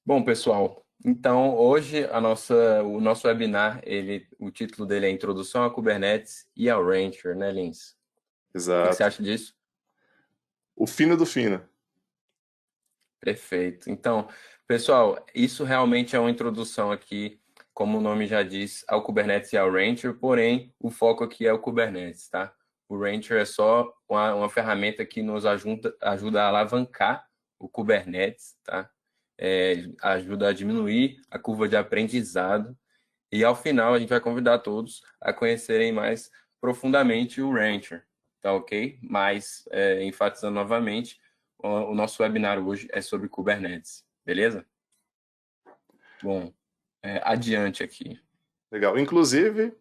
Bom, pessoal, então hoje o nosso webinar, o título dele é Introdução a Kubernetes e ao Rancher, né, Lins? O que você Exato. acha disso? O fino do fino. Perfeito. Então, pessoal, isso realmente é uma introdução aqui, como o nome já diz, ao Kubernetes e ao Rancher, porém, o foco aqui é o Kubernetes, tá? O Rancher é só uma ferramenta que nos ajuda a alavancar o Kubernetes, tá? Ajuda a diminuir a curva de aprendizado. E ao final a gente vai convidar todos a conhecerem mais profundamente o Rancher, tá ok? Mas, enfatizando novamente, o nosso webinar hoje é sobre Kubernetes, beleza? Bom, adiante aqui. Legal. Inclusive,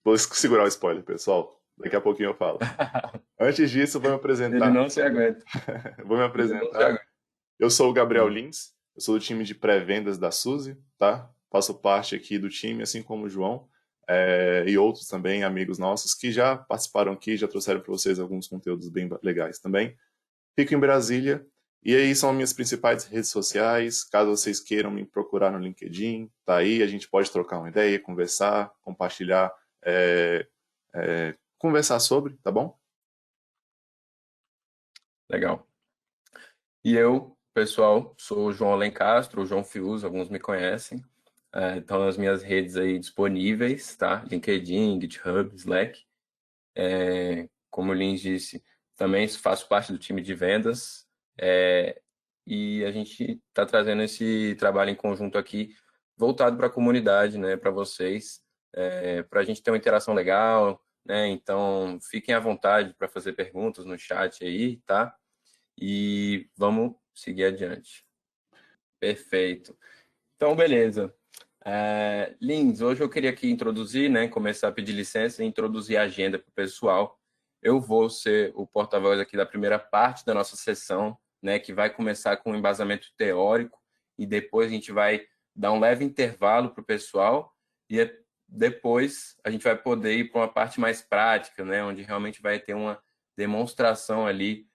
vou segurar o spoiler, pessoal. Daqui a pouquinho eu falo. Antes disso, eu vou me Ele apresentar. não se aguenta. Vou me Ele não se apresentar. aguenta. Eu sou o Gabriel Hum, Lins. Eu sou do time de pré-vendas da Suzy, tá? Faço parte aqui do time, assim como o João, e outros também, amigos nossos, que já participaram aqui, já trouxeram para vocês alguns conteúdos bem legais também. Fico em Brasília. E aí são minhas principais redes sociais. Caso vocês queiram me procurar no LinkedIn, tá aí. A gente pode trocar uma ideia, conversar, compartilhar, conversar sobre, tá bom? legal. E eu, pessoal, sou o João Alencastro, o João Fius, alguns me conhecem. Estão nas minhas redes aí disponíveis, tá? LinkedIn, GitHub, Slack. Como o Lins disse, também faço parte do time de vendas, e a gente está trazendo esse trabalho em conjunto aqui, voltado para a comunidade, né, para vocês, para a gente ter uma interação legal, né, então fiquem à vontade para fazer perguntas no chat aí, tá? E vamos seguir adiante. Perfeito. Então, beleza. Lins, hoje eu queria aqui introduzir, né, começar a pedir licença e introduzir a agenda para o pessoal. Eu vou ser o porta-voz aqui da primeira parte da nossa sessão, né, que vai começar com um embasamento teórico e depois a gente vai dar um leve intervalo para o pessoal e depois a gente vai poder ir para uma parte mais prática, né, onde realmente vai ter uma demonstração ali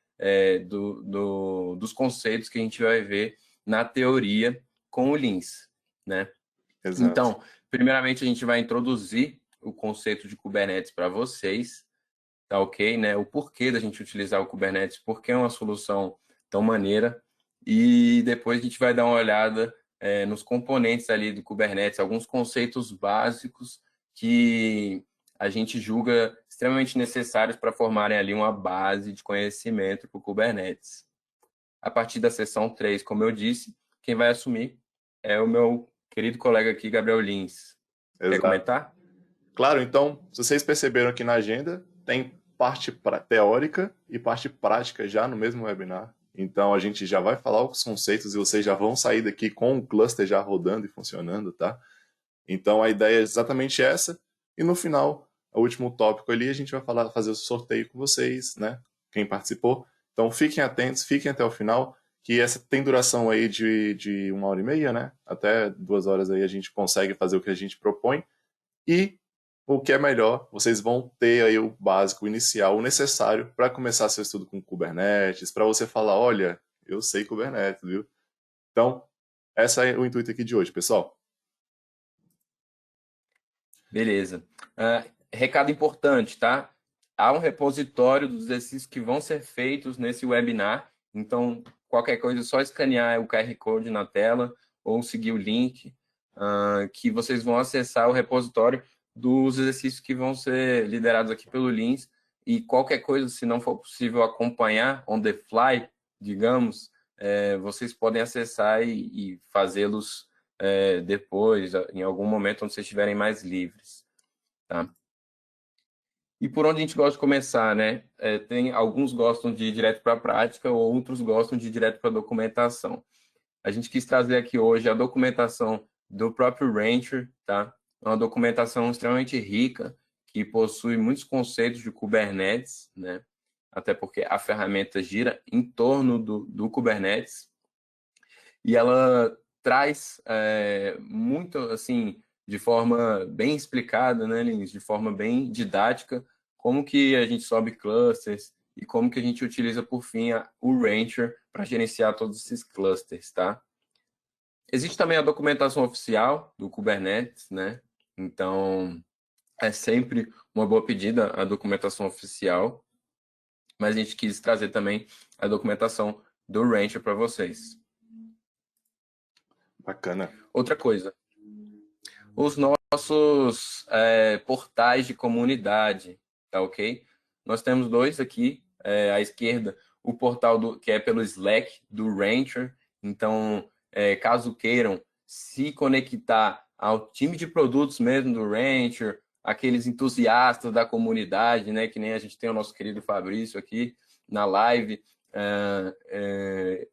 dos conceitos que a gente vai ver na teoria com o Lins, né? Exato. Então, primeiramente a gente vai introduzir o conceito de Kubernetes para vocês, tá ok, né? O porquê da gente utilizar o Kubernetes, porque é uma solução tão maneira, e depois a gente vai dar uma olhada nos componentes ali do Kubernetes, alguns conceitos básicos que a gente julga extremamente necessários para formarem ali uma base de conhecimento para o Kubernetes. A partir da sessão 3, como eu disse, quem vai assumir é o meu querido colega aqui, Gabriel Lins. Quer Exato. comentar? Claro, então, se vocês perceberam aqui na agenda, tem parte teórica e parte prática já no mesmo webinar. Então, a gente já vai falar os conceitos e vocês já vão sair daqui com o cluster já rodando e funcionando, tá? Então a ideia é exatamente essa. E no final, o último tópico ali, a gente vai falar, fazer o sorteio com vocês, né? Quem participou. Então fiquem atentos, fiquem até o final, que essa tem duração aí de 1 hora e meia, né? Até 2 horas aí a gente consegue fazer o que a gente propõe. E o que é melhor, vocês vão ter aí o básico inicial, o necessário para começar seu estudo com Kubernetes, para você falar, olha, eu sei Kubernetes, viu? Então, esse é o intuito aqui de hoje, pessoal. Beleza. Recado importante, tá? Há um repositório dos exercícios que vão ser feitos nesse webinar. Então, qualquer coisa, é só escanear o QR Code na tela ou seguir o link, que vocês vão acessar o repositório dos exercícios que vão ser liderados aqui pelo Lins. E qualquer coisa, se não for possível acompanhar on the fly, digamos, vocês podem acessar e fazê-los depois, em algum momento onde vocês estiverem mais livres, tá? E por onde a gente gosta de começar, né? Tem alguns gostam de ir direto para a prática, outros gostam de ir direto para a documentação. A gente quis trazer aqui hoje a documentação do próprio Rancher, tá? É uma documentação extremamente rica, que possui muitos conceitos de Kubernetes, né? Até porque a ferramenta gira em torno do Kubernetes, e ela traz muito, assim, de forma bem explicada, né, Lins? De forma bem didática, como que a gente sobe clusters e como que a gente utiliza, por fim, o Rancher para gerenciar todos esses clusters, tá? Existe também a documentação oficial do Kubernetes, né? Então, é sempre uma boa pedida a documentação oficial, mas a gente quis trazer também a documentação do Rancher para vocês. Bacana. Outra coisa, os nossos portais de comunidade, tá ok? Nós temos dois aqui, à esquerda, o portal que é pelo Slack do Rancher. Então, caso queiram se conectar ao time de produtos mesmo do Rancher, aqueles entusiastas da comunidade, né, que nem a gente tem o nosso querido Fabrício aqui na live,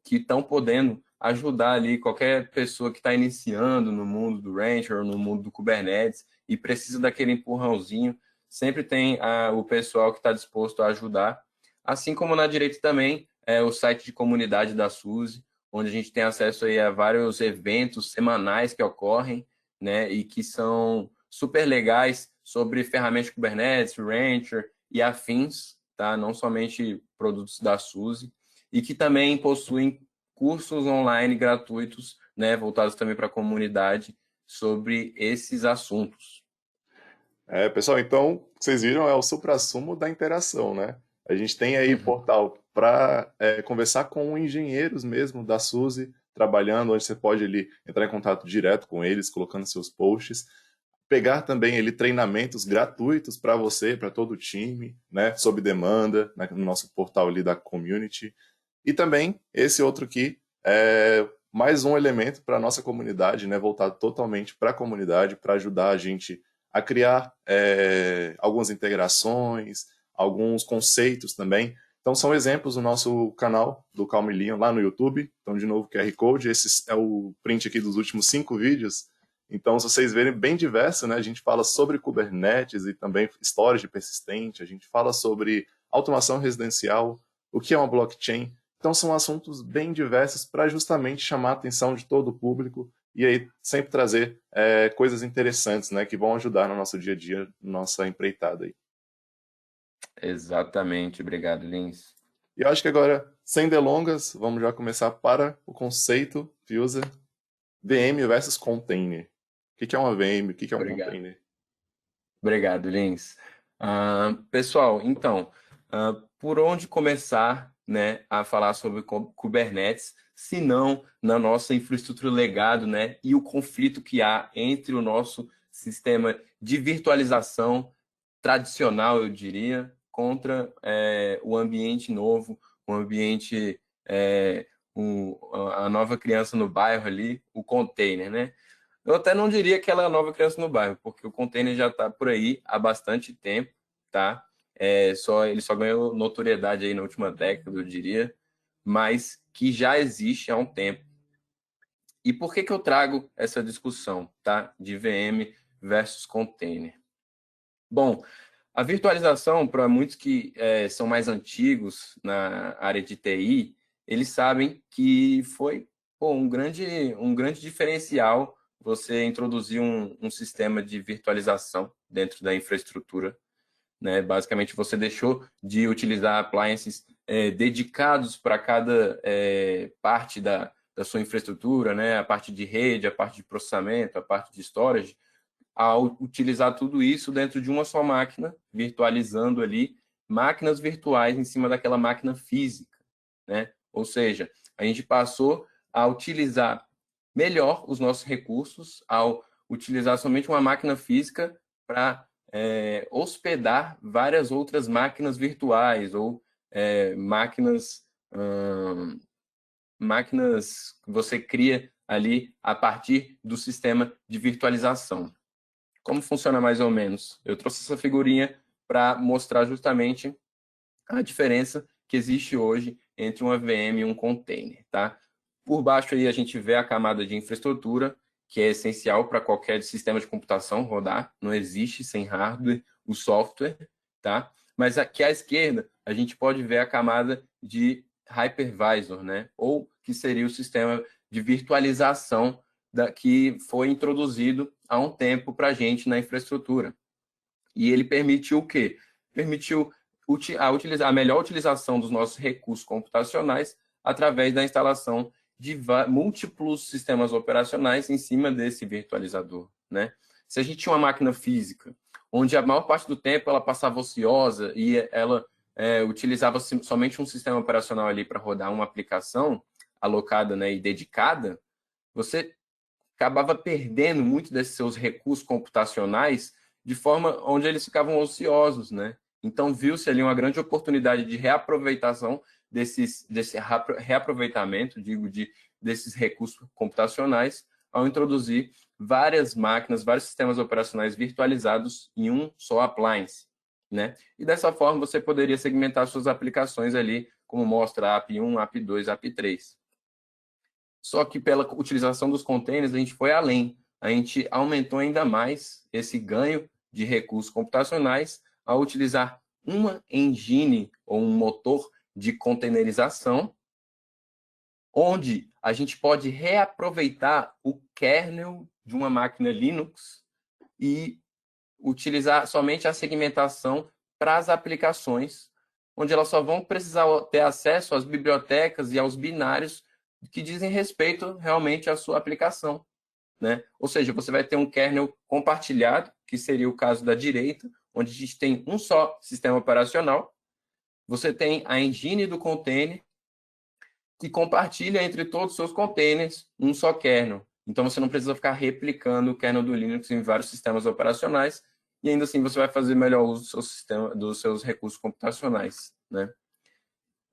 que estão podendo ajudar ali qualquer pessoa que está iniciando no mundo do Rancher ou no mundo do Kubernetes e precisa daquele empurrãozinho, sempre tem o pessoal que está disposto a ajudar. Assim como na direita também, o site de comunidade da SUSE, onde a gente tem acesso aí a vários eventos semanais que ocorrem, né, e que são super legais sobre ferramentas de Kubernetes, Rancher e afins, tá? Não somente produtos da SUSE, e que também possuem cursos online gratuitos, né, voltados também para a comunidade sobre esses assuntos. Pessoal, então, vocês viram, é o suprassumo da interação, né? A gente tem aí portal para conversar com engenheiros mesmo da SUSE, trabalhando, onde você pode ali entrar em contato direto com eles, colocando seus posts, pegar também ele treinamentos gratuitos para você, para todo o time, né, sob demanda, né, no nosso portal ali da community. E também esse outro aqui é mais um elemento para a nossa comunidade, né, voltado totalmente para a comunidade, para ajudar a gente a criar algumas integrações, alguns conceitos também. Então, são exemplos do nosso canal do Calmilion lá no YouTube. Então, de novo, QR Code. Esse é o print aqui dos últimos 5 vídeos. Então, se vocês verem, bem diverso, né? A gente fala sobre Kubernetes e também histórias de persistente. A gente fala sobre automação residencial, o que é uma blockchain. Então, são assuntos bem diversos para justamente chamar a atenção de todo o público e aí sempre trazer coisas interessantes, né, que vão ajudar no nosso dia a dia, nossa empreitada aí. Exatamente, obrigado, Lins. E eu acho que agora, sem delongas, vamos já começar para o conceito que usa VM versus container. O que é uma VM? O que é um Obrigado. container? Obrigado, Lins. Pessoal, então, por onde começar, né, a falar sobre Kubernetes, se não na nossa infraestrutura legado, né, e o conflito que há entre o nosso sistema de virtualização tradicional, eu diria, contra o ambiente novo, o ambiente, a nova criança no bairro ali, o container, né? Eu até não diria que ela é a nova criança no bairro, porque o container já está por aí há bastante tempo, tá? Ele só ganhou notoriedade aí na última década, eu diria, mas que já existe há um tempo. E por que eu trago essa discussão, tá? De VM versus container? Bom, a virtualização, para muitos que são mais antigos na área de TI, eles sabem que foi um grande diferencial você introduzir um sistema de virtualização dentro da infraestrutura, né? Basicamente, você deixou de utilizar appliances dedicados para cada parte da sua infraestrutura, né? A parte de rede, a parte de processamento, a parte de storage, ao utilizar tudo isso dentro de uma só máquina, virtualizando ali máquinas virtuais em cima daquela máquina física, né? Ou seja, a gente passou a utilizar melhor os nossos recursos ao utilizar somente uma máquina física para hospedar várias outras máquinas virtuais ou máquinas que você cria ali a partir do sistema de virtualização. Como funciona mais ou menos? Eu trouxe essa figurinha para mostrar justamente a diferença que existe hoje entre uma VM e um container, tá? Por baixo aí a gente vê a camada de infraestrutura, que é essencial para qualquer sistema de computação rodar, não existe sem hardware o software, tá? Mas aqui à esquerda a gente pode ver a camada de hypervisor, né? Ou que seria o sistema de virtualização que foi introduzido há um tempo para a gente na infraestrutura. E ele permitiu o quê? Permitiu a melhor utilização dos nossos recursos computacionais através da instalação de múltiplos sistemas operacionais em cima desse virtualizador, né? Se a gente tinha uma máquina física, onde a maior parte do tempo ela passava ociosa e ela utilizava somente um sistema operacional ali para rodar uma aplicação alocada, né, e dedicada, você acabava perdendo muito desses seus recursos computacionais de forma onde eles ficavam ociosos, né? Então, viu-se ali uma grande oportunidade de reaproveitação desse reaproveitamento, desses recursos computacionais, ao introduzir várias máquinas, vários sistemas operacionais virtualizados em um só appliance, né? E dessa forma, você poderia segmentar suas aplicações ali, como mostra a API 1, API 2, API 3. Só que pela utilização dos containers, a gente foi além. A gente aumentou ainda mais esse ganho de recursos computacionais ao utilizar uma engine ou um motor de containerização, onde a gente pode reaproveitar o kernel de uma máquina Linux e utilizar somente a segmentação para as aplicações, onde elas só vão precisar ter acesso às bibliotecas e aos binários que dizem respeito realmente à sua aplicação, né? Ou seja, você vai ter um kernel compartilhado, que seria o caso da direita, onde a gente tem um só sistema operacional, você tem a engine do container, que compartilha entre todos os seus containers um só kernel. Então, você não precisa ficar replicando o kernel do Linux em vários sistemas operacionais, e ainda assim você vai fazer melhor uso do seu sistema, dos seus recursos computacionais, né?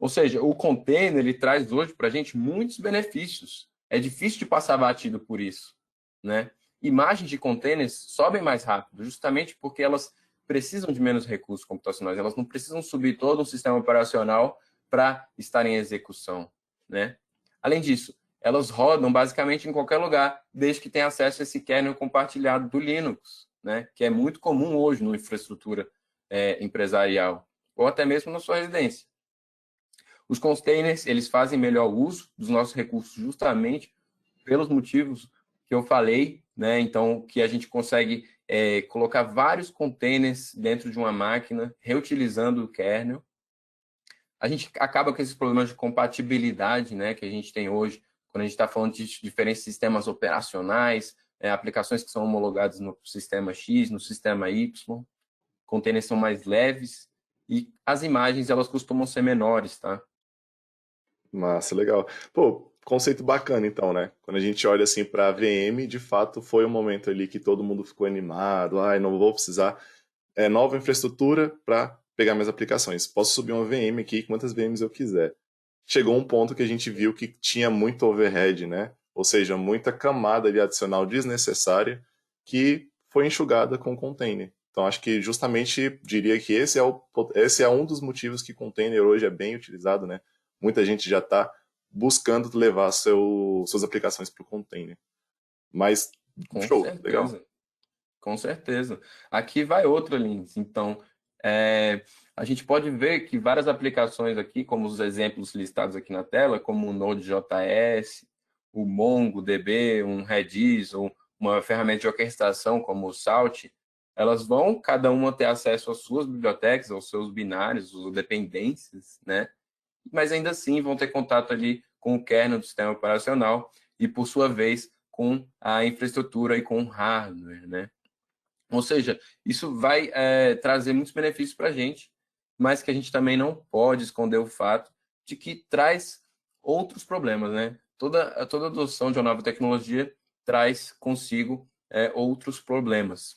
Ou seja, o container ele traz hoje para a gente muitos benefícios. É difícil de passar batido por isso, né? Imagens de containers sobem mais rápido, justamente porque elas precisam de menos recursos computacionais. Elas não precisam subir todo um sistema operacional para estar em execução, né? Além disso, elas rodam basicamente em qualquer lugar, desde que tenha acesso a esse kernel compartilhado do Linux, né? Que é muito comum hoje numa infraestrutura empresarial, ou até mesmo na sua residência. Os containers, eles fazem melhor uso dos nossos recursos justamente pelos motivos que eu falei, né? Então, que a gente consegue colocar vários containers dentro de uma máquina, reutilizando o kernel. A gente acaba com esses problemas de compatibilidade, né, que a gente tem hoje, quando a gente está falando de diferentes sistemas operacionais, aplicações que são homologadas no sistema X, no sistema Y, containers são mais leves e as imagens, elas costumam ser menores, tá? Massa, legal. Pô, conceito bacana então, né? Quando a gente olha assim para a VM, de fato foi um momento ali que todo mundo ficou animado, ai, não vou precisar nova infraestrutura para pegar minhas aplicações. Posso subir uma VM aqui, quantas VMs eu quiser. Chegou um ponto que a gente viu que tinha muito overhead, né? Ou seja, muita camada ali adicional desnecessária que foi enxugada com o container. Então, acho que justamente diria que esse é um dos motivos que container hoje é bem utilizado, né? Muita gente já está buscando levar suas aplicações para o container. Mas, Com show, legal. certeza. Com certeza. Aqui vai outra, Lins. Então, a gente pode ver que várias aplicações aqui, como os exemplos listados aqui na tela, como o Node.js, o MongoDB, um Redis, ou uma ferramenta de orquestração como o Salt, elas vão, cada uma ter acesso às suas bibliotecas, aos seus binários, ou dependências, né? Mas ainda assim vão ter contato ali com o kernel do sistema operacional e, por sua vez, com a infraestrutura e com o hardware, né? Ou seja, isso vai trazer muitos benefícios para a gente, mas que a gente também não pode esconder o fato de que traz outros problemas, né? Toda adoção de uma nova tecnologia traz consigo outros problemas.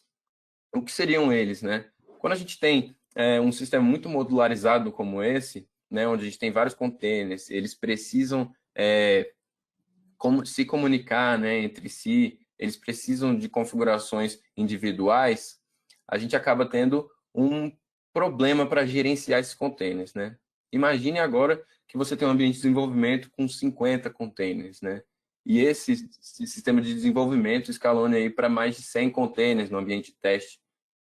O que seriam eles, né? Quando a gente tem um sistema muito modularizado como esse, né, onde a gente tem vários containers, eles precisam se comunicar, né, entre si, eles precisam de configurações individuais, a gente acaba tendo um problema para gerenciar esses containers, né? Imagine agora que você tem um ambiente de desenvolvimento com 50 containers, né? E esse sistema de desenvolvimento escalone aí para mais de 100 containers no ambiente de teste,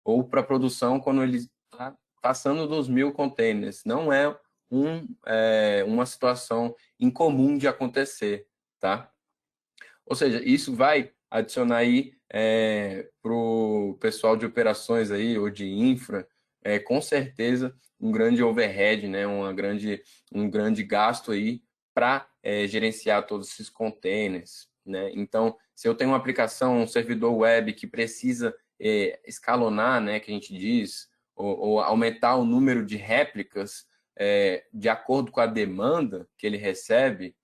ou para produção quando ele está passando dos 1.000 containers. Não é uma situação incomum de acontecer, tá? Ou seja, isso vai adicionar aí para o pessoal de operações aí, ou de infra, com certeza um grande overhead, né? Um grande gasto aí para gerenciar todos esses containers, né? Então, se eu tenho uma aplicação, um servidor web que precisa escalonar, né, que a gente diz, ou aumentar o número de réplicas de acordo com a demanda que ele recebe,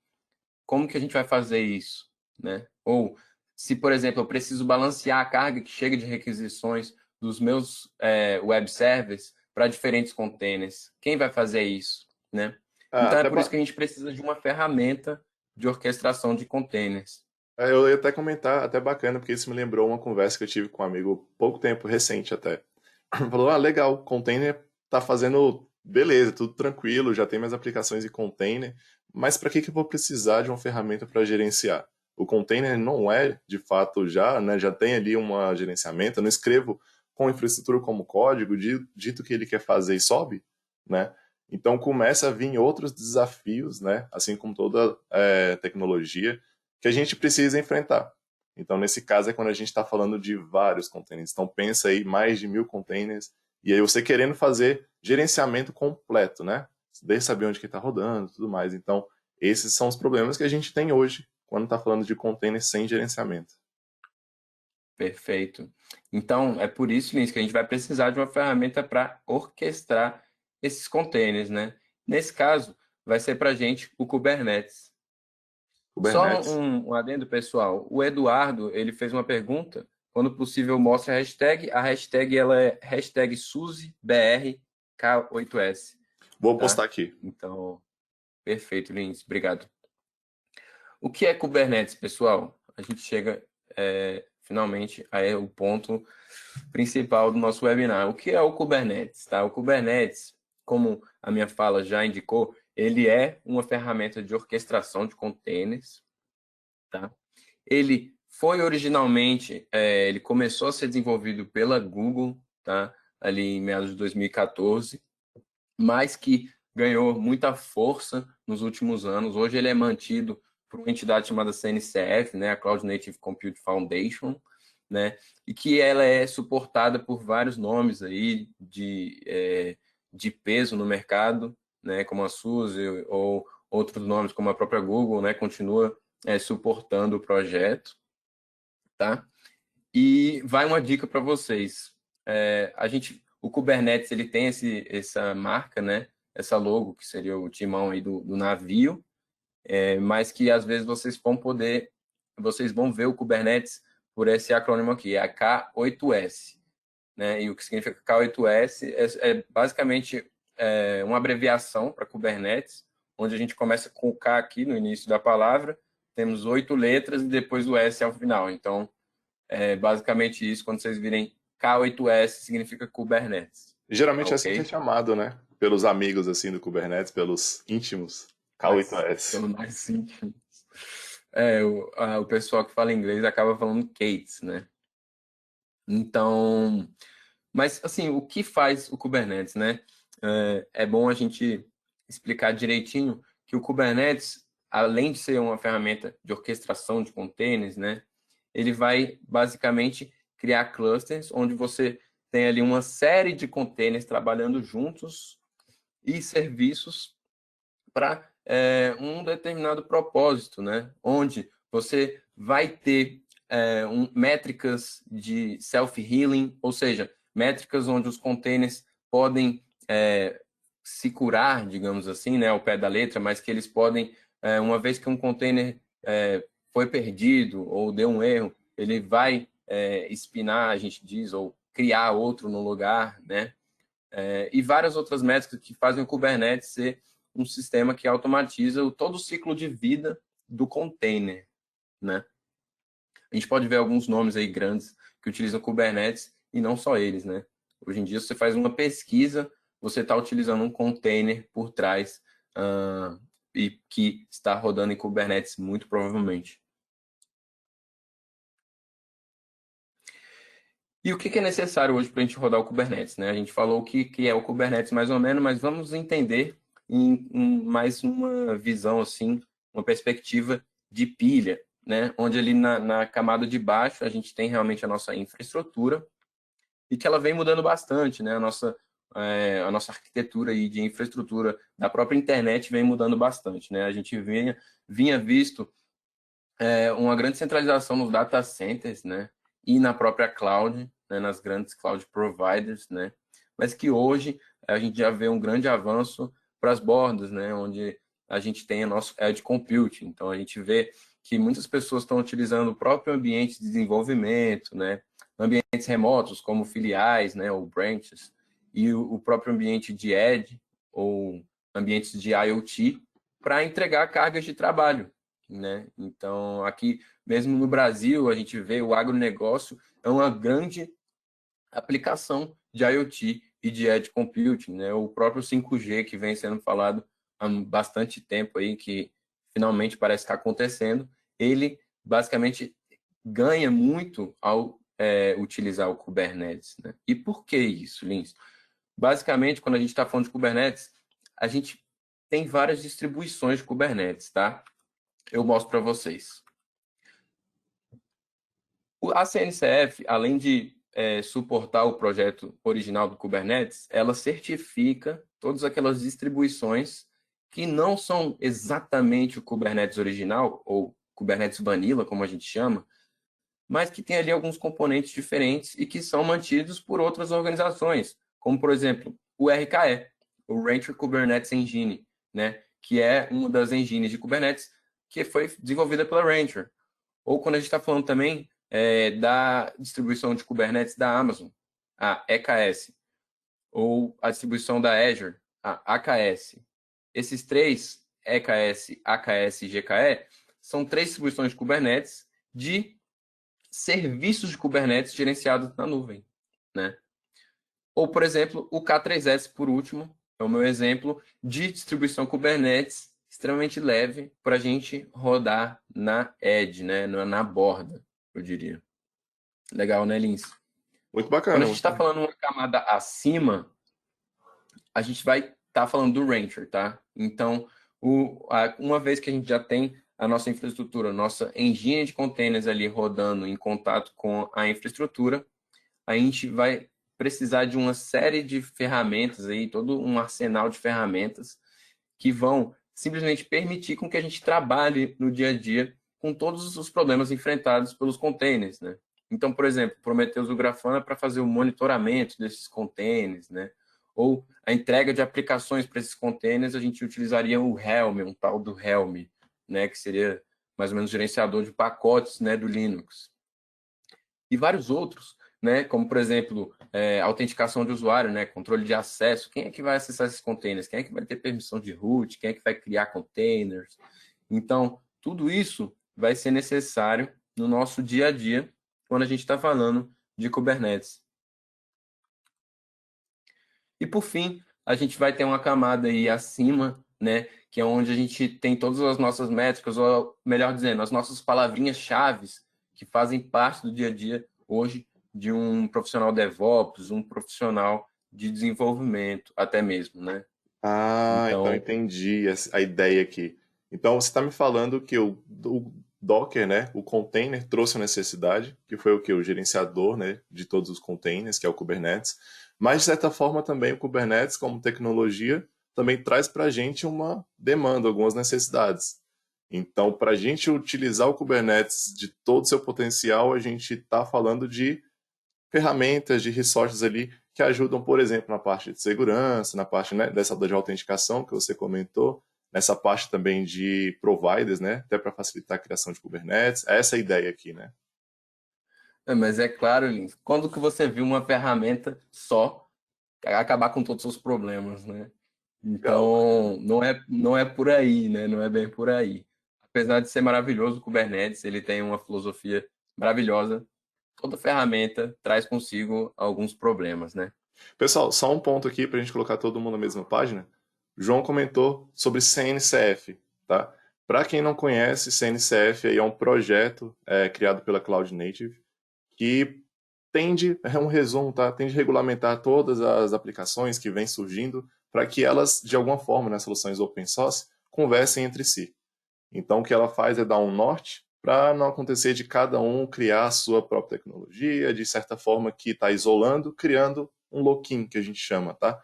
como que a gente vai fazer isso, né? Ou se, por exemplo, eu preciso balancear a carga que chega de requisições dos meus web servers para diferentes containers, quem vai fazer isso, né? Ah, Então é por isso que a gente precisa de uma ferramenta de orquestração de containers. Eu ia até comentar, até bacana, porque isso me lembrou uma conversa que eu tive com um amigo pouco tempo, recente até. Falou, legal, container tá fazendo, beleza, tudo tranquilo, já tem minhas aplicações em container, mas para que eu vou precisar de uma ferramenta para gerenciar? O container não é, de fato, já, né, já tem ali um gerenciamento, eu não escrevo com infraestrutura como código, dito que ele quer fazer e sobe, né? Então começa a vir outros desafios, né, assim como toda tecnologia, que a gente precisa enfrentar. Então, nesse caso, é quando a gente está falando de vários containers. Então, pensa aí, mais de 1.000 containers. E aí, você querendo fazer gerenciamento completo, né? Desde saber onde que está rodando e tudo mais. Então, esses são os problemas que a gente tem hoje, quando está falando de containers sem gerenciamento. Perfeito. Então, é por isso, Lins, que a gente vai precisar de uma ferramenta para orquestrar esses containers, né? Nesse caso, vai ser para a gente o Kubernetes. Só Kubernetes. um adendo, pessoal. O Eduardo, ele fez uma pergunta. Quando possível, mostre a hashtag. A hashtag ela é hashtag SuzyBRK8S, Vou postar tá? aqui. Então, perfeito, Lins. Obrigado. O que é Kubernetes, pessoal? A gente chega finalmente ao ponto principal do nosso webinar. O que é o Kubernetes? Tá? O Kubernetes, como a minha fala já indicou, ele é uma ferramenta de orquestração de containers. Tá? Ele foi originalmente, ele começou a ser desenvolvido pela Google, tá? Ali em meados de 2014, mas que ganhou muita força nos últimos anos. Hoje ele é mantido por uma entidade chamada CNCF, né, a Cloud Native Compute Foundation, né, e que ela é suportada por vários nomes aí de peso no mercado, né, como a SUSE ou outros nomes como a própria Google, né, continua suportando o projeto, tá? E vai uma dica para vocês. O Kubernetes ele tem essa marca, né? Essa logo que seria o timão aí do navio, mas que às vezes vocês vão ver o Kubernetes por esse acrônimo aqui, é a K8S, né? E o que significa K8S é basicamente uma abreviação para Kubernetes, onde a gente começa com o K aqui no início da palavra, temos 8 letras e depois o S ao final. Então, basicamente isso, quando vocês virem K8S, significa Kubernetes. Geralmente é assim que é Ok? chamado, né? Pelos amigos, assim, do Kubernetes, pelos íntimos. Mas K8S. pelo mais simples. O pessoal que fala inglês acaba falando Kates, né? Então, mas assim, o que faz o Kubernetes, né? É bom a gente explicar direitinho que o Kubernetes, além de ser uma ferramenta de orquestração de containers, né? Ele vai basicamente criar clusters onde você tem ali uma série de containers trabalhando juntos e serviços para um determinado propósito, né? Onde você vai ter métricas de self-healing, ou seja, métricas onde os containers podem se curar, digamos assim, né, ao pé da letra, mas que eles podem, uma vez que um container foi perdido ou deu um erro, ele vai espinar, a gente diz, ou criar outro no lugar, né? E várias outras métricas que fazem o Kubernetes ser um sistema que automatiza todo o ciclo de vida do container, né? A gente pode ver alguns nomes aí grandes que utilizam Kubernetes e não só eles, né? Hoje em dia, você faz uma pesquisa, você está utilizando um container por trás e que está rodando em Kubernetes, muito provavelmente. E o que é necessário hoje para a gente rodar o Kubernetes, né? A gente falou o que é o Kubernetes mais ou menos, mas vamos entender em mais uma visão, assim, uma perspectiva de pilha, né? Onde ali na camada de baixo a gente tem realmente a nossa infraestrutura e que ela vem mudando bastante, né? a nossa arquitetura aí de infraestrutura da própria internet vem mudando bastante, né? A gente vinha visto uma grande centralização nos data centers, né? E na própria cloud, né? Nas grandes cloud providers, né? Mas que hoje a gente já vê um grande avanço para as bordas, né? Onde a gente tem o nosso edge computing. Então a gente vê que muitas pessoas estão utilizando o próprio ambiente de desenvolvimento, né? Ambientes remotos como filiais, né? Ou branches, e o próprio ambiente de edge ou ambientes de IoT para entregar cargas de trabalho, né? Então, aqui mesmo no Brasil, a gente vê o agronegócio é uma grande aplicação de IoT e de Edge Computing, né? O próprio 5G que vem sendo falado há bastante tempo aí, que finalmente parece estar acontecendo, ele basicamente ganha muito ao utilizar o Kubernetes, né? E por que isso, Lins? Basicamente, quando a gente está falando de Kubernetes, a gente tem várias distribuições de Kubernetes, tá? Eu mostro para vocês. A CNCF, além de suportar o projeto original do Kubernetes, ela certifica todas aquelas distribuições que não são exatamente o Kubernetes original, ou Kubernetes Vanilla, como a gente chama, mas que tem ali alguns componentes diferentes e que são mantidos por outras organizações, como, por exemplo, o RKE, o Rancher Kubernetes Engine, né, que é uma das engines de Kubernetes que foi desenvolvida pela Rancher. Ou quando a gente está falando também da distribuição de Kubernetes da Amazon, a EKS, ou a distribuição da Azure, a AKS. Esses três, EKS, AKS e GKE, são três distribuições de Kubernetes de serviços de Kubernetes gerenciados na nuvem, né? Ou, por exemplo, o K3S, por último, é o meu exemplo de distribuição Kubernetes extremamente leve para a gente rodar na edge, né? Na borda, eu diria. Legal, né, Lins? Muito Quando bacana, a gente está falando uma camada acima, a gente vai estar falando do Rancher, tá? Então, uma vez que a gente já tem a nossa infraestrutura, nossa engine de containers ali rodando em contato com a infraestrutura, a gente vai precisar de uma série de ferramentas aí, todo um arsenal de ferramentas que vão simplesmente permitir com que a gente trabalhe no dia a dia com todos os problemas enfrentados pelos containers, né? Então, por exemplo, Prometheus e o Grafana para fazer o monitoramento desses containers, né? Ou a entrega de aplicações para esses containers, a gente utilizaria o Helm, um tal do Helm, né? Que seria mais ou menos gerenciador de pacotes, né? Do Linux. E vários outros, né? Como, por exemplo, autenticação de usuário, né? Controle de acesso. Quem é que vai acessar esses containers? Quem é que vai ter permissão de root? Quem é que vai criar containers? Então, tudo isso vai ser necessário no nosso dia a dia quando a gente está falando de Kubernetes. E, por fim, a gente vai ter uma camada aí acima, né? Que é onde a gente tem todas as nossas métricas, ou melhor dizendo, as nossas palavrinhas-chave que fazem parte do dia a dia hoje de um profissional DevOps, um profissional de desenvolvimento, até mesmo, né? Ah, então Então, entendi a ideia aqui. Então você está me falando que o Docker, né, o container trouxe uma necessidade, que foi o que o gerenciador, né, de todos os containers, que é o Kubernetes. Mas de certa forma também o Kubernetes, como tecnologia, também traz para a gente uma demanda, algumas necessidades. Então, para a gente utilizar o Kubernetes de todo o seu potencial, a gente está falando de ferramentas, de resources ali que ajudam, por exemplo, na parte de segurança, na parte, né, dessa de autenticação que você comentou, nessa parte também de providers, né, até para facilitar a criação de Kubernetes. Essa é a ideia aqui, né? mas é claro, Lins, quando que você viu uma ferramenta só acabar com todos os seus problemas, né? Legal, Então, não é por aí, né? Não é bem por aí. Apesar de ser maravilhoso o Kubernetes, ele tem uma filosofia maravilhosa. Toda ferramenta traz consigo alguns problemas, né? pessoal, só um ponto aqui para a gente colocar todo mundo na mesma página. O João comentou sobre CNCF, tá? Para quem não conhece, CNCF aí é um projeto criado pela Cloud Native que tende, é um resumo, tá? Tende a regulamentar todas as aplicações que vêm surgindo para que elas, de alguma forma, nas soluções open source, conversem entre si. Então, o que ela faz é dar um norte para não acontecer de cada um criar a sua própria tecnologia, de certa forma que está isolando, criando um lock-in que a gente chama, tá?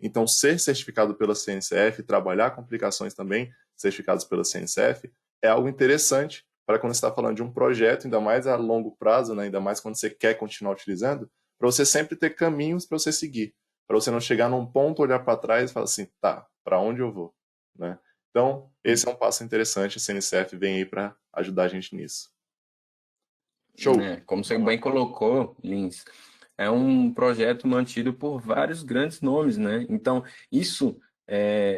Então, ser certificado pela CNCF, trabalhar com aplicações também certificadas pela CNCF, é algo interessante para quando você está falando de um projeto, ainda mais a longo prazo, né? Ainda mais quando você quer continuar utilizando, para você sempre ter caminhos para você seguir, para você não chegar num ponto, olhar para trás e falar assim, tá, para onde eu vou, né? Então, esse é um passo interessante, a CNCF vem aí para ajudar a gente nisso. Show! Como você bem colocou, Lins, é um projeto mantido por vários grandes nomes, né? Então, isso,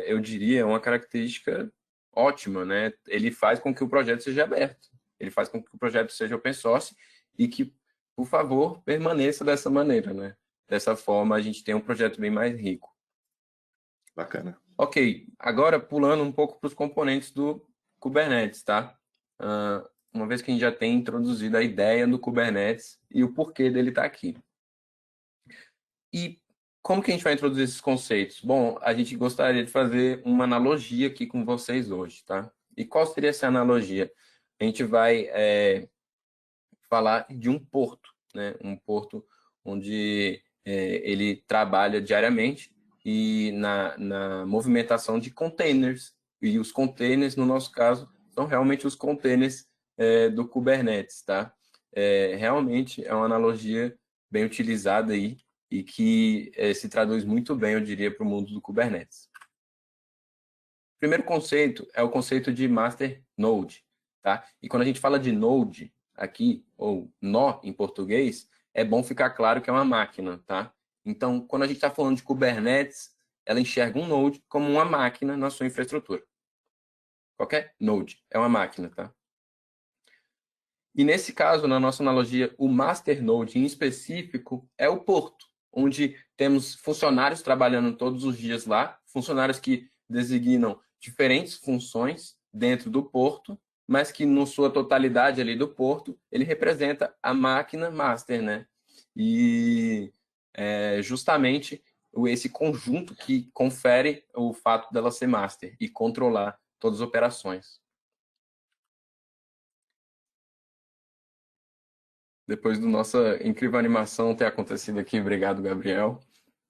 eu diria, é uma característica ótima, né? Ele faz com que o projeto seja aberto, ele faz com que o projeto seja open source e que, por favor, permaneça dessa maneira, né? Dessa forma, a gente tem um projeto bem mais rico. Bacana. Ok, agora pulando um pouco para os componentes do Kubernetes, tá? Uma vez que a gente já tem introduzido a ideia do Kubernetes e o porquê dele estar aqui. E como que a gente vai introduzir esses conceitos? Bom, a gente gostaria de fazer uma analogia aqui com vocês hoje, tá? E qual seria essa analogia? A gente vai falar de um porto, né? Um porto onde ele trabalha diariamente e na movimentação de containers. E os containers, no nosso caso, são realmente os containers do Kubernetes, tá? Realmente é uma analogia bem utilizada aí e que se traduz muito bem, eu diria, para o mundo do Kubernetes. O primeiro conceito é o conceito de master node, tá? E quando a gente fala de node aqui, ou nó em português, é bom ficar claro que é uma máquina, tá? Então, quando a gente está falando de Kubernetes, ela enxerga um node como uma máquina na sua infraestrutura. Qualquer node é uma máquina, tá? E nesse caso, na nossa analogia, o master node em específico é o porto, onde temos funcionários trabalhando todos os dias lá, funcionários que designam diferentes funções dentro do porto, mas que, na sua totalidade ali do porto, ele representa a máquina master, né? E justamente esse conjunto que confere o fato dela ser master e controlar todas as operações. Depois da nossa incrível animação ter acontecido aqui, obrigado, Gabriel.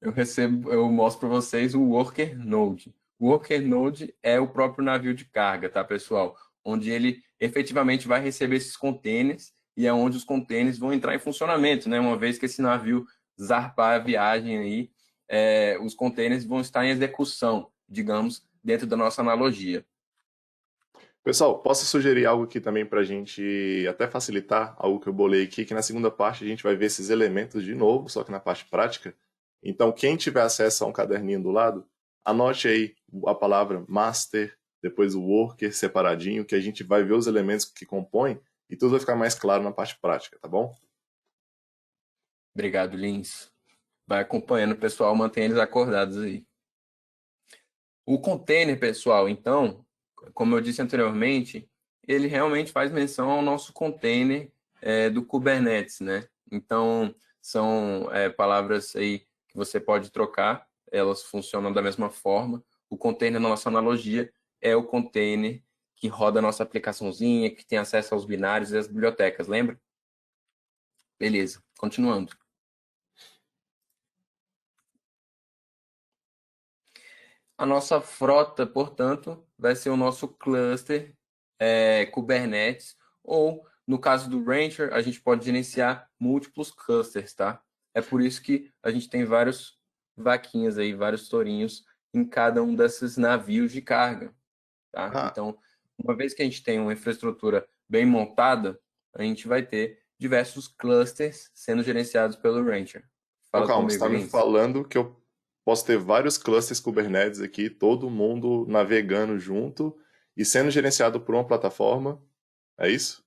Eu mostro para vocês o Worker Node. O Worker Node é o próprio navio de carga, tá, pessoal? Onde ele efetivamente vai receber esses containers e é onde os containers vão entrar em funcionamento, né? Uma vez que esse navio zarpar a viagem aí, os containers vão estar em execução, digamos, dentro da nossa analogia. Pessoal, posso sugerir algo aqui também para a gente até facilitar algo que eu bolei aqui, que na segunda parte a gente vai ver esses elementos de novo, só que na parte prática. Então, quem tiver acesso a um caderninho do lado, anote aí a palavra master, depois o worker separadinho, que a gente vai ver os elementos que compõem e tudo vai ficar mais claro na parte prática, tá bom? Obrigado, Lins. Vai acompanhando o pessoal, mantém eles acordados aí. O container, pessoal, então, como eu disse anteriormente, ele realmente faz menção ao nosso container do Kubernetes, né? Então, são palavras aí que você pode trocar, elas funcionam da mesma forma. O container, na nossa analogia, é o container que roda a nossa aplicaçãozinha, que tem acesso aos binários e às bibliotecas, lembra? Beleza, continuando. A nossa frota, portanto, vai ser o nosso cluster Kubernetes, ou no caso do Rancher, a gente pode gerenciar múltiplos clusters, tá? É por isso que a gente tem vários vaquinhas aí, vários tourinhos em cada um desses navios de carga, tá? Então, uma vez que a gente tem uma infraestrutura bem montada, a gente vai ter diversos clusters sendo gerenciados pelo Rancher. Então, Fala calma, você comigo, está me Lins. falando que eu posso ter vários clusters Kubernetes aqui, todo mundo navegando junto e sendo gerenciado por uma plataforma, é isso?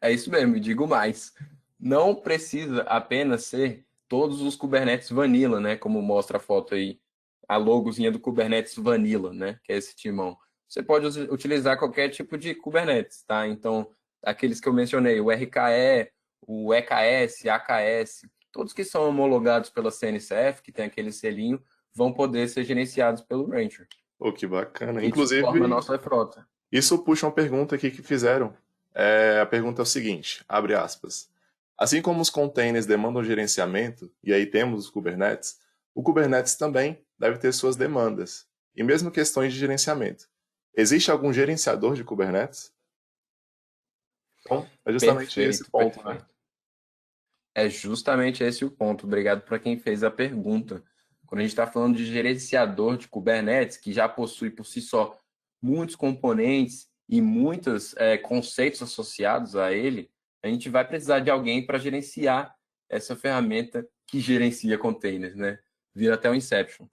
É isso mesmo, e digo mais. Não precisa apenas ser todos os Kubernetes Vanilla, né? Como mostra a foto aí, a logozinha do Kubernetes Vanilla, né? Que é esse timão. Você pode utilizar qualquer tipo de Kubernetes, tá? Então, aqueles que eu mencionei, o RKE, o EKS, AKS, todos que são homologados pela CNCF, que tem aquele selinho, vão poder ser gerenciados pelo Rancher. Pô, que bacana. Isso forma a Inclusive, nossa frota. isso puxa uma pergunta aqui que fizeram. A pergunta é o seguinte, abre aspas. Assim como os containers demandam gerenciamento, e aí temos os Kubernetes, o Kubernetes também deve ter suas demandas, e mesmo questões de gerenciamento. Existe algum gerenciador de Kubernetes? Então, é justamente esse Perfeito, ponto, né? perfeito. É justamente esse o ponto. Obrigado para quem fez a pergunta. Quando a gente está falando de gerenciador de Kubernetes, que já possui por si só muitos componentes e muitos conceitos associados a ele, a gente vai precisar de alguém para gerenciar essa ferramenta que gerencia containers, né? Vira até o Inception.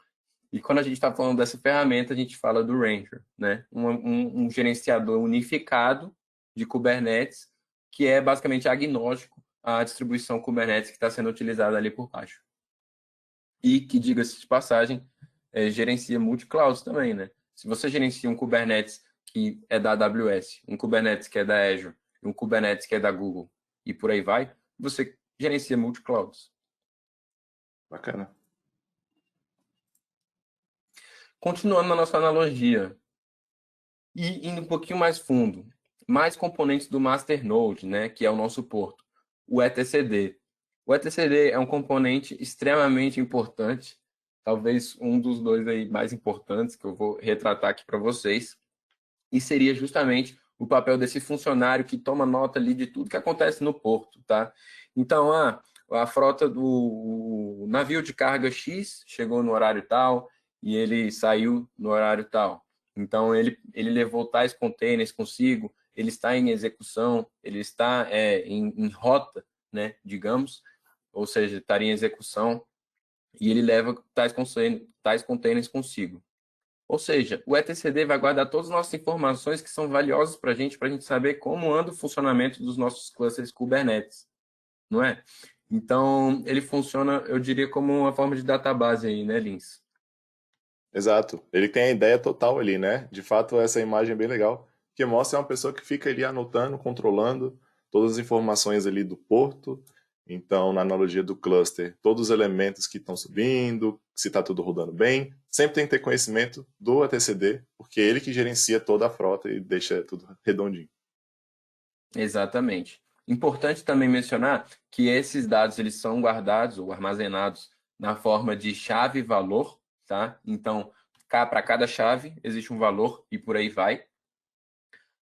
E quando a gente está falando dessa ferramenta, a gente fala do Ranger, né? Um gerenciador unificado de Kubernetes, que é basicamente agnóstico à distribuição Kubernetes que está sendo utilizada ali por baixo. E que, diga-se de passagem, gerencia multi-clouds também, né? Se você gerencia um Kubernetes que é da AWS, um Kubernetes que é da Azure, um Kubernetes que é da Google, e por aí vai, você gerencia multi-clouds. Bacana. Continuando na nossa analogia, e indo um pouquinho mais fundo, mais componentes do Masternode, né, que é o nosso porto, o etcd. O etcd é um componente extremamente importante, talvez um dos dois aí mais importantes que eu vou retratar aqui para vocês, e seria justamente o papel desse funcionário que toma nota ali de tudo que acontece no porto, tá? Então, a frota do navio de carga X chegou no horário tal e ele saiu no horário tal. Então, ele levou tais containers consigo, ele está em execução, ele está em rota, né, digamos, ou seja, estaria em execução, e ele leva tais containers consigo. Ou seja, o etcd vai guardar todas as nossas informações que são valiosas para a gente saber como anda o funcionamento dos nossos clusters Kubernetes, não é? Então, ele funciona, eu diria, como uma forma de database aí, né, Lins? Exato. Ele tem a ideia total ali, né? De fato, essa imagem é bem legal, que mostra uma pessoa que fica ali anotando, controlando todas as informações ali do porto. Então, na analogia do cluster, todos os elementos que estão subindo, se está tudo rodando bem, sempre tem que ter conhecimento do etcd, porque é ele que gerencia toda a frota e deixa tudo redondinho. Exatamente. Importante também mencionar que esses dados eles são guardados ou armazenados na forma de chave e valor, tá? Então, para cada chave existe um valor e por aí vai.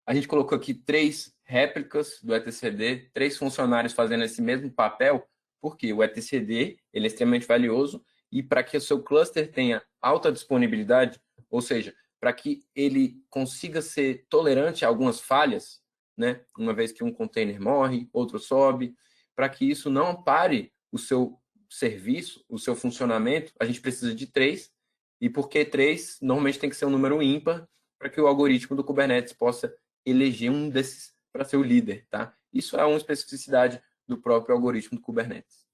A gente colocou aqui 3 réplicas do etcd, 3 funcionários fazendo esse mesmo papel, porque o etcd ele é extremamente valioso e para que o seu cluster tenha alta disponibilidade, ou seja, para que ele consiga ser tolerante a algumas falhas, né? Uma vez que um container morre, outro sobe, para que isso não pare o seu serviço, o seu funcionamento, a gente precisa de 3, e porque 3 normalmente tem que ser um número ímpar para que o algoritmo do Kubernetes possa eleger um desses para ser o líder, tá? Isso é uma especificidade do próprio algoritmo do Kubernetes.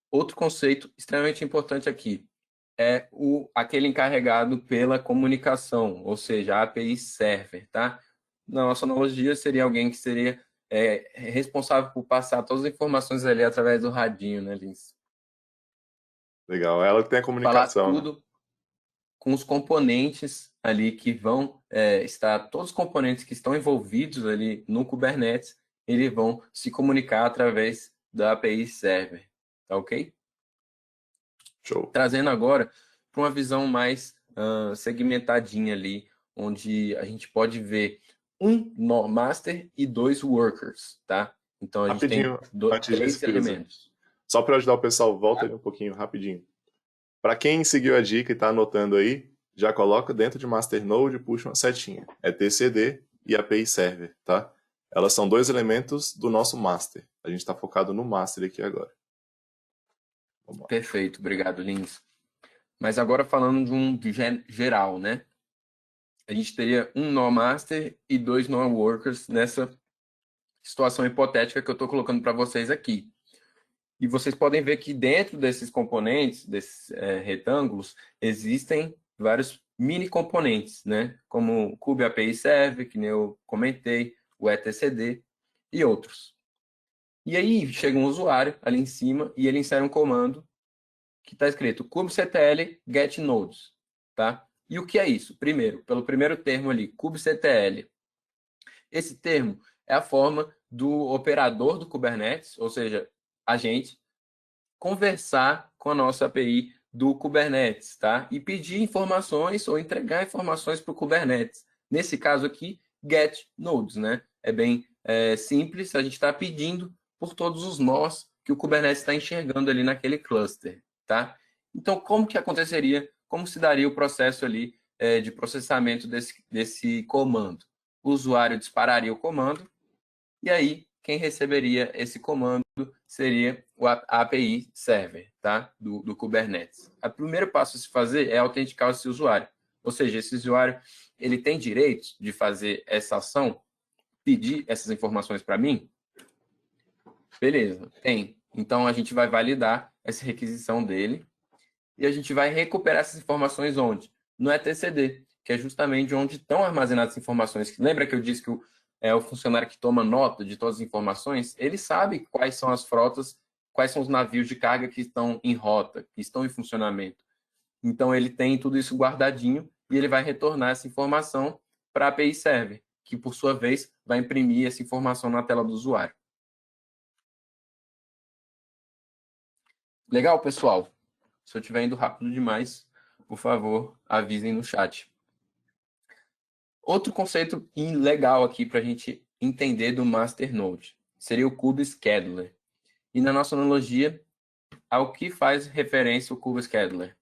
Outro conceito extremamente importante aqui é aquele encarregado pela comunicação, ou seja, a API server, tá? Na nossa analogia, seria alguém que seria responsável por passar todas as informações ali através do radinho, né, Lins? Legal. Ela que tem a Falar comunicação, né? tudo com os componentes ali que vão estar, todos os componentes que estão envolvidos ali no Kubernetes, eles vão se comunicar através da API Server, tá ok? Show. Trazendo agora para uma visão mais segmentadinha ali, onde a gente pode ver um nó master e 2 workers, tá? Então a gente tem Rapidinho, antes disso, 3 Fiuza. elementos. Só para ajudar o pessoal, volta ali um pouquinho, rapidinho. Para quem seguiu a dica e está anotando aí, já coloca dentro de Masternode e puxa uma setinha. É TCD e API Server, tá? Elas são dois elementos do nosso master. A gente está focado no master aqui agora. Vamos lá. Perfeito, obrigado, Lins. Mas agora falando de um geral, né? A gente teria um nó master e 2 nó workers nessa situação hipotética que eu estou colocando para vocês aqui. E vocês podem ver que dentro desses componentes, desses retângulos, existem vários mini componentes, né? Como o Kube API Server, que nem eu comentei, o etcd e outros. E aí chega um usuário ali em cima e ele insere um comando que está escrito kubectl get nodes, tá? E o que é isso? Primeiro, pelo primeiro termo ali, kubectl. Esse termo é a forma do operador do Kubernetes, ou seja, a gente, conversar com a nossa API do Kubernetes, tá? E pedir informações ou entregar informações para o Kubernetes. Nesse caso aqui, get nodes, né? É bem simples, a gente está pedindo por todos os nós que o Kubernetes está enxergando ali naquele cluster, tá? Então, como que aconteceria, como se daria o processo ali de processamento desse comando? O usuário dispararia o comando e aí quem receberia esse comando seria a API server, tá? do Kubernetes. O primeiro passo a se fazer é autenticar esse usuário. Ou seja, esse usuário ele tem direito de fazer essa ação, pedir essas informações para mim? Beleza, tem. Então a gente vai validar essa requisição dele e a gente vai recuperar essas informações onde? No etcd, que é justamente onde estão armazenadas as informações. Lembra que eu disse que o funcionário que toma nota de todas as informações, ele sabe quais são as frotas, quais são os navios de carga que estão em rota, que estão em funcionamento. Então, ele tem tudo isso guardadinho e ele vai retornar essa informação para a API Server, que, por sua vez, vai imprimir essa informação na tela do usuário. Legal, pessoal? Se eu estiver indo rápido demais, por favor, avisem no chat. Outro conceito legal aqui para a gente entender do Masternode seria o Kubescheduler. E na nossa analogia, ao que faz referência o Kubescheduler?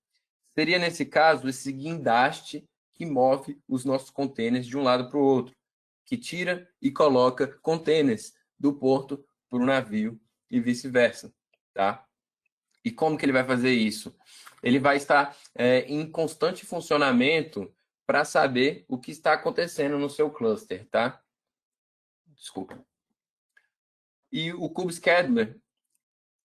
Seria, nesse caso, esse guindaste que move os nossos containers de um lado para o outro, que tira e coloca containers do porto para o navio e vice-versa, tá? E como que ele vai fazer isso? Ele vai estar em constante funcionamento para saber o que está acontecendo no seu cluster, tá? Desculpa. E o Kubescheduler,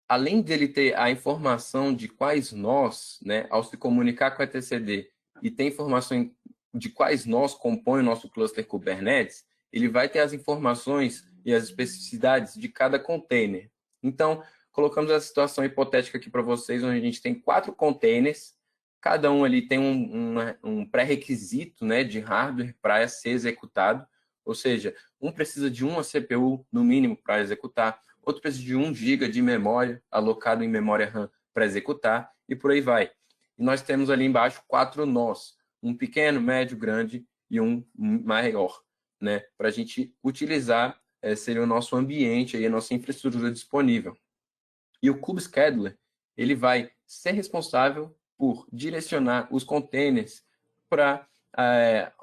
além dele ter a informação de quais nós, né, ao se comunicar com a etcd e ter informação de quais nós compõem o nosso cluster Kubernetes, ele vai ter as informações e as especificidades de cada container. Então, colocamos a situação hipotética aqui para vocês, onde a gente tem 4 containers, cada um ali tem um pré-requisito, né, de hardware para ser executado, ou seja, um precisa de uma CPU no mínimo para executar, outro precisa de 1 GB de memória alocado em memória RAM para executar, e por aí vai. E nós temos ali embaixo 4 nós, um pequeno, médio, grande e um maior, né? Para a gente utilizar, seria o nosso ambiente, aí, a nossa infraestrutura disponível. E o Kubescheduler, ele vai ser responsável por direcionar os containers para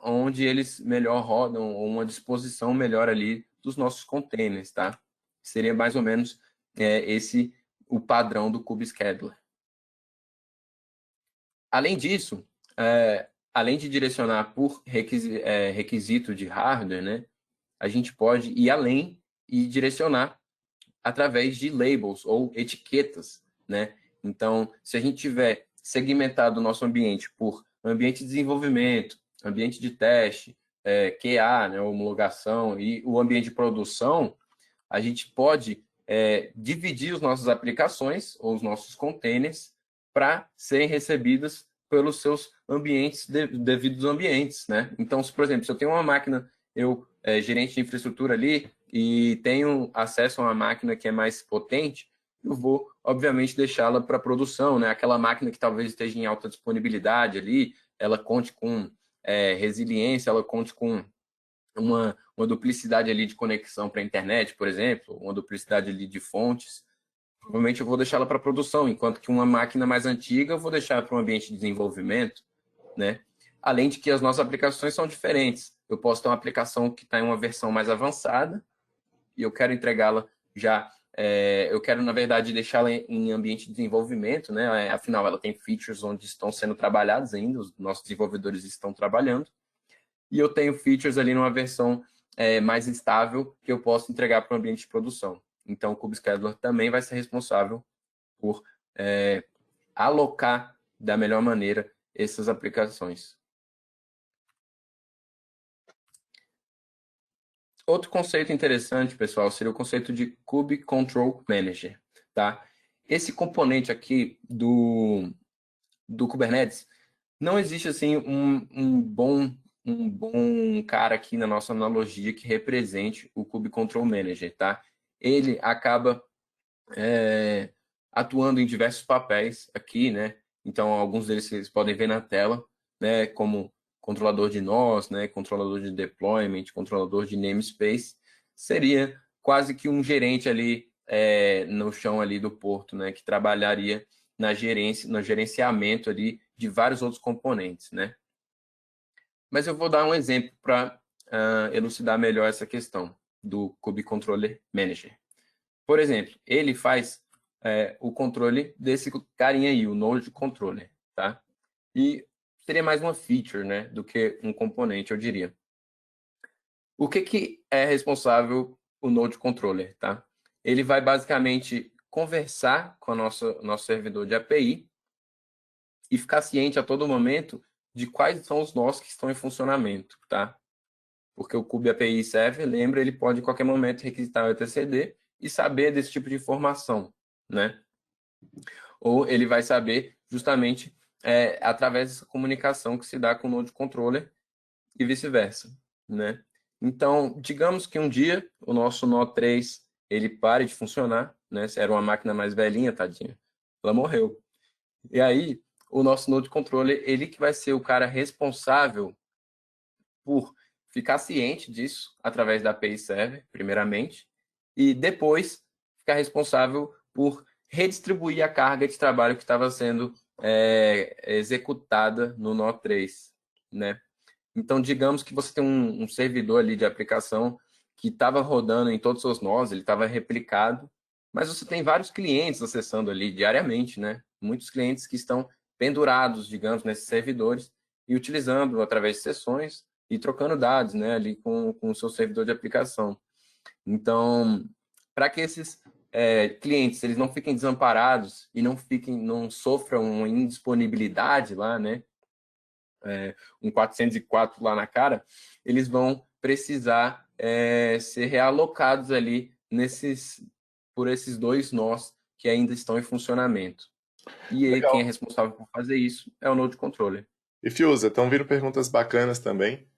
onde eles melhor rodam, ou uma disposição melhor ali dos nossos containers, tá? Seria mais ou menos esse o padrão do Kubescheduler. Além disso, além de direcionar por requisito de hardware, né, a gente pode ir além e direcionar através de labels ou etiquetas, né? Então, se a gente tiver segmentado o nosso ambiente por ambiente de desenvolvimento, ambiente de teste, QA, né, homologação, e o ambiente de produção, a gente pode dividir as nossas aplicações ou os nossos containers para serem recebidas pelos seus ambientes, devidos ambientes, né? Então, por exemplo, se eu tenho uma máquina, gerente de infraestrutura ali, e tenho acesso a uma máquina que é mais potente, eu vou, obviamente, deixá-la para produção, né? Aquela máquina que talvez esteja em alta disponibilidade ali, ela conte com resiliência, ela conte com uma duplicidade ali de conexão para a internet, por exemplo, uma duplicidade ali de fontes. Provavelmente eu vou deixá-la para produção, enquanto que uma máquina mais antiga eu vou deixar para um ambiente de desenvolvimento, né? Além de que as nossas aplicações são diferentes. Eu posso ter uma aplicação que está em uma versão mais avançada e eu quero entregá-la já. Eu quero, na verdade, deixá-la em ambiente de desenvolvimento, né? Afinal, ela tem features onde estão sendo trabalhados ainda, os nossos desenvolvedores estão trabalhando. E eu tenho features ali numa versão mais estável que eu posso entregar para o ambiente de produção. Então, o Kubescheduler também vai ser responsável por alocar da melhor maneira essas aplicações. Outro conceito interessante, pessoal, seria o conceito de Kube Control Manager, tá? Esse componente aqui do Kubernetes, não existe assim um bom um bom cara aqui na nossa analogia que represente o Kube Control Manager, tá? Ele acaba atuando em diversos papéis aqui, né? Então, alguns deles vocês podem ver na tela, né? Como controlador de nós, né? Controlador de deployment, controlador de namespace. Seria quase que um gerente ali no chão ali do porto, né? Que trabalharia na gerência, no gerenciamento ali de vários outros componentes, né? Mas eu vou dar um exemplo para elucidar melhor essa questão do Kube Controller Manager. Por exemplo, ele faz o controle desse carinha aí, o Node Controller, tá? E seria mais uma feature, né, do que um componente, eu diria. O que é responsável o Node Controller, tá? Ele vai basicamente conversar com o nosso servidor de API e ficar ciente a todo momento de quais são os nós que estão em funcionamento, tá? Porque o Kube API Server, lembra, ele pode em qualquer momento requisitar o etcd e saber desse tipo de informação, né? Ou ele vai saber justamente através dessa comunicação que se dá com o Node Controller e vice-versa, né? Então, digamos que um dia o nosso nó 3 ele pare de funcionar, né? Se era uma máquina mais velhinha, tadinha, ela morreu. E aí, o nosso Node Controller, ele que vai ser o cara responsável por ficar ciente disso através da API Server, primeiramente, e depois ficar responsável por redistribuir a carga de trabalho que estava sendo executada no nó 3, né? Então, digamos que você tem um servidor ali de aplicação que estava rodando em todos os seus nós, ele estava replicado, mas você tem vários clientes acessando ali diariamente, né? Muitos clientes que estão pendurados, digamos, nesses servidores e utilizando através de sessões e trocando dados, né, ali com o seu servidor de aplicação. Então, para que esses clientes eles não fiquem desamparados e não sofram uma indisponibilidade lá, né, um 404 lá na cara, eles vão precisar ser realocados ali por esses dois nós que ainda estão em funcionamento. E quem é Legal. responsável por fazer isso é o Node Controller. E Fiuza, estão vindo perguntas bacanas também,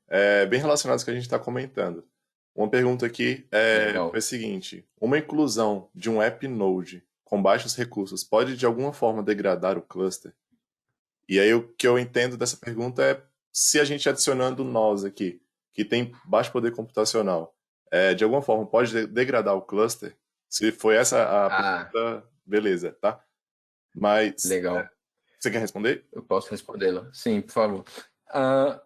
bem relacionadas com o que a gente está comentando. Uma pergunta aqui foi Legal. a seguinte: uma inclusão de um app Node com baixos recursos pode de alguma forma degradar o cluster? E aí o que eu entendo dessa pergunta é se a gente adicionando nós aqui, que tem baixo poder computacional, de alguma forma pode degradar o cluster? Se foi essa a Ah, pergunta, beleza, tá? Mas legal. você quer responder? Eu posso respondê-la? Sim, por favor.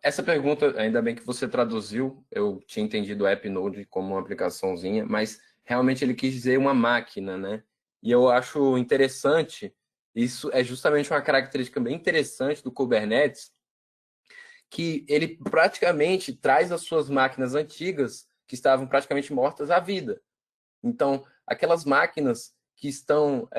Essa pergunta, ainda bem que você traduziu, eu tinha entendido o App Node como uma aplicaçãozinha, mas realmente ele quis dizer uma máquina, né? E eu acho interessante, isso é justamente uma característica bem interessante do Kubernetes, que ele praticamente traz as suas máquinas antigas, que estavam praticamente mortas, à vida. Então, aquelas máquinas que estão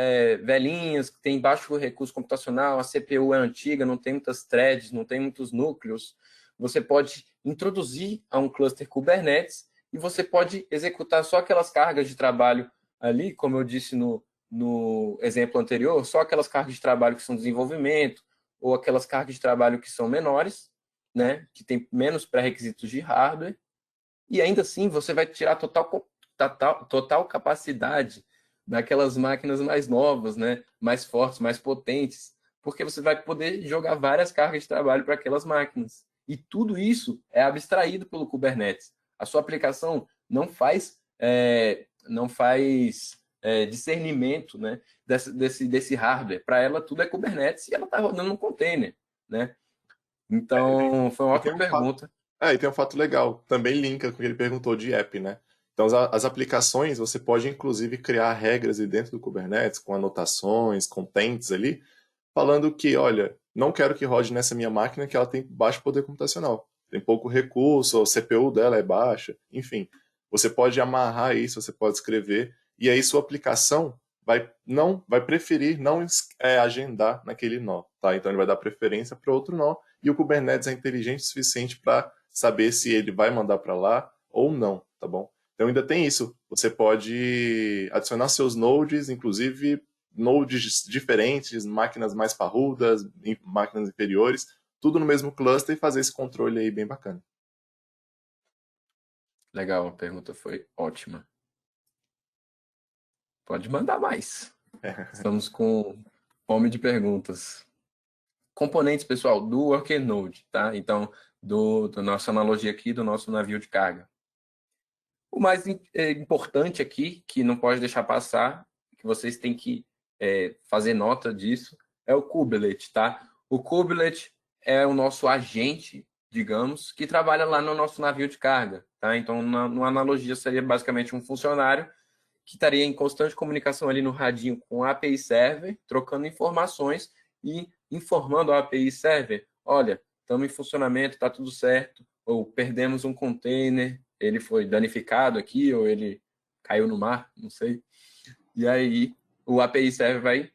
velhinhas, que têm baixo recurso computacional, a CPU é antiga, não tem muitas threads, não tem muitos núcleos, você pode introduzir a um cluster Kubernetes e você pode executar só aquelas cargas de trabalho ali, como eu disse no exemplo anterior, só aquelas cargas de trabalho que são desenvolvimento, ou aquelas cargas de trabalho que são menores, né, que tem menos pré-requisitos de hardware, e ainda assim você vai tirar total capacidade daquelas máquinas mais novas, né? Mais fortes, mais potentes, porque você vai poder jogar várias cargas de trabalho para aquelas máquinas. E tudo isso é abstraído pelo Kubernetes. A sua aplicação não faz discernimento, né, desse hardware. Para ela, tudo é Kubernetes e ela está rodando num container, né? Então, foi uma E tem ótima um fato, pergunta. e tem um fato legal, também linka com o que ele perguntou de app, né? Então, as aplicações, você pode inclusive criar regras ali dentro do Kubernetes, com anotações, contents ali, falando que, olha, não quero que rode nessa minha máquina que ela tem baixo poder computacional. Tem pouco recurso, a CPU dela é baixa, enfim. Você pode amarrar isso, você pode escrever, e aí sua aplicação vai preferir não agendar naquele nó, tá? Então ele vai dar preferência para outro nó, e o Kubernetes é inteligente o suficiente para saber se ele vai mandar para lá ou não, tá bom? Então ainda tem isso. Você pode adicionar seus nodes, inclusive nodes diferentes, máquinas mais parrudas, máquinas inferiores, tudo no mesmo cluster e fazer esse controle aí bem bacana. Legal, a pergunta foi ótima. Pode mandar mais. Estamos com fome de perguntas. Componentes, pessoal, do Worker Node, tá? Então, do nossa analogia aqui, do nosso navio de carga. O mais importante aqui, que não pode deixar passar, que vocês têm que fazer nota disso, é o kubelet, tá? O kubelet é o nosso agente, digamos, que trabalha lá no nosso navio de carga, tá? Então, numa analogia, seria basicamente um funcionário que estaria em constante comunicação ali no radinho com a API Server, trocando informações e informando a API Server, olha, estamos em funcionamento, está tudo certo, ou perdemos um container, ele foi danificado aqui, ou ele caiu no mar, não sei. E aí o API Server vai,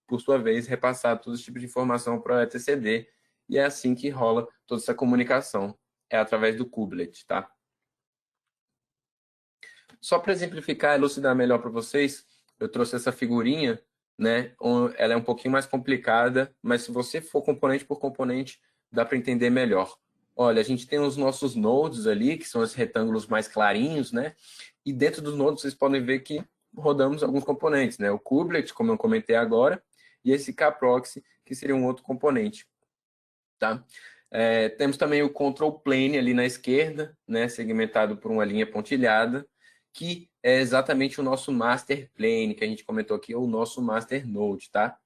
por sua vez, repassar todo esse tipo de informação para o etcd, e é assim que rola toda essa comunicação, é através do kubelet, tá? Só para exemplificar e elucidar melhor para vocês, eu trouxe essa figurinha, né? Ela é um pouquinho mais complicada, mas se você for componente por componente, dá para entender melhor. Olha, a gente tem os nossos nodes ali, que são esses retângulos mais clarinhos, né? E dentro dos nodes vocês podem ver que rodamos alguns componentes, né? O kubelet, como eu comentei agora, e esse kproxy, que seria um outro componente, tá? Temos também o control plane ali na esquerda, né? Segmentado por uma linha pontilhada, que é exatamente o nosso master plane, que a gente comentou aqui, ou o nosso master node, tá?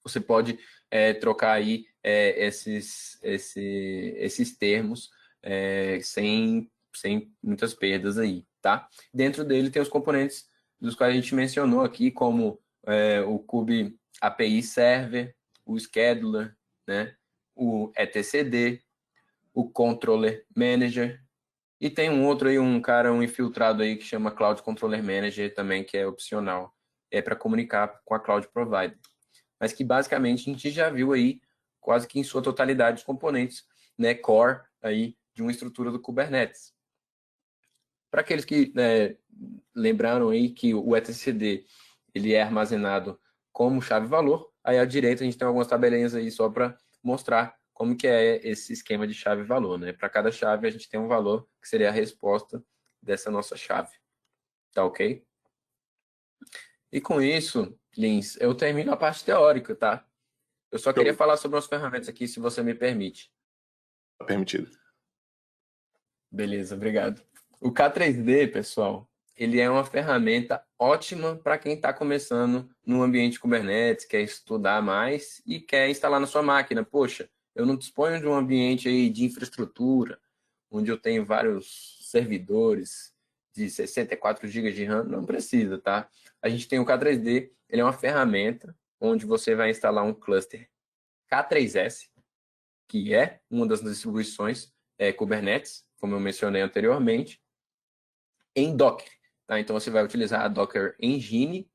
Você pode trocar aí esses termos sem muitas perdas aí, tá? Dentro dele tem os componentes dos quais a gente mencionou aqui, como o Kube API Server, o Scheduler, né? O etcd, o Controller Manager, e tem um outro aí, um infiltrado aí que chama Cloud Controller Manager também, que é opcional. É para comunicar com a Cloud Provider. Mas que basicamente a gente já viu aí quase que em sua totalidade os componentes, né, core aí de uma estrutura do Kubernetes. Para aqueles que lembraram aí que o etcd ele é armazenado como chave-valor, aí à direita a gente tem algumas tabelinhas aí só para mostrar como que é esse esquema de chave-valor, né? Para cada chave a gente tem um valor que seria a resposta dessa nossa chave. Tá ok? E com isso, Lins, eu termino a parte teórica, tá? Eu só queria Show. falar sobre as ferramentas aqui, se você me permite. Tá permitido. Beleza, obrigado. O K3D, pessoal, ele é uma ferramenta ótima para quem está começando no ambiente Kubernetes, quer estudar mais e quer instalar na sua máquina. Poxa, eu não disponho de um ambiente aí de infraestrutura, onde eu tenho vários servidores de 64 GB de RAM. Não precisa, tá? A gente tem o K3D, ele é uma ferramenta onde você vai instalar um cluster K3S, que é uma das distribuições Kubernetes, como eu mencionei anteriormente, em Docker. Tá? Então, você vai utilizar a Docker Engine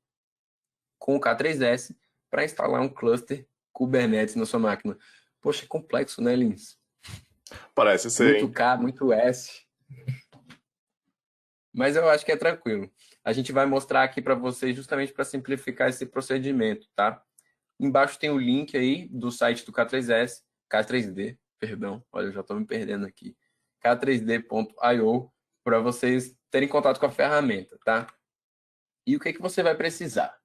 com o K3S para instalar um cluster Kubernetes na sua máquina. Poxa, é complexo, né, Lins? Parece ser, Muito hein? K, muito S. Mas eu acho que é tranquilo. A gente vai mostrar aqui para vocês justamente para simplificar esse procedimento, tá? Embaixo tem o link aí do site do K3S, K3D, perdão, olha, eu já estou me perdendo aqui, k3d.io, para vocês terem contato com a ferramenta, tá? E o que que você vai precisar?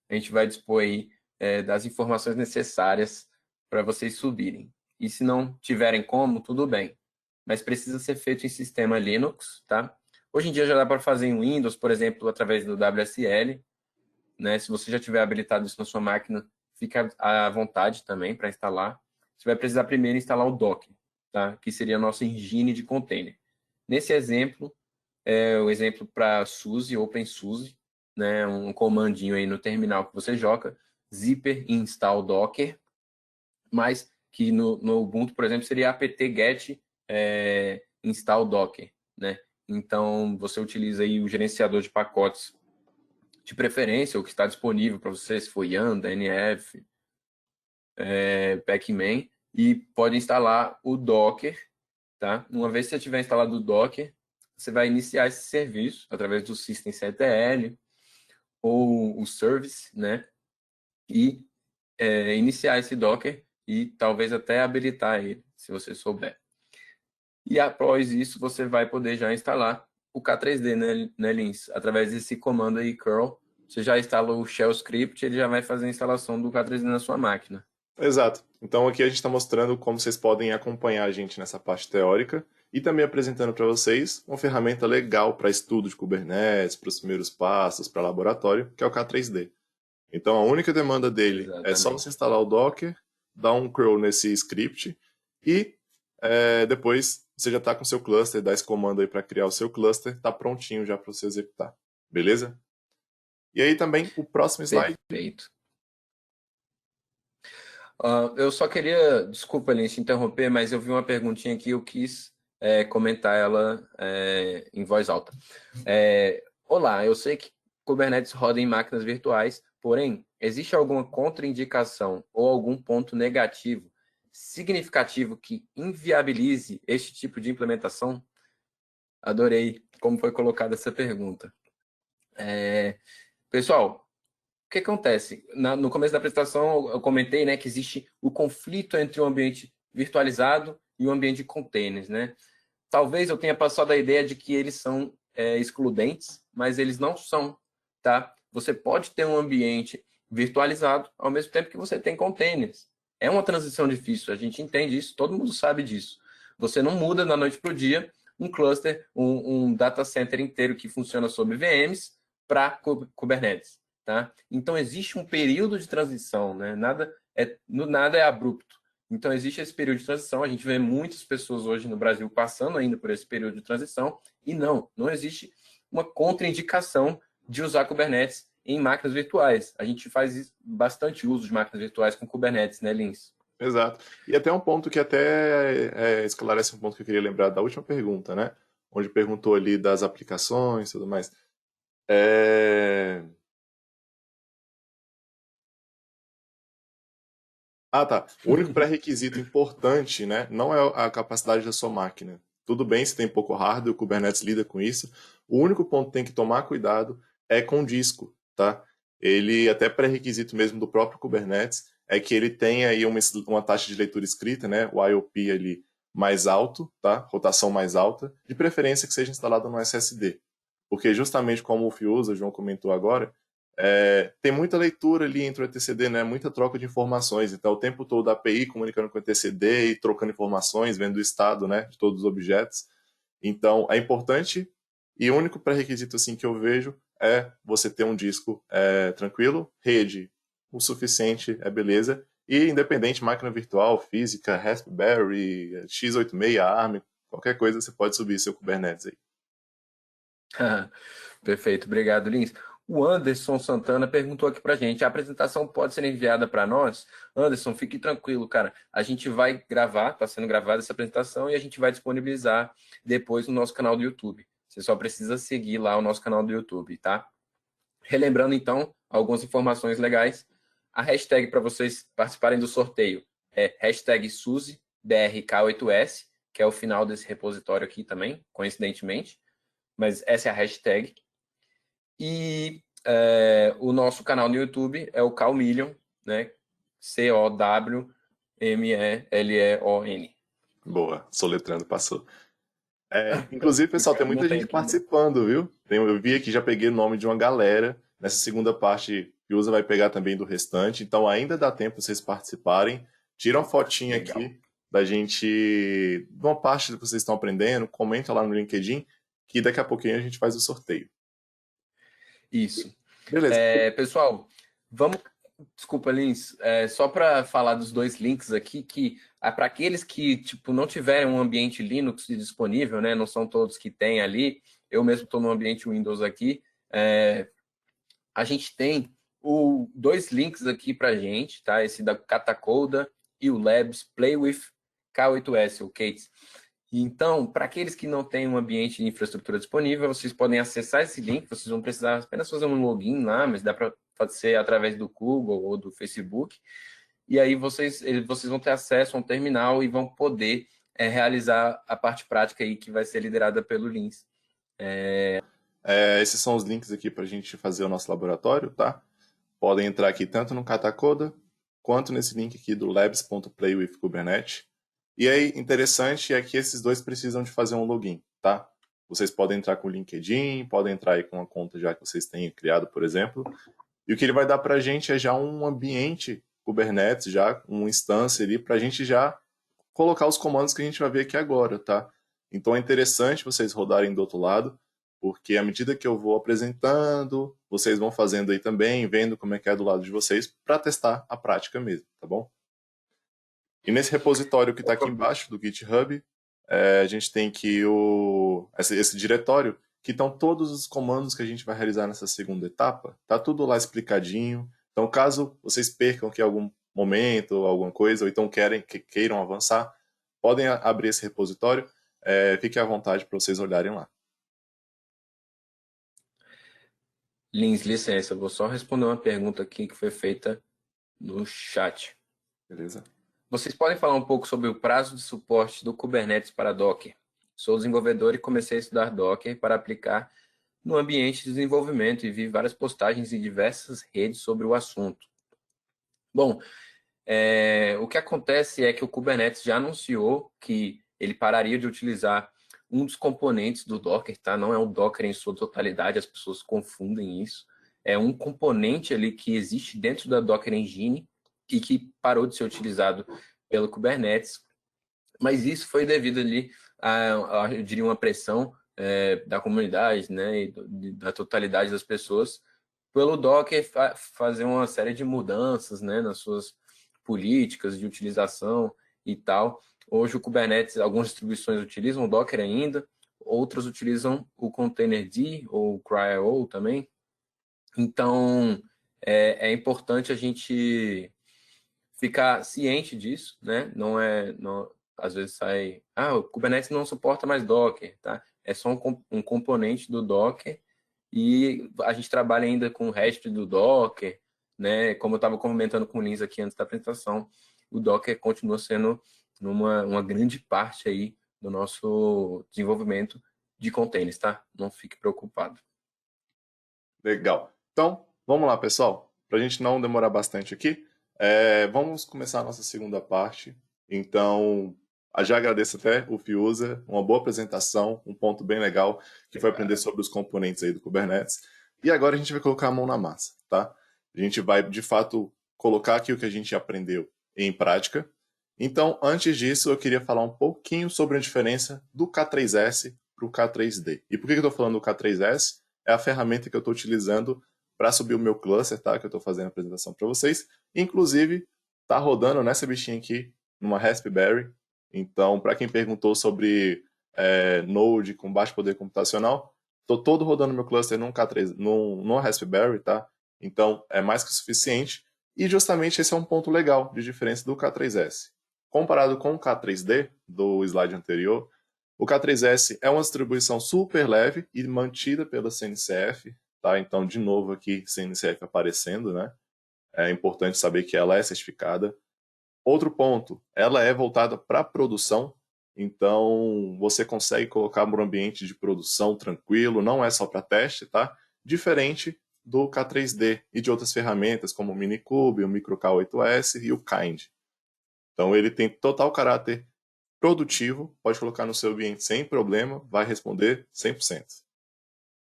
A gente vai dispor aí das informações necessárias para vocês subirem. E se não tiverem como, tudo bem. Mas precisa ser feito em sistema Linux, tá? Hoje em dia já dá para fazer em Windows, por exemplo, através do WSL, né? Se você já tiver habilitado isso na sua máquina, fica à vontade também para instalar. Você vai precisar primeiro instalar o Docker, tá? Que seria a nossa engine de container. Nesse exemplo, o exemplo para SUSE, OpenSUSE, né? Um comandinho aí no terminal que você joga, zipper install docker, mas que no Ubuntu, por exemplo, seria apt-get install docker, né? Então, você utiliza aí o gerenciador de pacotes de preferência, o que está disponível para você, se for Yaml, NF, Pacman, e pode instalar o Docker, tá? Uma vez que você tiver instalado o Docker, você vai iniciar esse serviço através do systemctl ou o service, né? E iniciar esse Docker e talvez até habilitar ele, se você souber. E após isso, você vai poder já instalar o K3D, né, Lins? Através desse comando aí, curl, você já instala o shell script, ele já vai fazer a instalação do K3D na sua máquina. Exato. Então aqui a gente está mostrando como vocês podem acompanhar a gente nessa parte teórica e também apresentando para vocês uma ferramenta legal para estudo de Kubernetes, para os primeiros passos, para laboratório, que é o K3D. Então a única demanda dele é só você Exatamente. instalar o Docker, dar um curl nesse script e depois você já está com o seu cluster, dá esse comando aí para criar o seu cluster, está prontinho já para você executar. Beleza? E aí também o próximo slide. Perfeito. Eu só queria, desculpa, Lins, te interromper, mas eu vi uma perguntinha aqui, eu quis comentar ela em voz alta. Olá, eu sei que Kubernetes roda em máquinas virtuais, porém, existe alguma contraindicação ou algum ponto negativo significativo que inviabilize este tipo de implementação? Adorei como foi colocada essa pergunta. Pessoal, o que acontece? No começo da apresentação, eu comentei, né, que existe o conflito entre o ambiente virtualizado e o ambiente de containers, né? Talvez eu tenha passado a ideia de que eles são excludentes, mas eles não são, tá? Você pode ter um ambiente virtualizado ao mesmo tempo que você tem containers. É uma transição difícil, a gente entende isso, todo mundo sabe disso. Você não muda da noite para o dia um cluster, um data center inteiro que funciona sobre VMs para Kubernetes. Tá? Então, existe um período de transição, né? Nada é abrupto. Então, existe esse período de transição. A gente vê muitas pessoas hoje no Brasil passando ainda por esse período de transição. E não existe uma contraindicação de usar Kubernetes em máquinas virtuais. A gente faz bastante uso de máquinas virtuais com Kubernetes, né, Lins? Exato. E até um ponto que até esclarece um ponto que eu queria lembrar da última pergunta, né? Onde perguntou ali das aplicações e tudo mais. É... Ah, tá. O único pré-requisito importante, né, não é a capacidade da sua máquina. Tudo bem se tem pouco hardware, o Kubernetes lida com isso. O único ponto que tem que tomar cuidado é com o disco, tá? Ele, até pré-requisito mesmo do próprio Kubernetes, é que ele tenha aí uma taxa de leitura escrita, né, o IOP ali mais alto, tá? Rotação mais alta, de preferência que seja instalado no SSD. Porque justamente como o Fiuza, o João comentou agora, tem muita leitura ali entre o etcd, né? Muita troca de informações. Então, o tempo todo a API comunicando com o etcd e trocando informações, vendo o estado, né, de todos os objetos. Então, é importante e o único pré-requisito assim que eu vejo é você ter um disco tranquilo, rede o suficiente, é beleza. E independente, máquina virtual, física, Raspberry, x86, ARM, qualquer coisa, você pode subir seu Kubernetes aí. Perfeito, obrigado, Lins. O Anderson Santana perguntou aqui pra gente: a apresentação pode ser enviada para nós? Anderson, fique tranquilo, cara. A gente vai gravar, está sendo gravada essa apresentação e a gente vai disponibilizar depois no nosso canal do YouTube. Você só precisa seguir lá o nosso canal do YouTube, tá? Relembrando, então, algumas informações legais. A hashtag para vocês participarem do sorteio é hashtag SuzyBRK8S, que é o final desse repositório aqui também, coincidentemente. Mas essa é a hashtag. E o nosso canal no YouTube é o Calmillion, né? COWMELEON. Boa, soletrando passou. Inclusive, pessoal, tem Não muita tem gente aqui, né? participando, viu? Eu vi aqui, já peguei o nome de uma galera. Nessa segunda parte, que usa vai pegar também do restante. Então, ainda dá tempo vocês participarem. Tira uma fotinha Legal. aqui da gente, de uma parte que vocês estão aprendendo. Comenta lá no LinkedIn, que daqui a pouquinho a gente faz o sorteio. Isso. Beleza. Pessoal, vamos. Desculpa, Lins, só para falar dos dois links aqui, que para aqueles que tipo, não tiverem um ambiente Linux disponível, né? Não são todos que têm ali. Eu mesmo estou no ambiente Windows aqui. A gente tem dois links aqui para gente, tá? Esse da Catacoda e o Labs Play with K8S, o Kate. Então, para aqueles que não têm um ambiente de infraestrutura disponível, vocês podem acessar esse link, vocês vão precisar apenas fazer um login lá, mas dá para fazer através do Google ou do Facebook. E aí vocês vão ter acesso a um terminal e vão poder realizar a parte prática aí que vai ser liderada pelo Lins. Esses são os links aqui para a gente fazer o nosso laboratório, tá? Podem entrar aqui tanto no Katacoda quanto nesse link aqui do labs.playwithkubernetes. E aí, interessante é que esses dois precisam de fazer um login, tá? Vocês podem entrar com o LinkedIn, podem entrar aí com uma conta já que vocês tenham criado, por exemplo. E o que ele vai dar para a gente é já um ambiente Kubernetes, já uma instância ali, para a gente já colocar os comandos que a gente vai ver aqui agora, tá? Então é interessante vocês rodarem do outro lado, porque à medida que eu vou apresentando, vocês vão fazendo aí também, vendo como é que é do lado de vocês, para testar a prática mesmo, tá bom? E nesse repositório que está aqui embaixo do GitHub, a gente tem aqui esse diretório, que estão todos os comandos que a gente vai realizar nessa segunda etapa. Tá tudo lá explicadinho. Então, caso vocês percam aqui algum momento, alguma coisa, ou então queiram avançar, podem abrir esse repositório. Fiquem à vontade para vocês olharem lá. Lins, licença, eu vou só responder uma pergunta aqui que foi feita no chat. Beleza? Vocês podem falar um pouco sobre o prazo de suporte do Kubernetes para Docker? Sou desenvolvedor e comecei a estudar Docker para aplicar no ambiente de desenvolvimento e vi várias postagens em diversas redes sobre o assunto. Bom, o que acontece é que o Kubernetes já anunciou que ele pararia de utilizar um dos componentes do Docker, tá? Não é o Docker em sua totalidade, as pessoas confundem isso. É um componente ali que existe dentro da Docker Engine e que parou de ser utilizado pelo Kubernetes. Mas isso foi devido ali eu diria, uma pressão da comunidade, né, e da totalidade das pessoas, pelo Docker fazer uma série de mudanças, né, nas suas políticas de utilização e tal. Hoje o Kubernetes, algumas distribuições utilizam o Docker ainda, outras utilizam o Containerd ou o CRY-O também. Então, é importante a gente ficar ciente disso, né? Não, às vezes sai, o Kubernetes não suporta mais Docker, tá? É só um componente do Docker e a gente trabalha ainda com o resto do Docker, né? Como eu estava comentando com o Lins aqui antes da apresentação, o Docker continua sendo uma grande parte aí do nosso desenvolvimento de containers, tá? Não fique preocupado. Legal. Então, vamos lá, pessoal. Para a gente não demorar bastante aqui, vamos começar a nossa segunda parte. Então, já agradeço até o Fiuza, uma boa apresentação, um ponto bem legal, que foi aprender sobre os componentes aí do Kubernetes. E agora a gente vai colocar a mão na massa, tá? A gente vai, de fato, colocar aqui o que a gente aprendeu em prática. Então, antes disso, eu queria falar um pouquinho sobre a diferença do K3S para o K3D. E por que eu estou falando do K3S? É a ferramenta que eu estou utilizando para subir o meu cluster, tá? Que eu estou fazendo a apresentação para vocês. Inclusive, tá rodando nessa bichinha aqui, numa Raspberry. Então, para quem perguntou sobre Node com baixo poder computacional, estou todo rodando meu cluster num K3, numa Raspberry, tá? Então, é mais que o suficiente. E justamente esse é um ponto legal de diferença do K3S. Comparado com o K3D, do slide anterior, o K3S é uma distribuição super leve e mantida pela CNCF, tá? Então, de novo aqui, CNCF aparecendo, né? É importante saber que ela é certificada. Outro ponto, ela é voltada para produção, então você consegue colocar no ambiente de produção tranquilo, não é só para teste, tá? Diferente do K3D e de outras ferramentas como o Minikube, o MicroK8S e o Kind. Então ele tem total caráter produtivo, pode colocar no seu ambiente sem problema, vai responder 100%.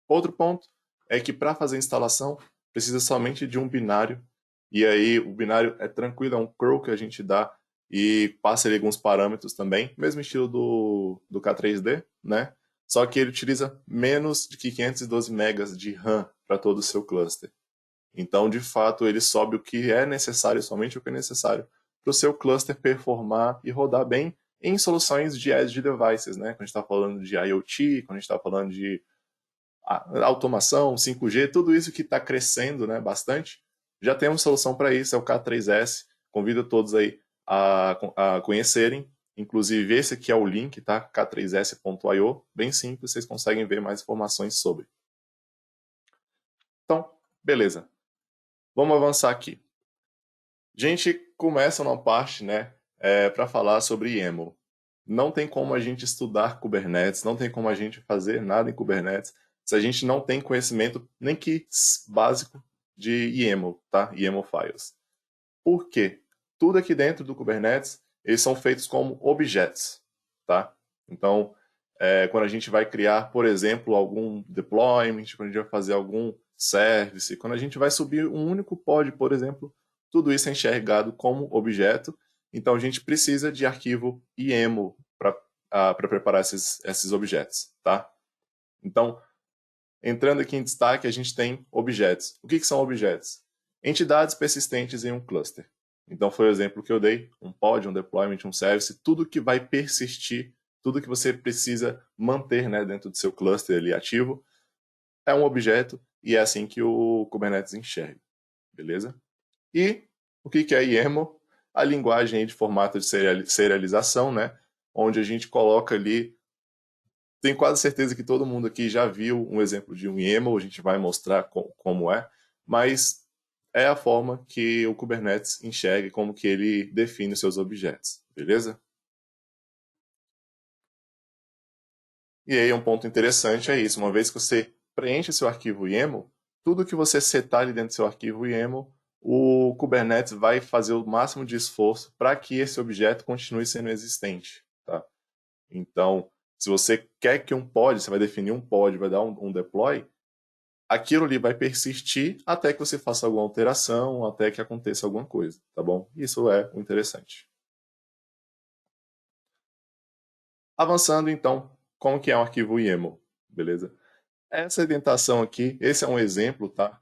Outro ponto é que para fazer a instalação precisa somente de um binário, e aí o binário é tranquilo, é um curl que a gente dá e passa ali alguns parâmetros também, mesmo estilo do K3D, né? Só que ele utiliza menos de 512 megas de RAM para todo o seu cluster. Então, de fato, ele sobe o que é necessário, somente o que é necessário, para o seu cluster performar e rodar bem em soluções de edge devices, né? Quando a gente está falando de IoT, quando a gente está falando de automação, 5G, tudo isso que está crescendo, né, bastante, já temos solução para isso, é o K3S. Convido todos aí a conhecerem. Inclusive, esse aqui é o link, tá? k3s.io, bem simples, vocês conseguem ver mais informações sobre. Então, beleza. Vamos avançar aqui. A gente começa numa parte, né, para falar sobre YAML. Não tem como a gente estudar Kubernetes, não tem como a gente fazer nada em Kubernetes se a gente não tem conhecimento nem que básico de YAML, tá? YAML files. Por quê? Tudo aqui dentro do Kubernetes, eles são feitos como objetos, tá? Então, quando a gente vai criar, por exemplo, algum deployment, quando a gente vai fazer algum service, quando a gente vai subir um único pod, por exemplo, tudo isso é enxergado como objeto. Então, a gente precisa de arquivo YAML para preparar esses objetos, tá? Então, entrando aqui em destaque, a gente tem objetos. O que são objetos? Entidades persistentes em um cluster. Então, foi o exemplo que eu dei, um pod, um deployment, um service, tudo que vai persistir, tudo que você precisa manter, né, dentro do seu cluster ali ativo, é um objeto e é assim que o Kubernetes enxerga, beleza? E o que é YAML? A linguagem de formato de serialização, né, onde a gente coloca ali. Tenho quase certeza que todo mundo aqui já viu um exemplo de um YAML, a gente vai mostrar como é, mas é a forma que o Kubernetes enxerga e como que ele define os seus objetos, beleza? E aí um ponto interessante é isso, uma vez que você preenche seu arquivo YAML, tudo que você setar ali dentro do seu arquivo YAML, o Kubernetes vai fazer o máximo de esforço para que esse objeto continue sendo existente, tá? Então, se você quer que um pod, você vai definir um pod, vai dar um deploy, aquilo ali vai persistir até que você faça alguma alteração, até que aconteça alguma coisa, tá bom? Isso é o interessante. Avançando, então, como que é um arquivo YAML, beleza? Essa indentação aqui, esse é um exemplo, tá?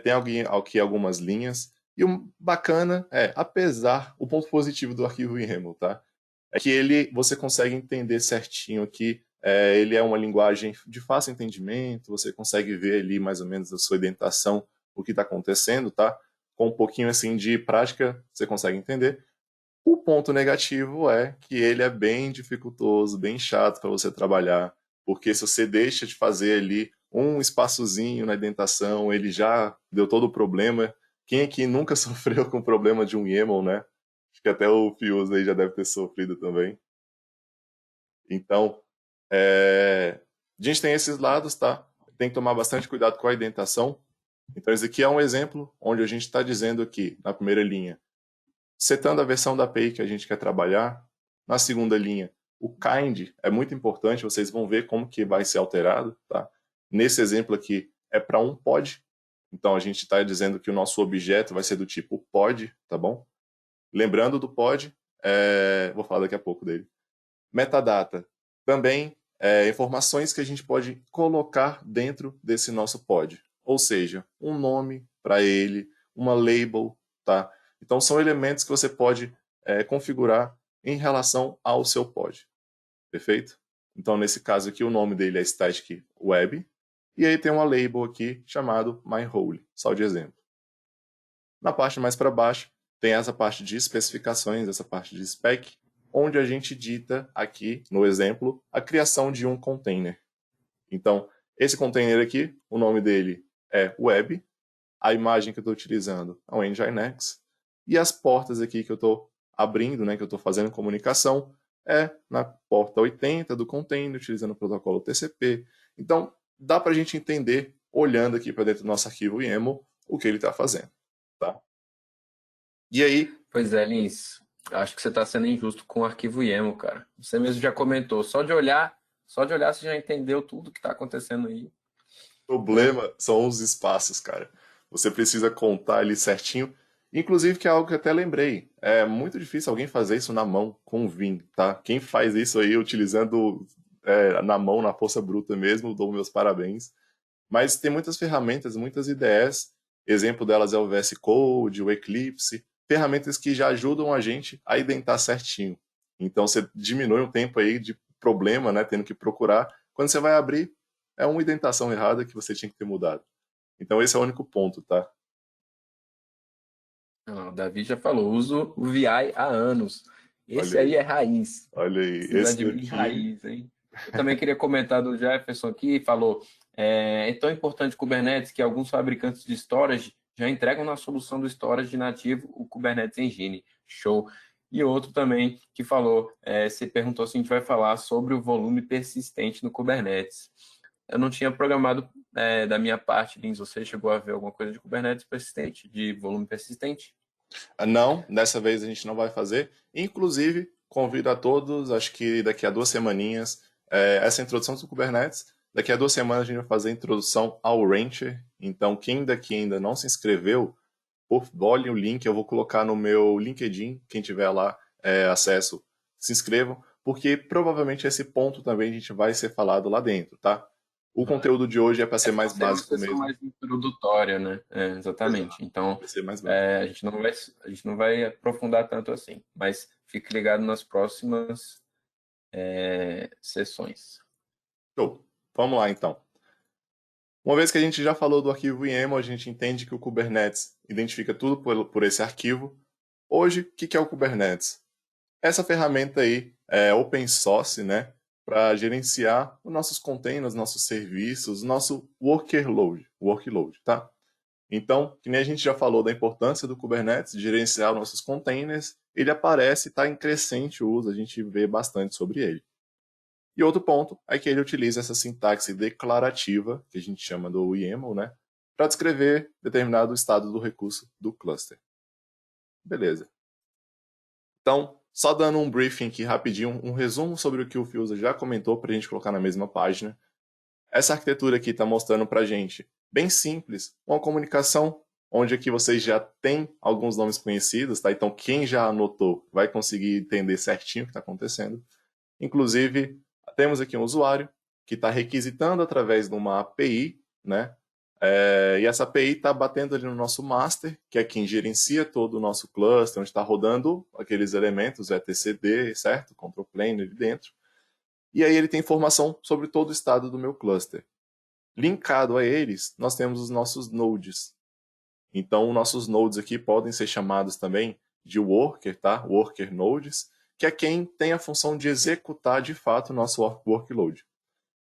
Tem aqui algumas linhas, e o bacana apesar, o ponto positivo do arquivo YAML, tá? É que você consegue entender certinho aqui, ele é uma linguagem de fácil entendimento, você consegue ver ali mais ou menos a sua indentação, o que está acontecendo, tá? Com um pouquinho assim de prática, você consegue entender. O ponto negativo é que ele é bem dificultoso, bem chato para você trabalhar, porque se você deixa de fazer ali um espaçozinho na indentação, ele já deu todo o problema. Quem aqui nunca sofreu com o problema de um YAML, né? Acho que até o Fius aí já deve ter sofrido também. Então, a gente tem esses lados, tá? Tem que tomar bastante cuidado com a indentação. Então, esse aqui é um exemplo onde a gente está dizendo aqui, na primeira linha, setando a versão da API que a gente quer trabalhar. Na segunda linha, o kind é muito importante, vocês vão ver como que vai ser alterado, tá? Nesse exemplo aqui, é para um pod. Então, a gente está dizendo que o nosso objeto vai ser do tipo pod, tá bom? Lembrando do pod, vou falar daqui a pouco dele. Metadata, também informações que a gente pode colocar dentro desse nosso pod. Ou seja, um nome para ele, uma label, tá? Então são elementos que você pode configurar em relação ao seu pod. Perfeito? Então nesse caso aqui o nome dele é Static Web e aí tem uma label aqui chamado MyRole, só de exemplo. Na parte mais para baixo tem essa parte de especificações, essa parte de spec, onde a gente dita aqui, no exemplo, a criação de um container. Então, esse container aqui, o nome dele é Web, a imagem que eu estou utilizando é o Nginx, e as portas aqui que eu estou abrindo, né, que eu estou fazendo comunicação, é na porta 80 do container, utilizando o protocolo TCP. Então, dá para a gente entender, olhando aqui para dentro do nosso arquivo YAML, o que ele está fazendo. Tá? E aí, Pois é, Lins, acho que você está sendo injusto com o arquivo YAML, cara. Você mesmo já comentou, só de olhar você já entendeu tudo que está acontecendo aí, o né? problema são os espaços, cara. Você precisa contar ali certinho. Inclusive, que é algo que eu até lembrei. É muito difícil alguém fazer isso na mão, com Vim, tá? Quem faz isso aí utilizando na mão, na força bruta mesmo, dou meus parabéns. Mas tem muitas ferramentas, muitas IDEs. Exemplo delas é o VS Code, o Eclipse. Ferramentas que já ajudam a gente a identar certinho. Então, você diminui um tempo aí de problema, né? Tendo que procurar. Quando você vai abrir, é uma indentação errada que você tinha que ter mudado. Então esse é o único ponto, tá? Não, o Davi já falou, uso o VI há anos. Olha Esse aí aí, é raiz. olha aí. Precisa Esse admitir daqui, raiz, hein? Eu também queria comentar do Jefferson aqui, falou, é tão importante o Kubernetes que alguns fabricantes de storage já entregam na solução do storage nativo o Kubernetes Engine. Show. E outro também que falou, você perguntou se a gente vai falar sobre o volume persistente no Kubernetes. Eu não tinha programado da minha parte, Lins, você chegou a ver alguma coisa de Kubernetes persistente, de volume persistente? Não, dessa vez a gente não vai fazer. Inclusive, convido a todos, acho que daqui a 2 semaninhas, essa introdução do Kubernetes. Daqui a 2 semanas a gente vai fazer a introdução ao Rancher. Então, quem daqui ainda não se inscreveu, olhe o link, eu vou colocar no meu LinkedIn. Quem tiver lá acesso, se inscrevam, porque provavelmente esse ponto também a gente vai ser falado lá dentro, tá? O conteúdo de hoje é para ser Essa mais vai ser uma básico sessão mesmo. mais introdutória, né? Exato. Exatamente. Então, Vai ser mais básico. a gente não vai aprofundar tanto assim, mas fique ligado nas próximas sessões. Show. Vamos lá então. Uma vez que a gente já falou do arquivo YAML, a gente entende que o Kubernetes identifica tudo por esse arquivo. Hoje, o que é o Kubernetes? Essa ferramenta aí é open source, né, para gerenciar os nossos containers, nossos serviços, nosso workload, tá? Então, que nem a gente já falou da importância do Kubernetes, de gerenciar nossos containers, ele aparece, está em crescente uso, a gente vê bastante sobre ele. E outro ponto é que ele utiliza essa sintaxe declarativa, que a gente chama do YAML, né, para descrever determinado estado do recurso do cluster. Beleza. Então, só dando um briefing aqui rapidinho, um resumo sobre o que o Fiuza já comentou para a gente colocar na mesma página. Essa arquitetura aqui está mostrando para a gente, bem simples, uma comunicação onde aqui vocês já têm alguns nomes conhecidos, tá? Então, quem já anotou vai conseguir entender certinho o que está acontecendo. Inclusive, temos aqui um usuário que está requisitando através de uma API, né? E essa API está batendo ali no nosso master, que é quem gerencia todo o nosso cluster, onde está rodando aqueles elementos, etcd, certo? Control plane ali dentro. E aí ele tem informação sobre todo o estado do meu cluster. Linkado a eles, nós temos os nossos nodes. Então, nossos nodes aqui podem ser chamados também de worker, tá? Worker nodes, que é quem tem a função de executar de fato o nosso workload.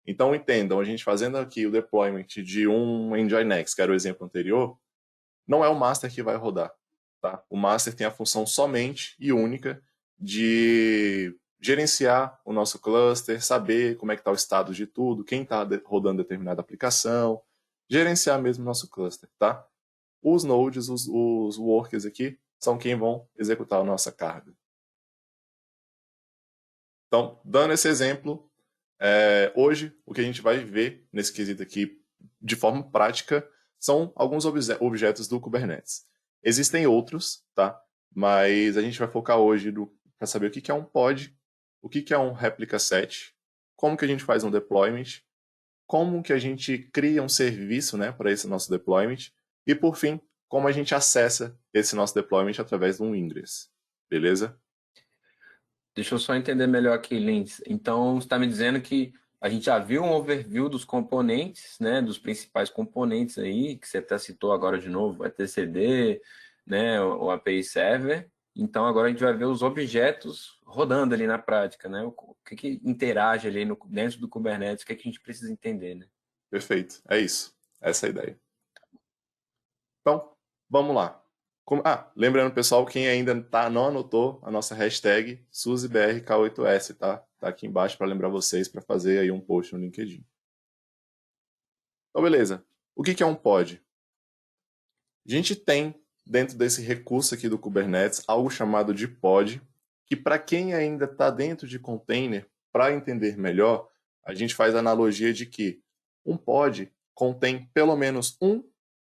Então, entendam, a gente fazendo aqui o deployment de um Nginx, que era o exemplo anterior, não é o master que vai rodar. Tá? O master tem a função somente e única de gerenciar o nosso cluster, saber como é que está o estado de tudo, quem está rodando determinada aplicação, gerenciar mesmo o nosso cluster. Tá? Os nodes, os workers aqui, são quem vão executar a nossa carga. Então, dando esse exemplo, hoje o que a gente vai ver nesse quesito aqui, de forma prática, são alguns objetos do Kubernetes. Existem outros, tá? Mas a gente vai focar hoje para saber o que é um pod, o que é um replica set, como que a gente faz um deployment, como que a gente cria um serviço, né, para esse nosso deployment e, por fim, como a gente acessa esse nosso deployment através de um ingress. Beleza? Deixa eu só entender melhor aqui, Lins. Então, você está me dizendo que a gente já viu um overview dos componentes, né, dos principais componentes aí, que você até citou agora de novo, o etcd, né, o API Server. Então, agora a gente vai ver os objetos rodando ali na prática, né? O que que interage ali dentro do Kubernetes, o que que a gente precisa entender, né? Perfeito. É isso. Essa é a ideia. Então, vamos lá. Lembrando, pessoal, quem ainda não anotou a nossa hashtag SuzyBRK8S, tá? Tá aqui embaixo para lembrar vocês para fazer aí um post no LinkedIn. Então, beleza. O que é um pod? A gente tem, dentro desse recurso aqui do Kubernetes, algo chamado de pod, que para quem ainda está dentro de container, para entender melhor, a gente faz a analogia de que um pod contém pelo menos um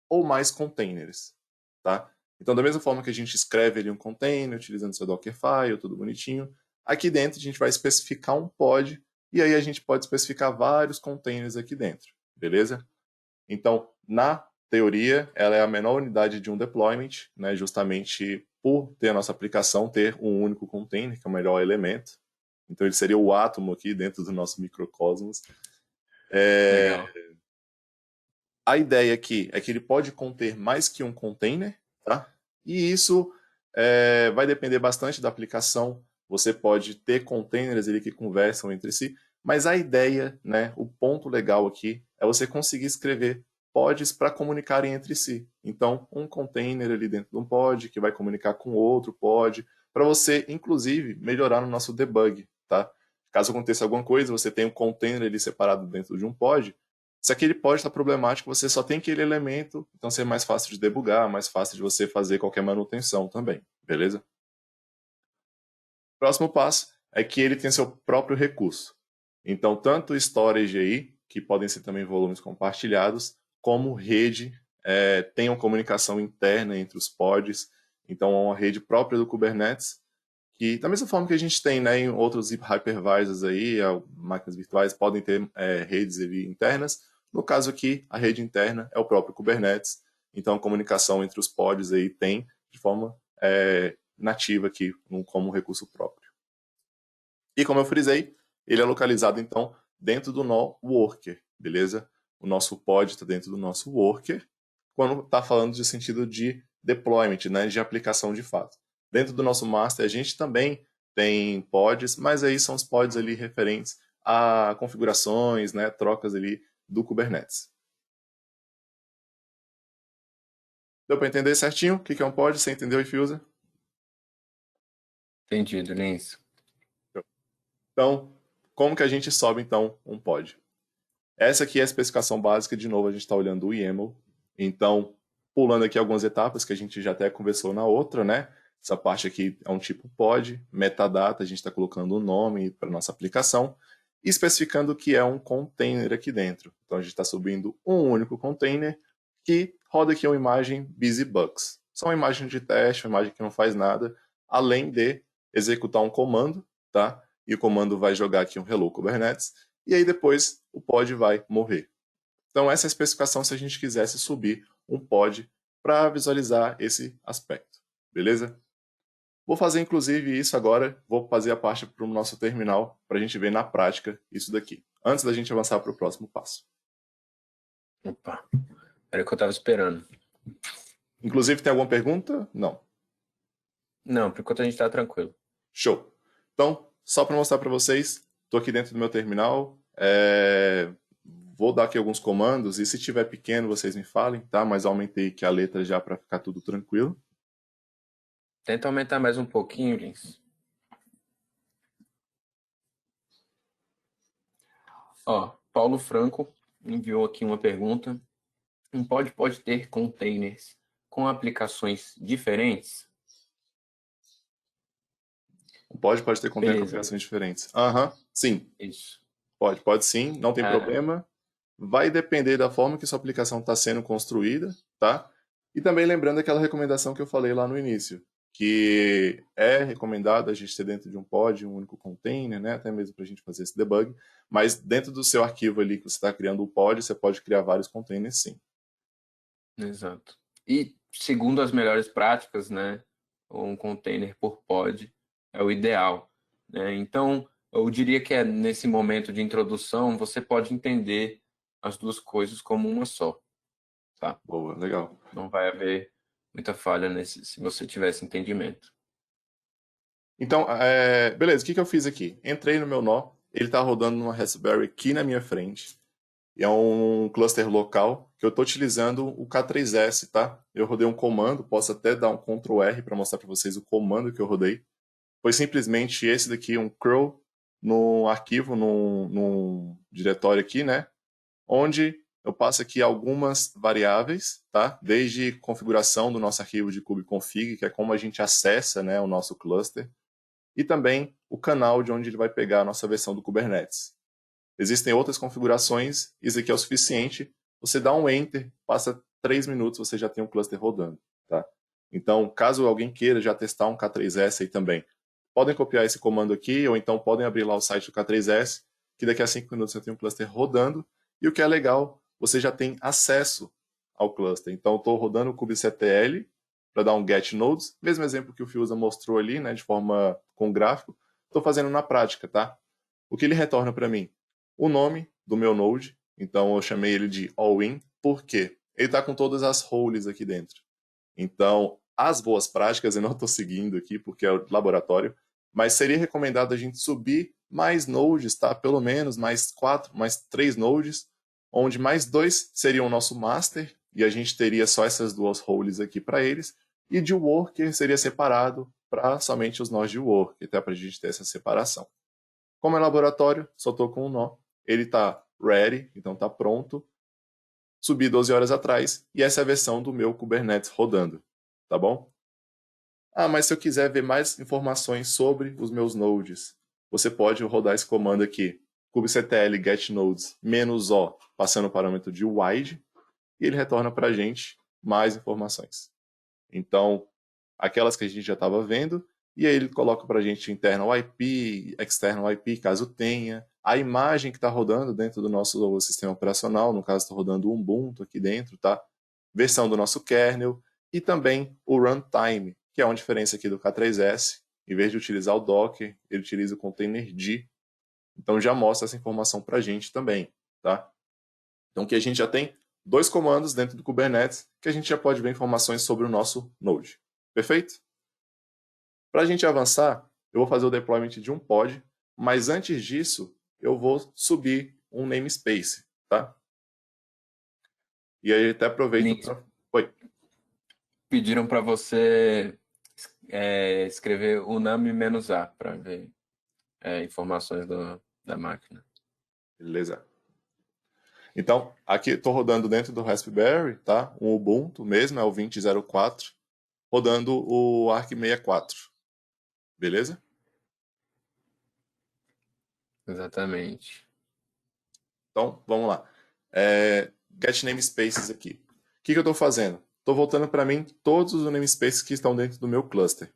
ou mais containers, tá? Então, da mesma forma que a gente escreve ali um container, utilizando seu Dockerfile, tudo bonitinho, aqui dentro a gente vai especificar um pod, e aí a gente pode especificar vários containers aqui dentro, beleza? Então, na teoria, ela é a menor unidade de um deployment, né, justamente por ter a nossa aplicação ter um único container, que é o melhor elemento. Então, ele seria o átomo aqui dentro do nosso microcosmos. Legal. A ideia aqui é que ele pode conter mais que um container, tá? E isso vai depender bastante da aplicação. Você pode ter containers ali que conversam entre si, mas a ideia, né, o ponto legal aqui é você conseguir escrever pods para comunicarem entre si. Então, um container ali dentro de um pod que vai comunicar com outro pod, para você, inclusive, melhorar no nosso debug, tá? Caso aconteça alguma coisa, você tem um container ali separado dentro de um pod, Se aquele pod está problemático, você só tem aquele elemento, então é mais fácil de debugar, mais fácil de você fazer qualquer manutenção também, beleza? Próximo passo é que ele tem seu próprio recurso. Então, tanto storage aí, que podem ser também volumes compartilhados, como rede, tem uma comunicação interna entre os pods. Então, é uma rede própria do Kubernetes, que da mesma forma que a gente tem, né, em outros hypervisors aí, máquinas virtuais podem ter redes ali internas. No caso aqui, a rede interna é o próprio Kubernetes. Então, a comunicação entre os pods aí tem de forma nativa aqui como recurso próprio. E como eu frisei, ele é localizado então dentro do nó worker, beleza? O nosso pod está dentro do nosso worker, quando está falando de sentido de deployment, né, de aplicação de fato. Dentro do nosso master a gente também tem pods, mas aí são os pods ali referentes a configurações, né, trocas ali do Kubernetes. Deu para entender certinho o que é um pod? Você entendeu, Ifiusa? Entendido, Lins. Então, como que a gente sobe então um pod? Essa aqui é a especificação básica, de novo a gente está olhando o YAML. Então, pulando aqui algumas etapas que a gente já até conversou na outra, né? Essa parte aqui é um tipo pod, metadata, a gente está colocando o nome para nossa aplicação, e especificando que é um container aqui dentro. Então a gente está subindo um único container que roda aqui uma imagem BusyBugs. Só uma imagem de teste, uma imagem que não faz nada, além de executar um comando, tá? E o comando vai jogar aqui um Hello Kubernetes, e aí depois o pod vai morrer. Então essa é a especificação se a gente quisesse subir um pod para visualizar esse aspecto, beleza? Vou fazer inclusive isso agora, vou fazer a parte para o nosso terminal para a gente ver na prática isso daqui, antes da gente avançar para o próximo passo. Opa, era o que eu estava esperando. Inclusive, tem alguma pergunta? Não. Não, por enquanto a gente está tranquilo. Show. Então, só para mostrar para vocês, estou aqui dentro do meu terminal, vou dar aqui alguns comandos e se tiver pequeno vocês me falem, tá? Mas aumentei aqui a letra já para ficar tudo tranquilo. Tenta aumentar mais um pouquinho, Lins. Ó, Paulo Franco enviou aqui uma pergunta. Um pod pode ter containers com aplicações diferentes? Pode ter container com Beleza, aplicações diferentes. Aham, sim. isso. Pode sim, não tem Ah, problema. Vai depender da forma que sua aplicação está sendo construída, tá? E também lembrando aquela recomendação que eu falei lá no início, que é recomendado a gente ter dentro de um pod, um único container, né? Até mesmo para a gente fazer esse debug. Mas dentro do seu arquivo ali que você está criando o pod, você pode criar vários containers, sim. exato. E segundo as melhores práticas, né, um container por pod é o ideal, né? Então, eu diria que nesse momento de introdução, você pode entender as duas coisas como uma só, tá? Boa, legal. Não vai haver muita falha nesse, se você tiver esse entendimento. Então, beleza, o que eu fiz aqui? Entrei no meu nó, ele está rodando numa Raspberry aqui na minha frente. E é um cluster local que eu estou utilizando o K3S, tá? Eu rodei um comando, posso até dar um Ctrl R para mostrar para vocês o comando que eu rodei. Foi simplesmente esse daqui, um curl no arquivo, num diretório aqui, né? Onde eu passo aqui algumas variáveis, tá? Desde configuração do nosso arquivo de kubeconfig, que é como a gente acessa, né, o nosso cluster, e também o canal de onde ele vai pegar a nossa versão do Kubernetes. Existem outras configurações, isso aqui é o suficiente. Você dá um Enter, passa 3 minutos, você já tem um cluster rodando. Tá? Então, caso alguém queira já testar um K3S aí também, podem copiar esse comando aqui, ou então podem abrir lá o site do K3S, que daqui a 5 minutos você tem um cluster rodando. E o que é legal, você já tem acesso ao cluster. Então, estou rodando o kubectl para dar um get nodes, mesmo exemplo que o Fiuza mostrou ali, né, de forma com gráfico, estou fazendo na prática, tá? O que ele retorna para mim? O nome do meu node, então eu chamei ele de all-in, por quê? Ele está com todas as roles aqui dentro. Então, as boas práticas eu não estou seguindo aqui porque é o laboratório, mas seria recomendado a gente subir mais nodes, tá? Pelo menos mais 4, mais 3 nodes, onde mais 2 seriam o nosso master, e a gente teria só essas duas roles aqui para eles, e de worker seria separado para somente os nós de worker, até para a gente ter essa separação. Como é laboratório, só estou com um nó. Ele está ready, então está pronto. subi 12 horas atrás e essa é a versão do meu Kubernetes rodando, tá bom? Ah, mas se eu quiser ver mais informações sobre os meus nodes, você pode rodar esse comando aqui, kubectl get nodes -o, passando o parâmetro de wide, e ele retorna para a gente mais informações. Então, aquelas que a gente já estava vendo, e aí ele coloca para a gente internal IP, external IP, caso tenha, a imagem que está rodando dentro do nosso sistema operacional, no caso está rodando o Ubuntu aqui dentro, tá? Versão do nosso kernel, e também o runtime, que é uma diferença aqui do K3S, em vez de utilizar o Docker, ele utiliza o containerd, então já mostra essa informação para a gente também, tá? Então que a gente já tem dois comandos dentro do Kubernetes que a gente já pode ver informações sobre o nosso Node. Perfeito? Para a gente avançar, eu vou fazer o deployment de um pod, mas antes disso, eu vou subir um namespace, tá? E aí até aproveito Links para... Oi. pediram para você escrever o name-a para ver informações da máquina. Beleza. Então, aqui estou rodando dentro do Raspberry, tá? Um Ubuntu mesmo, é o 20.04, rodando o Arc64. Beleza? Exatamente. Então, vamos lá. Get namespaces aqui. O que eu estou fazendo? Estou voltando para mim todos os namespaces que estão dentro do meu cluster.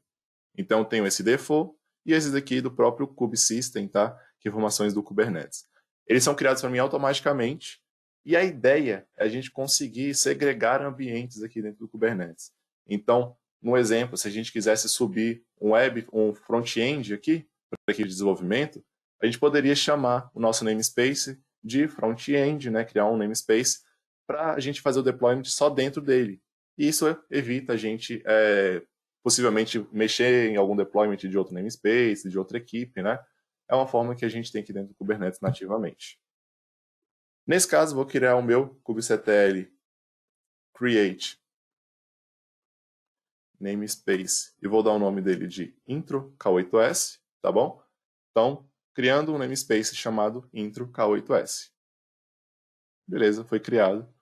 Então, eu tenho esse default e esses aqui do próprio kubesystem, tá? Que informações do Kubernetes. Eles são criados para mim automaticamente e a ideia é a gente conseguir segregar ambientes aqui dentro do Kubernetes. Então, no exemplo, se a gente quisesse subir um front-end aqui, para aqui de desenvolvimento, a gente poderia chamar o nosso namespace de front-end, né? Criar um namespace para a gente fazer o deployment só dentro dele. E isso evita a gente possivelmente mexer em algum deployment de outro namespace, de outra equipe, né? É uma forma que a gente tem aqui dentro do Kubernetes nativamente. Nesse caso, vou criar o meu kubectl create namespace e vou dar o nome dele de intro K8s, tá bom? Então, criando um namespace chamado intro K8s. Beleza, foi criado.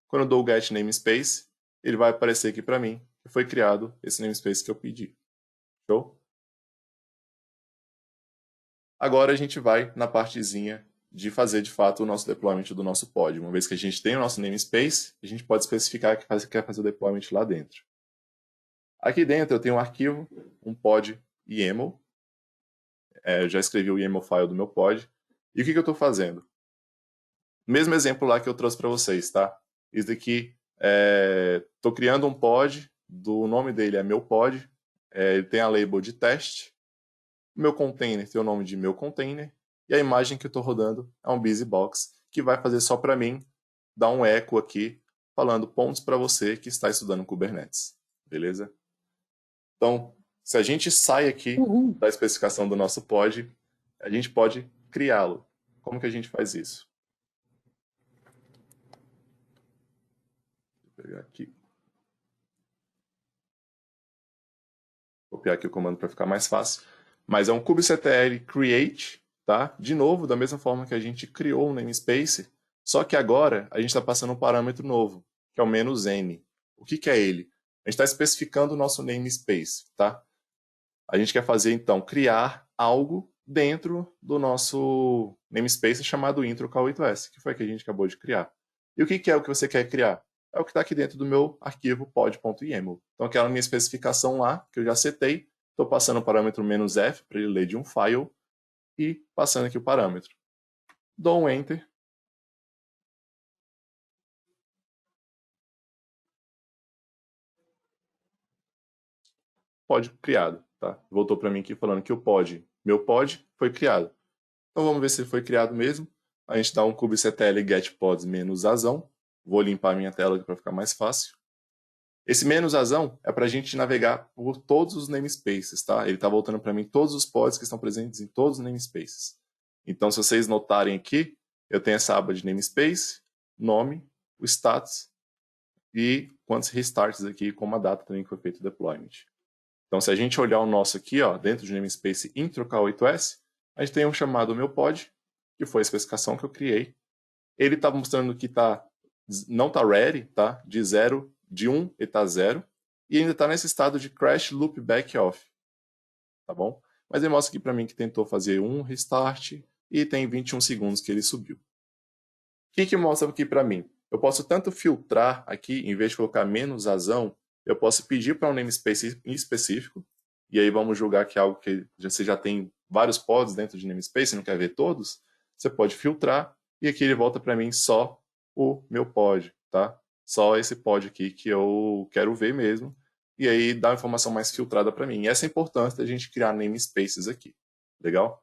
Quando eu dou o get namespace, ele vai aparecer aqui para mim que foi criado esse namespace que eu pedi. Show? Agora a gente vai na partezinha de fazer de fato o nosso deployment do nosso pod. Uma vez que a gente tem o nosso namespace, a gente pode especificar que quer fazer o deployment lá dentro. Aqui dentro eu tenho um arquivo, um pod YAML. Eu já escrevi o YAML file do meu pod. E o que eu estou fazendo? Mesmo exemplo lá que eu trouxe para vocês, tá? Isso daqui, estou criando um pod, o nome dele é meu pod, ele tem a label de teste. O meu container tem o nome de meu container. E a imagem que eu estou rodando é um BusyBox, que vai fazer só para mim, dar um eco aqui, falando pontos para você que está estudando Kubernetes. Beleza? Então, se a gente sai aqui da especificação do nosso pod, a gente pode criá-lo. Como que a gente faz isso? Vou pegar aqui. Vou copiar aqui o comando para ficar mais fácil. Mas é um kubectl create, tá? De novo, da mesma forma que a gente criou um namespace, só que agora a gente está passando um parâmetro novo, que é o "-n". O que é ele? A gente está especificando o nosso namespace, tá? A gente quer fazer, então, criar algo dentro do nosso namespace chamado intro K8s, que foi o que a gente acabou de criar. E o que é o que você quer criar? É o que está aqui dentro do meu arquivo pod.yaml. Então, aquela minha especificação lá, que eu já setei, estou passando o parâmetro "-f para ele ler de um file e passando aqui o parâmetro. Dou um Enter. Pod criado. Tá? Voltou para mim aqui falando que o pod, meu pod, foi criado. Então vamos ver se ele foi criado mesmo. A gente dá um kubectl get pods -azão. Vou limpar minha tela aqui para ficar mais fácil. Esse -azão é para a gente navegar por todos os namespaces, tá? Ele está voltando para mim todos os pods que estão presentes em todos os namespaces. Então, se vocês notarem aqui, eu tenho essa aba de namespace, nome, o status e quantos restarts aqui, com a data também que foi feito o deployment. Então, se a gente olhar o nosso aqui, ó, dentro do namespace intro K8s, a gente tem um chamado meu pod, que foi a especificação que eu criei. Ele está mostrando que está não está ready, tá? De 0, de 1 ele está 0, e ainda está nesse estado de crash loop back off, tá bom? Mas ele mostra aqui para mim que tentou fazer um restart e tem 21 segundos que ele subiu. O que mostra aqui para mim? Eu posso tanto filtrar aqui, em vez de colocar menos razão, eu posso pedir para um namespace específico, e aí vamos julgar que é algo que você já tem vários pods dentro de namespace, não quer ver todos, você pode filtrar, e aqui ele volta para mim só o meu pod, tá? Só esse pod aqui que eu quero ver mesmo, e aí dá uma informação mais filtrada para mim. E essa é a importância da gente criar namespaces aqui. Legal?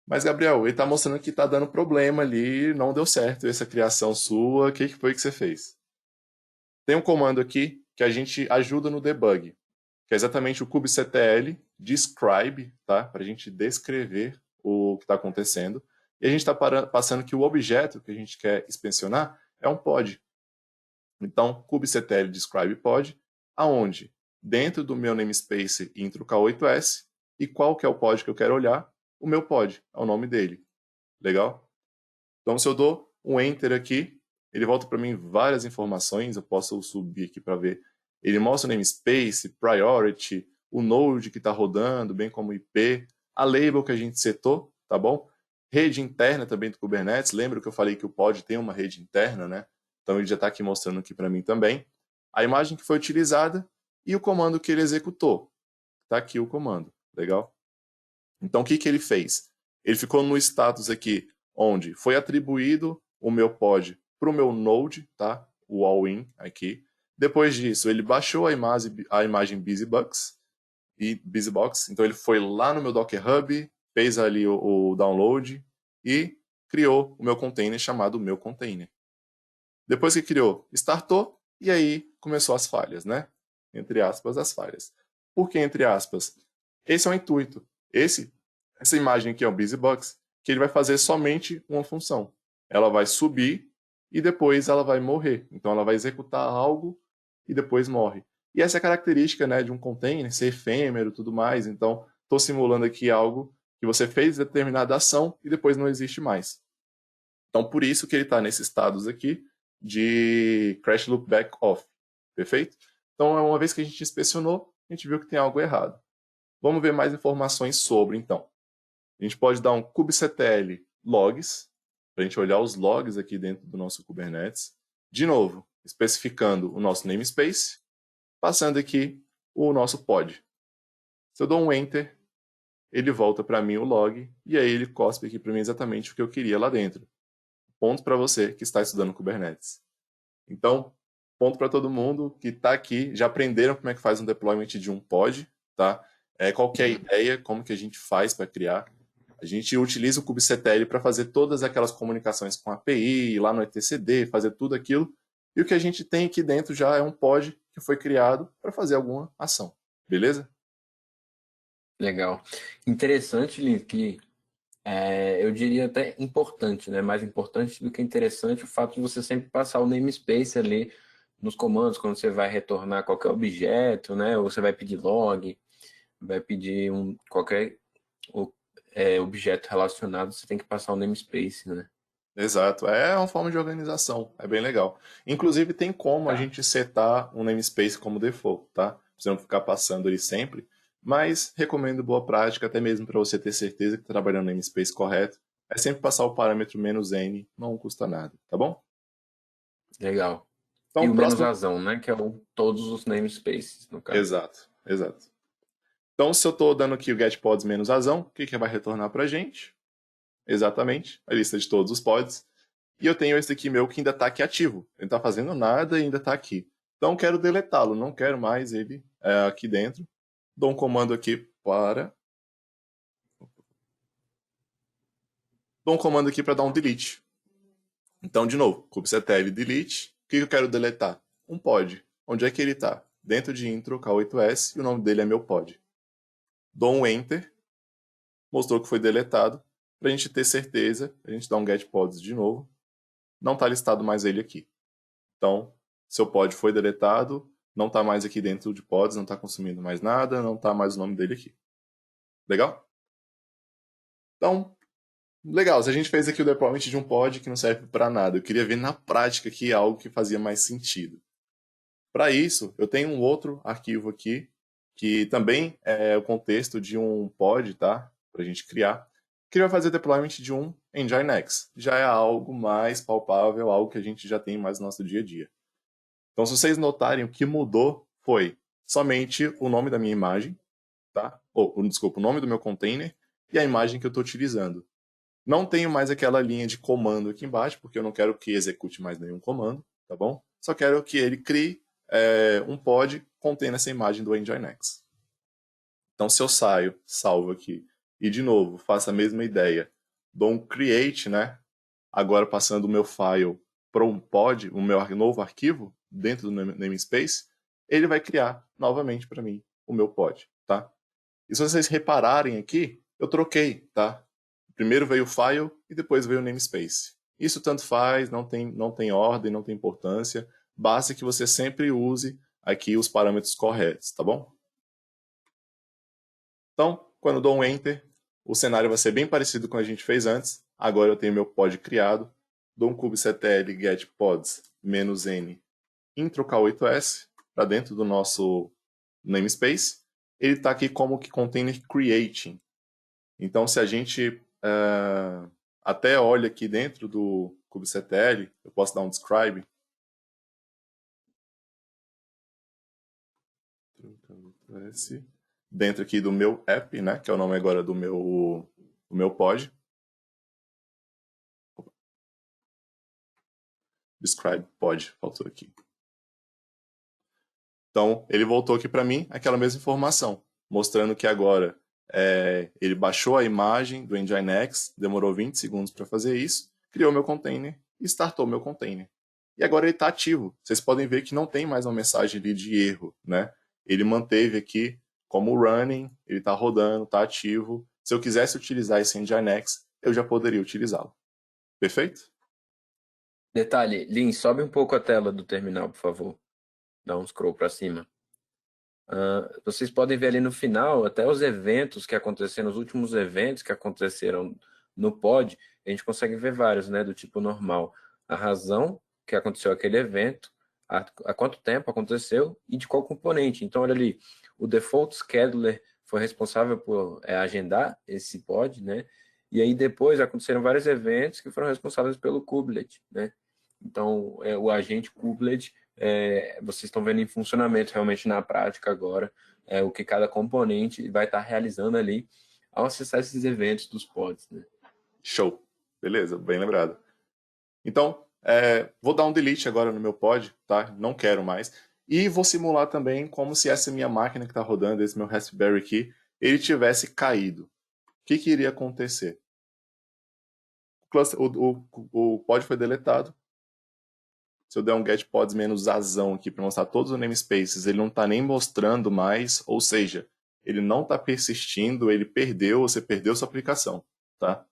Mas, Gabriel, ele está mostrando que está dando problema ali, não deu certo essa criação sua. O que foi que você fez? Tem um comando aqui que a gente ajuda no debug, que é exatamente o kubectl describe, tá? Para a gente descrever o que está acontecendo. E a gente está passando que o objeto que a gente quer inspecionar é um pod. Então, kubectl describe pod, aonde? Dentro do meu namespace intro K8s, e qual que é o pod que eu quero olhar? O meu pod, é o nome dele. Legal? Então, se eu dou um Enter aqui, ele volta para mim várias informações, eu posso subir aqui para ver. Ele mostra o namespace, priority, o node que está rodando, bem como o IP, a label que a gente setou, tá bom? Rede interna também do Kubernetes, lembra que eu falei que o pod tem uma rede interna, né? Então ele já está aqui mostrando aqui para mim também. A imagem que foi utilizada e o comando que ele executou. Está aqui o comando, legal? Então o que ele fez? Ele ficou no status aqui, onde foi atribuído o meu pod para o meu node, tá? O all-in aqui. Depois disso, ele baixou a imagem BusyBox, então ele foi lá no meu Docker Hub, fez ali o download e criou o meu container chamado meu container. Depois que criou, startou e aí começou as falhas, né? Entre aspas, as falhas. Por que entre aspas? Esse é o intuito. Essa imagem aqui é o BusyBox, que ele vai fazer somente uma função. Ela vai subir e depois ela vai morrer. Então ela vai executar algo e depois morre. E essa é a característica, né, de um container, ser efêmero e tudo mais. Então, estou simulando aqui algo que você fez determinada ação e depois não existe mais. Então, por isso que ele está nesses estados aqui de crash loop back off. Perfeito? Então, uma vez que a gente inspecionou, a gente viu que tem algo errado. Vamos ver mais informações sobre, então. A gente pode dar um kubectl logs, para a gente olhar os logs aqui dentro do nosso Kubernetes. De novo, especificando o nosso namespace, passando aqui o nosso pod. Se eu dou um enter, ele volta para mim o log, e aí ele cospe aqui para mim exatamente o que eu queria lá dentro. Ponto para você que está estudando Kubernetes. Então, ponto para todo mundo que está aqui, já aprenderam como é que faz um deployment de um pod, tá? Qual que é a ideia, como que a gente faz para criar. A gente utiliza o kubectl para fazer todas aquelas comunicações com a API, lá no etcd, fazer tudo aquilo. E o que a gente tem aqui dentro já é um pod que foi criado para fazer alguma ação. Beleza? Legal. Interessante, Lin, que eu diria até importante, né? Mais importante do que interessante o fato de você sempre passar o namespace ali nos comandos, quando você vai retornar qualquer objeto, né? Ou você vai pedir log, vai pedir qualquer objeto relacionado, você tem que passar o namespace, né? Exato, é uma forma de organização, é bem legal. Inclusive tem como a gente setar um namespace como default, tá? Pra você não ficar passando ele sempre, mas recomendo boa prática, até mesmo para você ter certeza que está trabalhando no namespace correto. É sempre passar o parâmetro "-n", não custa nada, tá bom? Legal. Então, E o o menos próximo. razão, né? Que é todos os namespaces, no caso. Exato, exato. Então, se eu estou dando aqui o getPods menos razão, o que vai retornar para a gente? Exatamente, a lista de todos os pods. E eu tenho esse aqui meu que ainda está aqui ativo. Ele não está fazendo nada e ainda está aqui. Então quero deletá-lo, não quero mais ele aqui dentro. Dou um comando aqui para. Dou um comando aqui para dar um delete. Então, de novo, kubectl delete. O que eu quero deletar? Um pod. Onde é que ele está? Dentro de intro K8s e o nome dele é meu pod. Dou um enter. Mostrou que foi deletado. Para a gente ter certeza, a gente dá um get pods de novo. Não está listado mais ele aqui. Então, seu pod foi deletado, não está mais aqui dentro de pods, não está consumindo mais nada, não está mais o nome dele aqui. Legal? Então, Legal, se a gente fez aqui o deployment de um pod que não serve para nada, eu queria ver na prática aqui algo que fazia mais sentido. Para isso, eu tenho um outro arquivo aqui, que também é o contexto de um pod, tá? Para a gente criar, que vai fazer deployment de um Nginx. Já é algo mais palpável, algo que a gente já tem mais no nosso dia a dia. Então, se vocês notarem, o que mudou foi somente o nome da minha imagem, tá? Desculpa, o nome do meu container e a imagem que eu estou utilizando. Não tenho mais aquela linha de comando aqui embaixo, porque eu não quero que execute mais nenhum comando, tá bom? Só quero que ele crie um pod contendo essa imagem do Nginx. Então, se eu saio, salvo aqui, e de novo faço a mesma ideia, dou um create, né? Agora passando o meu file para um pod, o meu novo arquivo, dentro do namespace, ele vai criar novamente para mim o meu pod, tá? E se vocês repararem aqui, eu troquei, tá? Primeiro veio o file e depois veio o namespace. Isso tanto faz, não tem ordem, não tem importância. Basta que você sempre use aqui os parâmetros corretos, tá bom? Então, quando eu dou um Enter, o cenário vai ser bem parecido com o que a gente fez antes. Agora eu tenho meu pod criado. Dou um kubectl get pods -n intro k8s para dentro do nosso namespace. Ele está aqui como que container creating. Então, se a gente até olha aqui dentro do kubectl, eu posso dar um describe. Dentro aqui do meu app, né, que é o nome agora do meu pod. Describe pod, faltou aqui. Então, ele voltou aqui para mim aquela mesma informação, mostrando que agora ele baixou a imagem do Nginx, demorou 20 segundos para fazer isso, criou meu container e startou meu container. E agora ele está ativo. Vocês podem ver que não tem mais uma mensagem ali de erro, né? Ele manteve aqui como running, ele está rodando, está ativo. Se eu quisesse utilizar esse Nginx, eu já poderia utilizá-lo. Perfeito? Detalhe, Lin, sobe um pouco a tela do terminal, por favor. Dá um scroll para cima. Vocês podem ver ali no final, até os eventos que aconteceram, os últimos eventos que aconteceram no pod, a gente consegue ver vários, né, do tipo normal. A razão que aconteceu aquele evento, há quanto tempo aconteceu e de qual componente. Então, olha ali, o default scheduler foi responsável por agendar esse pod, né? E aí depois aconteceram vários eventos que foram responsáveis pelo kubelet, né? Então, o agente kubelet vocês estão vendo em funcionamento realmente na prática agora, o que cada componente vai estar realizando ali ao acessar esses eventos dos pods, né? Show. Beleza, bem lembrado. Então, vou dar um delete agora no meu pod, tá? Não quero mais. E vou simular também como se essa minha máquina que está rodando, esse meu Raspberry aqui, ele tivesse caído. O que iria acontecer? O pod foi deletado. Se eu der um get pods menos azão aqui para mostrar todos os namespaces, ele não está nem mostrando mais, ou seja, ele não está persistindo, ele perdeu, você perdeu sua aplicação, tá?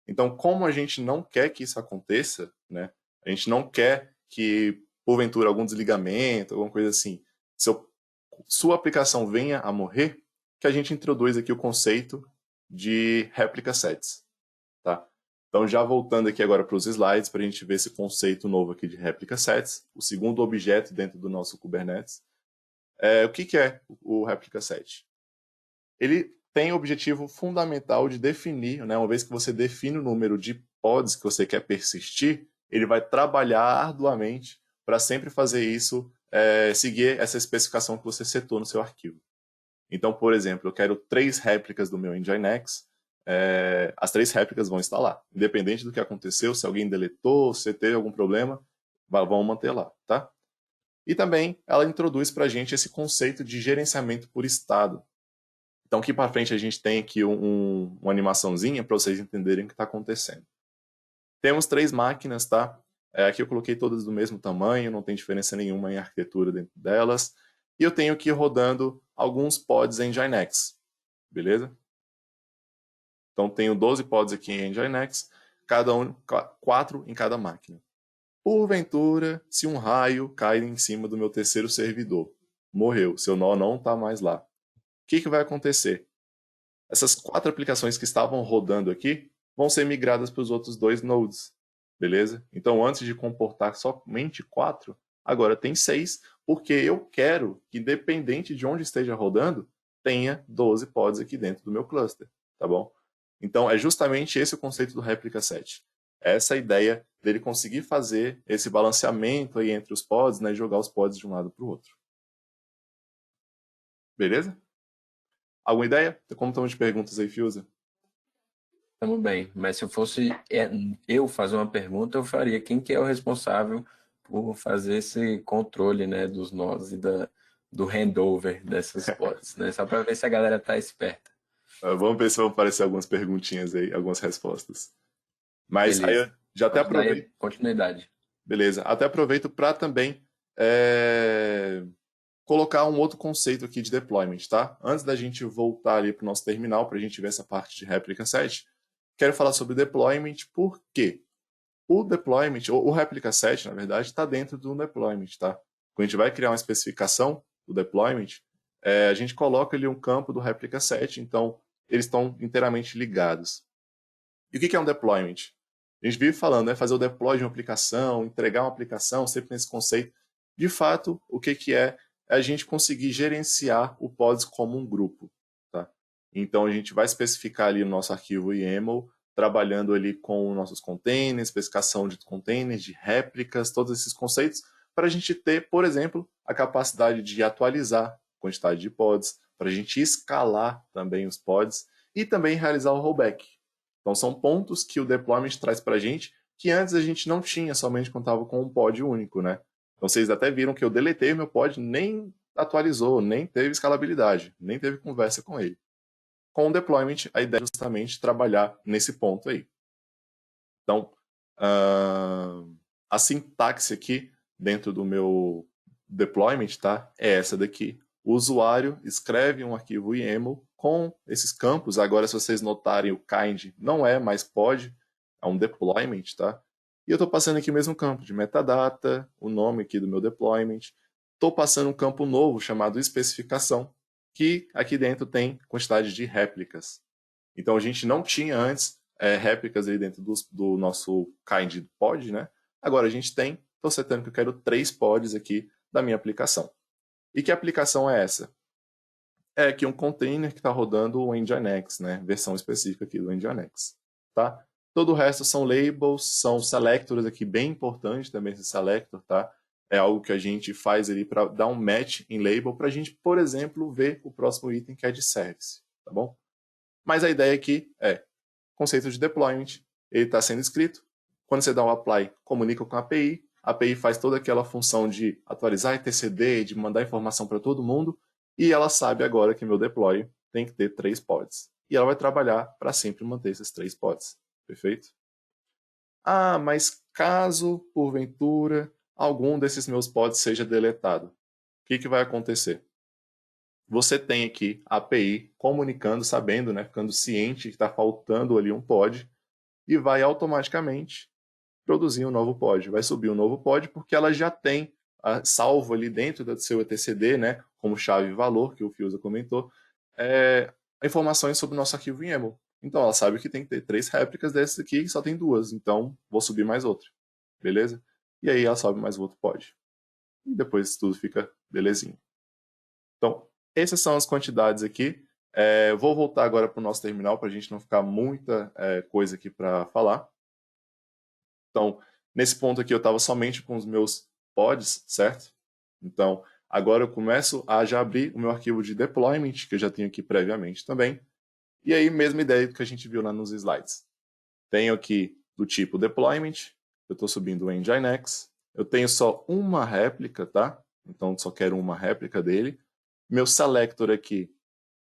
Então, como a gente não quer que isso aconteça, né? A gente não quer que, porventura, algum desligamento, alguma coisa assim, sua aplicação venha a morrer, que a gente introduz aqui o conceito de réplica sets, tá? Então, já voltando aqui agora para os slides, para a gente ver esse conceito novo aqui de réplica sets, o segundo objeto dentro do nosso Kubernetes. O que é o réplica set? Ele tem o objetivo fundamental de definir, né, uma vez que você define o número de pods que você quer persistir, ele vai trabalhar arduamente para sempre fazer isso, seguir essa especificação que você setou no seu arquivo. Então, por exemplo, eu quero 3 réplicas do meu Nginx, as 3 réplicas vão estar lá. Independente do que aconteceu, se alguém deletou, se teve algum problema, vão manter lá, tá? E também ela introduz para a gente esse conceito de gerenciamento por estado. Então, aqui para frente a gente tem aqui uma animaçãozinha para vocês entenderem o que está acontecendo. Temos 3 máquinas, tá? Aqui eu coloquei todas do mesmo tamanho, não tem diferença nenhuma em arquitetura dentro delas. E eu tenho aqui rodando alguns pods em Nginx, beleza? Então, tenho 12 pods aqui em Nginx, 4 em cada máquina. Porventura, se um raio cai em cima do meu terceiro servidor, morreu, seu nó não está mais lá. O que vai acontecer? Essas 4 aplicações que estavam rodando aqui, vão ser migradas para os outros 2 nodes, beleza? Então, antes de comportar somente 4, agora tem 6, porque eu quero que, independente de onde esteja rodando, tenha 12 pods aqui dentro do meu cluster, tá bom? Então, é justamente esse o conceito do réplica set. Essa ideia dele conseguir fazer esse balanceamento aí entre os pods, né, e jogar os pods de um lado para o outro. Beleza? Alguma ideia? Como estão de perguntas aí, Fiuza? Tamo bem, mas se eu fosse eu fazer uma pergunta, eu faria quem que é o responsável por fazer esse controle, né, dos nós e do handover dessas pods, né? Só para ver se a galera tá esperta. Vamos ver se vão aparecer algumas perguntinhas aí, algumas respostas. Mas aí eu Beleza. já até Pode dar aproveito. aí continuidade. Beleza. Até aproveito para também colocar um outro conceito aqui de deployment, tá? Antes da gente voltar ali para o nosso terminal, para a gente ver essa parte de réplica set, quero falar sobre deployment, porque o deployment, ou o réplica set, na verdade, está dentro do deployment, tá? Quando a gente vai criar uma especificação do deployment, a gente coloca ali um campo do réplica set, então eles estão inteiramente ligados. E o que é um deployment? A gente vive falando, né, fazer o deploy de uma aplicação, entregar uma aplicação, sempre nesse conceito. De fato, o que é a gente conseguir gerenciar o pods como um grupo. Tá? Então, a gente vai especificar ali no nosso arquivo YAML, trabalhando ali com nossos containers, especificação de containers, de réplicas, todos esses conceitos, para a gente ter, por exemplo, a capacidade de atualizar a quantidade de pods, para a gente escalar também os pods e também realizar o rollback. Então, são pontos que o deployment traz para a gente que antes a gente não tinha, somente quando estava com um pod único, né? Então, vocês até viram que eu deletei o meu pod, nem atualizou, nem teve escalabilidade, nem teve conversa com ele. Com o deployment, a ideia é justamente trabalhar nesse ponto aí. Então, a sintaxe aqui dentro do meu deployment, tá? É essa daqui. O usuário escreve um arquivo YAML com esses campos. Agora, se vocês notarem, o kind não é mais pod, é um deployment, tá? E eu estou passando aqui o mesmo campo de metadata, o nome aqui do meu deployment. Estou passando um campo novo chamado especificação, que aqui dentro tem quantidade de réplicas. Então, a gente não tinha antes réplicas aí dentro do nosso kind pod, né? Agora a gente tem, estou setando que eu quero 3 pods aqui da minha aplicação. E que aplicação é essa? É aqui um container que está rodando o Nginx, né? Versão específica aqui do Nginx, tá? Todo o resto são labels, são selectors aqui, bem importante também esse selector, tá? É algo que a gente faz ali para dar um match em label para a gente, por exemplo, ver o próximo item que é de service, tá bom? Mas a ideia aqui é conceito de deployment, ele está sendo escrito. Quando você dá um apply, comunica com a API faz toda aquela função de atualizar etcd, de mandar informação para todo mundo, e ela sabe agora que meu deploy tem que ter 3 pods. E ela vai trabalhar para sempre manter esses 3 pods. Perfeito? Ah, mas caso, porventura, algum desses meus pods seja deletado, o que vai acontecer? Você tem aqui a API comunicando, sabendo, né, ficando ciente que está faltando ali um pod, e vai automaticamente produzir um novo pod. Vai subir um novo pod porque ela já tem salvo ali dentro do seu etcd, né, como chave e valor, que o Fiuza comentou, informações sobre o nosso arquivo YAML. Então ela sabe que tem que ter 3 réplicas desses aqui e só tem 2, então vou subir mais outra. Beleza? E aí ela sobe mais outro pod. E depois tudo fica belezinha. Então, essas são as quantidades aqui. Vou voltar agora para o nosso terminal para a gente não ficar muita coisa aqui para falar. Então, nesse ponto aqui eu estava somente com os meus pods, certo? Então, agora eu começo a já abrir o meu arquivo de deployment, que eu já tenho aqui previamente também. E aí, mesma ideia do que a gente viu lá nos slides. Tenho aqui do tipo deployment, eu estou subindo o Nginx, eu tenho só uma réplica, tá? Então, só quero uma réplica dele. Meu selector aqui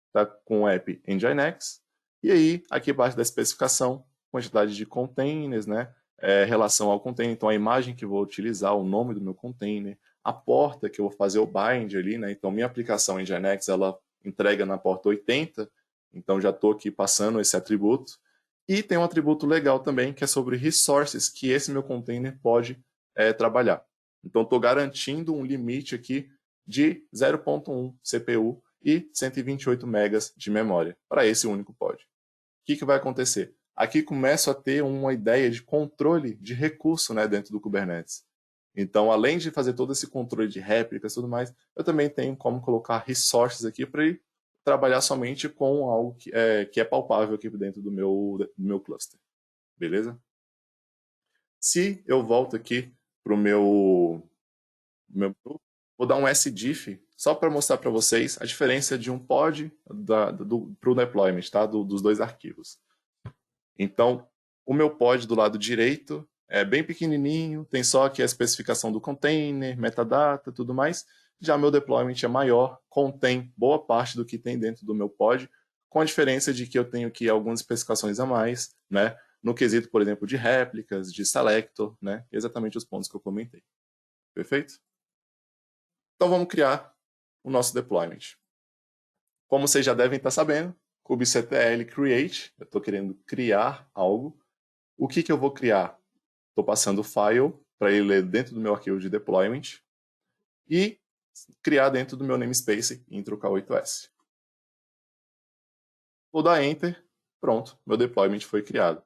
está com o app Nginx. E aí, aqui abaixo da especificação, quantidade de containers, né? Relação ao container, então a imagem que vou utilizar, o nome do meu container, a porta que eu vou fazer o bind ali, né? Então, minha aplicação Nginx, ela entrega na porta 80, então já estou aqui passando esse atributo. E tem um atributo legal também, que é sobre resources, que esse meu container pode trabalhar. Então, estou garantindo um limite aqui de 0.1 CPU e 128 megas de memória para esse único pod. O que vai acontecer? aqui começo a ter uma ideia de controle de recurso, né, dentro do Kubernetes. Então, além de fazer todo esse controle de réplicas e tudo mais, eu também tenho como colocar resources aqui para trabalhar somente com algo que é palpável aqui dentro do meu cluster. Beleza? Se eu volto aqui para o meu vou dar um sdiff só para mostrar para vocês a diferença de um pod para o deployment, tá? Dos dois arquivos. Então, o meu pod do lado direito é bem pequenininho, tem só aqui a especificação do container, metadata, tudo mais. Já meu deployment é maior, contém boa parte do que tem dentro do meu pod, com a diferença de que eu tenho aqui algumas especificações a mais, né? No quesito, por exemplo, de réplicas, de selector, né? Exatamente os pontos que eu comentei. Perfeito? Então vamos criar o nosso deployment. Como vocês já devem estar sabendo, kubectl create, eu estou querendo criar algo. O que eu vou criar? Estou passando o file para ele ler dentro do meu arquivo de deployment e criar dentro do meu namespace intro K8s. Vou dar Enter, pronto, meu deployment foi criado.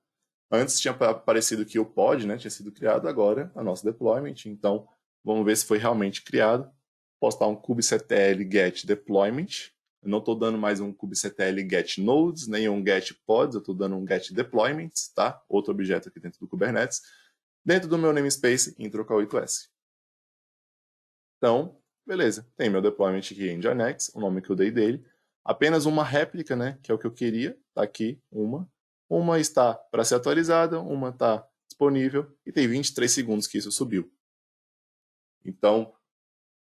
Antes tinha aparecido que o pod, né, tinha sido criado, agora é o nosso deployment, então vamos ver se foi realmente criado. Posso dar um kubectl get deployment. Eu não estou dando mais um kubectl get nodes, nem um get pods, eu estou dando um get deployments, tá? Outro objeto aqui dentro do Kubernetes, dentro do meu namespace intro K8s. Então, beleza, tem meu deployment aqui em Nginx, o nome que eu dei dele. Apenas uma réplica, né, que é o que eu queria, tá aqui, uma. Uma está para ser atualizada, uma está disponível e tem 23 segundos que isso subiu. Então,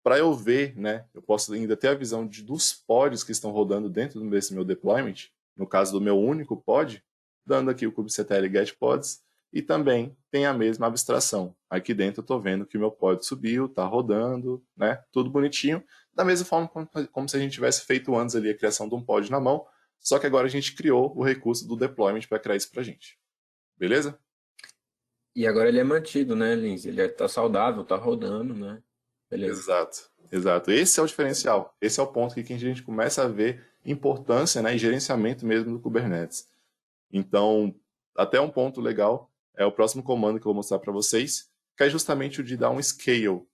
para eu ver, né, eu posso ainda ter a visão dos pods que estão rodando dentro desse meu deployment, no caso do meu único pod, dando aqui o kubectl get pods, e também tem a mesma abstração. Aqui dentro eu estou vendo que o meu pod subiu, está rodando, né, tudo bonitinho, da mesma forma como se a gente tivesse feito antes ali a criação de um pod na mão, só que agora a gente criou o recurso do deployment para criar isso para a gente. Beleza? E agora ele é mantido, né, Lins? Ele tá saudável, tá rodando, né? Beleza. Exato, exato. Esse é o diferencial. Esse é o ponto que a gente começa a ver importância, né, e gerenciamento mesmo do Kubernetes. Então, até um ponto legal é o próximo comando que eu vou mostrar para vocês, que é justamente o de dar um scale.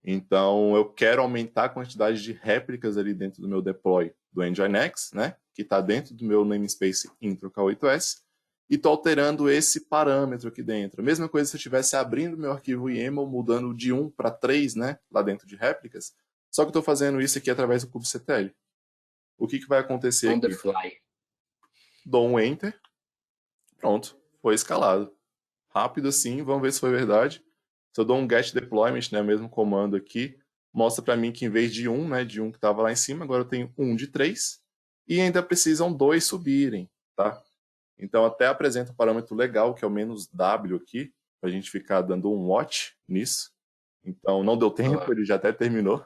Então, eu quero aumentar a quantidade de réplicas ali dentro do meu deploy do Nginx, né, que está dentro do meu namespace intro K8s, e estou alterando esse parâmetro aqui dentro. A mesma coisa se eu estivesse abrindo meu arquivo YAML, mudando de 1 para 3, né, lá dentro de réplicas, só que eu estou fazendo isso aqui através do kubectl. O que vai acontecer On the aqui? fly. Dou um Enter, pronto, foi escalado. Rápido assim, vamos ver se foi verdade. Se eu dou um get deployment, né, mesmo comando aqui, mostra para mim que em vez de um, né, de um que estava lá em cima, agora eu tenho um de 3 e ainda precisam dois subirem, tá? Então até apresenta um parâmetro legal, que é o -w aqui, para a gente ficar dando um watch nisso. Então não deu tempo, ele já até terminou.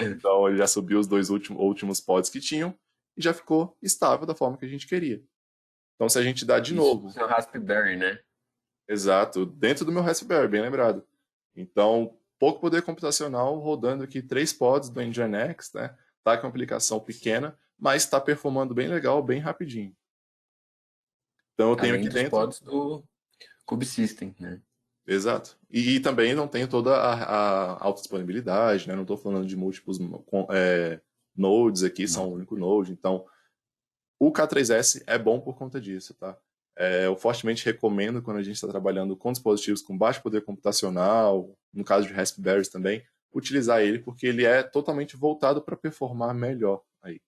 Então ele já subiu os dois últimos pods que tinham e já ficou estável da forma que a gente queria. Então se a gente dá de Isso no novo, seu Raspberry, né? exato, dentro do meu Raspberry, bem lembrado. Então, pouco poder computacional rodando aqui 3 pods do Nginx, né? Tá com uma aplicação pequena, mas está performando bem legal, bem rapidinho. Então eu tenho Além aqui dos dentro, pods do Kubesystem, né? exato. E também não tenho toda a alta disponibilidade, né? Não estou falando de múltiplos nodes aqui, são Não. um único node. Então, o K3S é bom por conta disso, tá? Eu fortemente recomendo quando a gente está trabalhando com dispositivos com baixo poder computacional, no caso de Raspberries também, utilizar ele porque ele é totalmente voltado para performar melhor aí,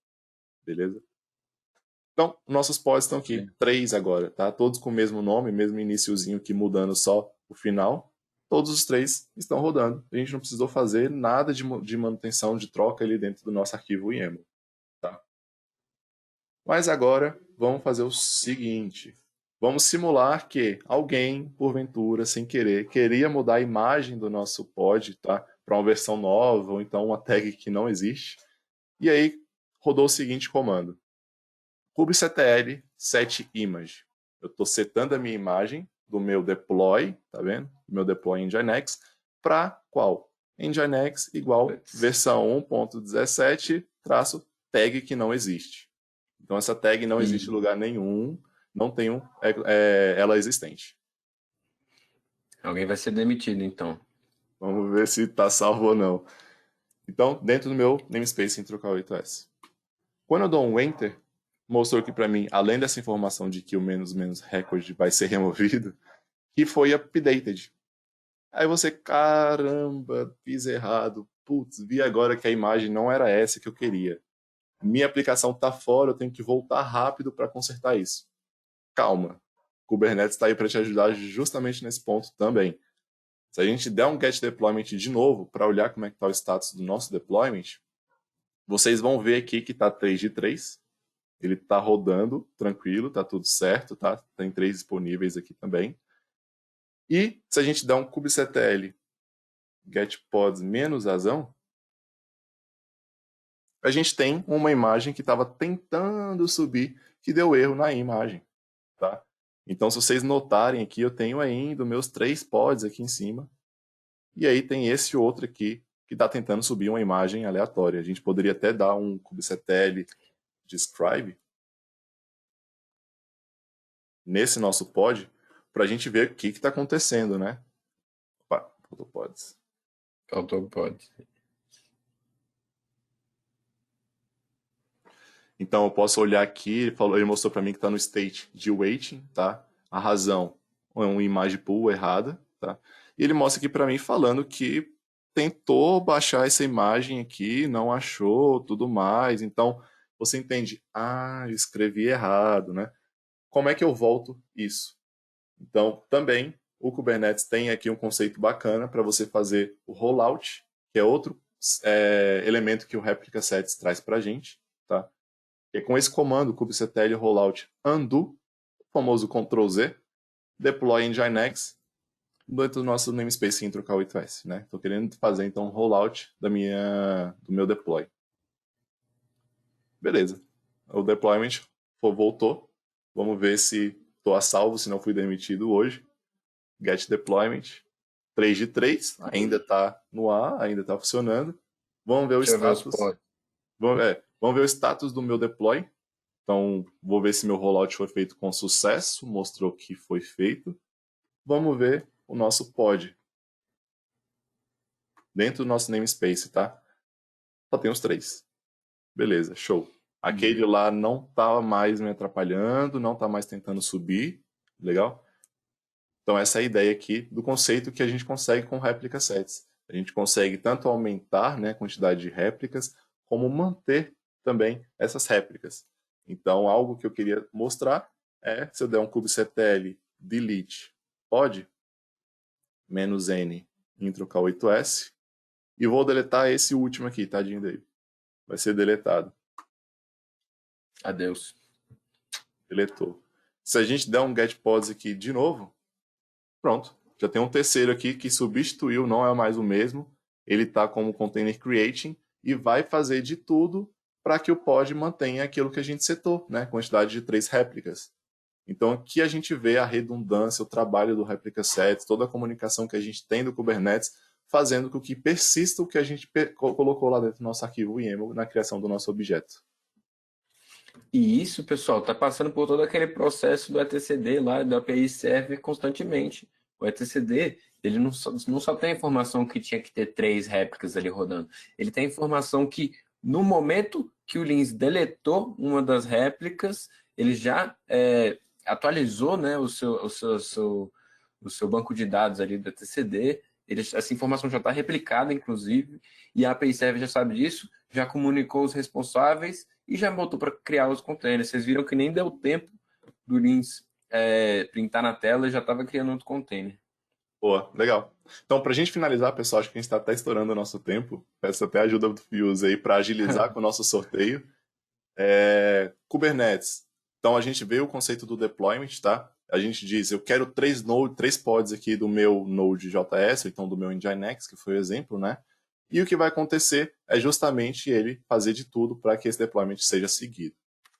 beleza? Então, nossos pods estão aqui, 3 agora, tá? Todos com o mesmo nome, mesmo iniciozinho aqui mudando só o final. Todos os 3 estão rodando. A gente não precisou fazer nada de manutenção, de troca ali dentro do nosso arquivo YAML, tá? Mas agora vamos fazer o seguinte. Vamos simular que alguém, porventura, sem querer, queria mudar a imagem do nosso pod, tá? Para uma versão nova, ou então uma tag que não existe. E aí rodou o seguinte comando: kubectl setImage. Eu estou setando a minha imagem do meu deploy, tá vendo? Do meu deploy em Nginx, para qual? Nginx igual versão 1.17 traço tag que não existe. Então essa tag não existe em E lugar nenhum, não tenho ela existente. Alguém vai ser demitido, então. Vamos ver se está salvo ou não. Então, dentro do meu namespace Intro 8S. Quando eu dou um Enter, mostrou aqui para mim, além dessa informação de que o menos menos record vai ser removido, que foi updated. Aí você, caramba, fiz errado. Putz, vi agora que a imagem não era essa que eu queria. Minha aplicação está fora, eu tenho que voltar rápido para consertar isso. Calma. Kubernetes está aí para te ajudar justamente nesse ponto também. Se a gente der um get deployment de novo para olhar como é que está o status do nosso deployment, vocês vão ver aqui que está 3 de 3. Ele está rodando tranquilo, está tudo certo, tá? Tem 3 disponíveis aqui também. E se a gente der um kubectl get pods menos razão, a gente tem uma imagem que estava tentando subir, que deu erro na imagem, tá? Então, se vocês notarem aqui, eu tenho ainda meus 3 pods aqui em cima, e aí tem esse outro aqui que está tentando subir uma imagem aleatória. A gente poderia até dar um kubectl describe nesse nosso pod para a gente ver o que está acontecendo, né? Opa, faltou pods. Faltou pode. Então eu posso olhar aqui, ele mostrou para mim que está no state de waiting, tá? A razão é uma imagem pool errada, tá? E ele mostra aqui para mim falando que tentou baixar essa imagem aqui, não achou, tudo mais. Então você entende, eu escrevi errado, né? Como é que eu volto isso? Então também o Kubernetes tem aqui um conceito bacana para você fazer o rollout, que é outro elemento que o Replica Sets traz para a gente, tá? E com esse comando kubectl rollout undo, o famoso Ctrl Z, deploy em Nginx dentro do nosso namespace intro K8S, né? Estou querendo fazer então um rollout do meu deploy. Beleza. O deployment voltou. Vamos ver se estou a salvo, se não fui demitido hoje. Get deployment. 3 de 3, ainda está no ar, ainda está funcionando. Vamos ver o Deixa eu ver os status. pods. Vamos ver o status do meu deploy. Então, vou ver se meu rollout foi feito com sucesso, mostrou que foi feito. Vamos ver o nosso pod. Dentro do nosso namespace, tá? Só tem os 3. Beleza, show. Aquele lá não tá mais me atrapalhando, não tá mais tentando subir. Legal? Então, essa é a ideia aqui do conceito que a gente consegue com réplica sets. A gente consegue tanto aumentar, né, a quantidade de réplicas, como manter também essas réplicas. Então, algo que eu queria mostrar é, se eu der um kubectl delete pod -n intro K8S e vou deletar esse último aqui, tadinho dele. Vai ser deletado. Adeus. Deletou. Se a gente der um get pods aqui de novo, pronto. Já tem um terceiro aqui que substituiu, não é mais o mesmo. Ele está como container creating e vai fazer de tudo para que o pod mantenha aquilo que a gente setou, né? Quantidade de 3 réplicas. Então aqui a gente vê a redundância, o trabalho do replica set, toda a comunicação que a gente tem do Kubernetes, fazendo com que persista o que a gente colocou lá dentro do nosso arquivo YAML na criação do nosso objeto. E isso, pessoal, está passando por todo aquele processo do etcd lá, do API Server constantemente. O etcd, ele não só tem a informação que tinha que ter 3 réplicas ali rodando. Ele tem a informação que, no momento que o Lins deletou uma das réplicas, ele já atualizou, né, o seu banco de dados ali do etcd. Essa informação já está replicada, inclusive, e a API Server já sabe disso, já comunicou os responsáveis e já voltou para criar os containers. Vocês viram que nem deu tempo do Lins printar na tela e já estava criando outro container. Boa, legal. Então, para a gente finalizar, pessoal, acho que a gente está até estourando o nosso tempo. Peço até a ajuda do Fius aí para agilizar com o nosso sorteio. Kubernetes. Então, a gente vê o conceito do deployment, tá? A gente diz, eu quero 3 pods aqui do meu Node.js, ou então do meu Nginx, que foi o exemplo, né? E o que vai acontecer é justamente ele fazer de tudo para que esse deployment seja seguido,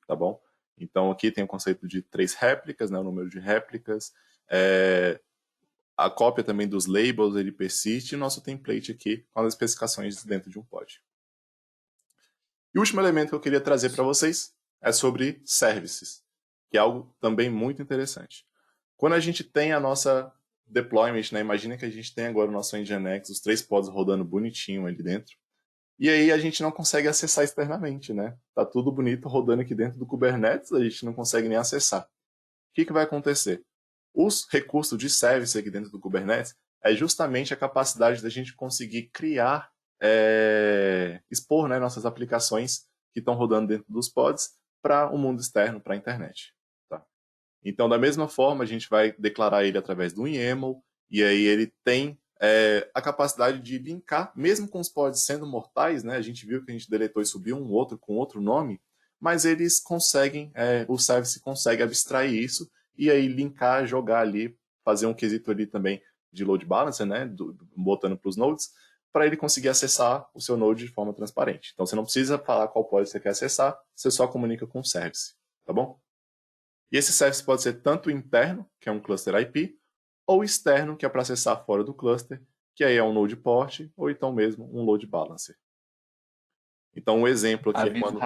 tá bom? Então, aqui tem o conceito de 3 réplicas, né? O número de réplicas. A cópia também dos labels, ele persiste, e o nosso template aqui com as especificações dentro de um pod. E o último elemento que eu queria trazer para vocês é sobre services. que é algo também muito interessante. Quando a gente tem a nossa deployment, né? Imagina que a gente tem agora o nosso Nginx, os 3 pods rodando bonitinho ali dentro. E aí a gente não consegue acessar externamente, né? Tá tudo bonito rodando aqui dentro do Kubernetes, a gente não consegue nem acessar. O que vai acontecer? Os recursos de service aqui dentro do Kubernetes é justamente a capacidade da gente conseguir criar, expor, né, nossas aplicações que estão rodando dentro dos pods para o mundo externo, para a internet. Tá? Então, da mesma forma, a gente vai declarar ele através do YAML, e aí ele tem a capacidade de linkar, mesmo com os pods sendo mortais, né? A gente viu que a gente deletou e subiu um outro com outro nome, mas eles conseguem, o service consegue abstrair isso e aí linkar, jogar ali, fazer um quesito ali também de load balancer, né? Botando para os nodes, para ele conseguir acessar o seu node de forma transparente. Então você não precisa falar qual pod você quer acessar, você só comunica com o service, tá bom? E esse service pode ser tanto interno, que é um cluster IP, ou externo, que é para acessar fora do cluster, que aí é um node port, ou então mesmo um load balancer. Então, um exemplo aqui é quando...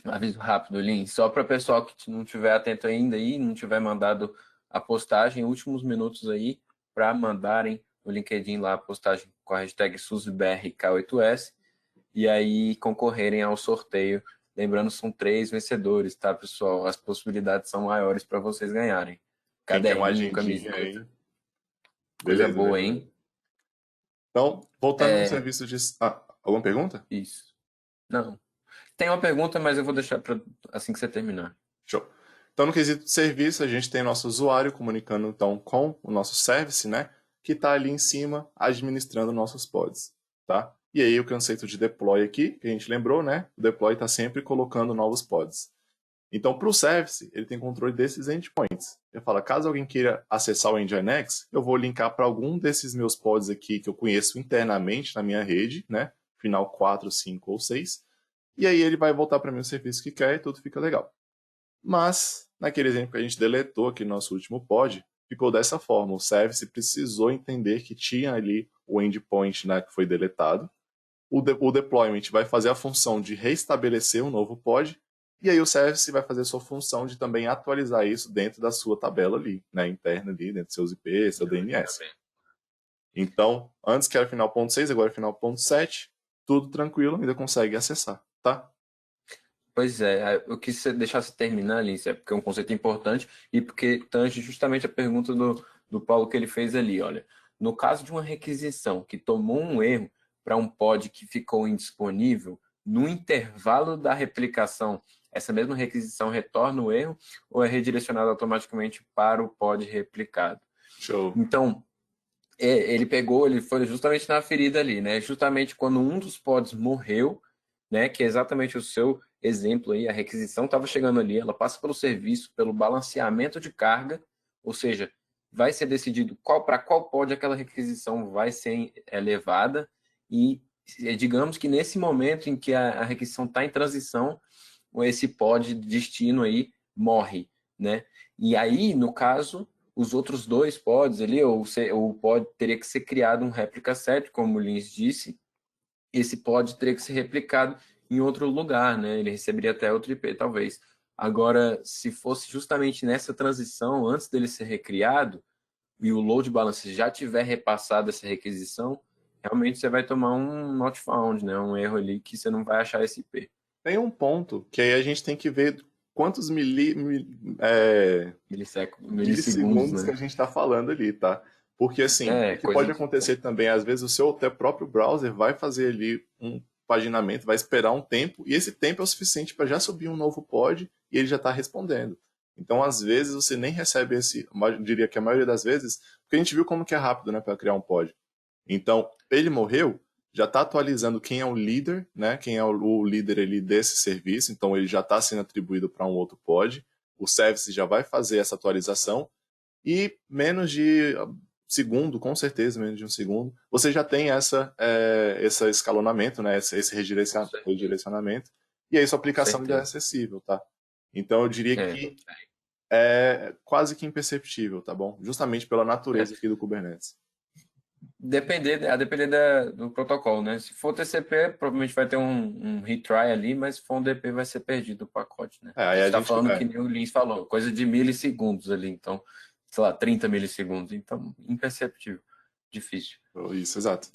Aviso rápido, Lin, só para o pessoal que não estiver atento ainda aí, não tiver mandado a postagem, últimos minutos aí, para mandarem no LinkedIn lá a postagem com a hashtag SUSBRK8S e aí concorrerem ao sorteio. Lembrando, são 3 vencedores, tá, pessoal? As possibilidades são maiores para vocês ganharem. Quem quer uma Caderninho, agendinha camiseta, aí? coisa Beleza, boa, beleza. hein? Então, voltando no serviço de... alguma pergunta? Isso. Não. Tem uma pergunta, mas eu vou deixar para assim que você terminar. Show. Então, no quesito de serviço, a gente tem nosso usuário comunicando então com o nosso service, né? Que está ali em cima administrando nossos pods, tá? E aí o conceito de deploy aqui, que a gente lembrou, né? O deploy está sempre colocando novos pods. Então, para o service, ele tem controle desses endpoints. Ele fala, caso alguém queira acessar o Nginx, eu vou linkar para algum desses meus pods aqui que eu conheço internamente na minha rede, né? Final 4, 5 ou 6. E aí ele vai voltar para mim o serviço que quer e tudo fica legal. Mas, naquele exemplo que a gente deletou aqui no nosso último pod, ficou dessa forma. O service precisou entender que tinha ali o endpoint, né, que foi deletado. O deployment vai fazer a função de restabelecer um novo pod. E aí o service vai fazer a sua função de também atualizar isso dentro da sua tabela ali, né, interna ali, dentro dos seus IP, seu DNS. Então, antes que era final ponto 6, agora é final ponto 7, tudo tranquilo, ainda consegue acessar, tá? Pois é, eu quis deixar você terminar, Lícia, porque é um conceito importante e porque tange justamente a pergunta do Paulo que ele fez ali. Olha, no caso de uma requisição que tomou um erro para um pod que ficou indisponível, no intervalo da replicação, essa mesma requisição retorna o erro ou é redirecionada automaticamente para o pod replicado? Show. Então, ele foi justamente na ferida ali, né? Justamente quando um dos pods morreu, né? Que é exatamente o seu exemplo aí, a requisição estava chegando ali, ela passa pelo serviço, pelo balanceamento de carga, ou seja, vai ser decidido para qual pod aquela requisição vai ser levada e digamos que nesse momento em que a requisição está em transição, esse pod destino aí morre, né? E aí, no caso, os outros 2 pods ali, ou o pod teria que ser criado um réplica set, como o Lins disse, esse pod teria que ser replicado em outro lugar, né? Ele receberia até outro IP, talvez. Agora, se fosse justamente nessa transição, antes dele ser recriado, e o load balancer já tiver repassado essa requisição, realmente você vai tomar um not found, né? Um erro ali que você não vai achar esse IP. Tem um ponto que aí a gente tem que ver quantos Milissegundos, milissegundos que né? a gente está falando ali, tá? Porque assim, o que Coisa pode de... acontecer também, às vezes o seu até próprio browser vai fazer ali um paginamento, vai esperar um tempo, e esse tempo é o suficiente para já subir um novo pod e ele já está respondendo. Então, às vezes, você nem recebe eu diria que a maioria das vezes, porque a gente viu como que é rápido, né, para criar um pod. Então, ele morreu, já está atualizando quem é o líder, né? Quem é o líder ali desse serviço, então ele já está sendo atribuído para um outro pod. O service já vai fazer essa atualização e menos de segundo, com certeza, menos de um segundo, você já tem esse escalonamento, né? Esse redirecionamento, e aí sua Com aplicação já é certeza. acessível, tá? Então eu diria É, que é quase que imperceptível, tá bom? Justamente pela é. natureza aqui do Kubernetes. A depender do protocolo, né? Se for TCP, provavelmente vai ter um retry ali, mas se for um DP, vai ser perdido o pacote, né? A Aí gente a está gente. falando que nem o Lins falou, coisa de milissegundos ali, então, sei lá, 30 milissegundos, então, imperceptível, difícil. Isso, exato.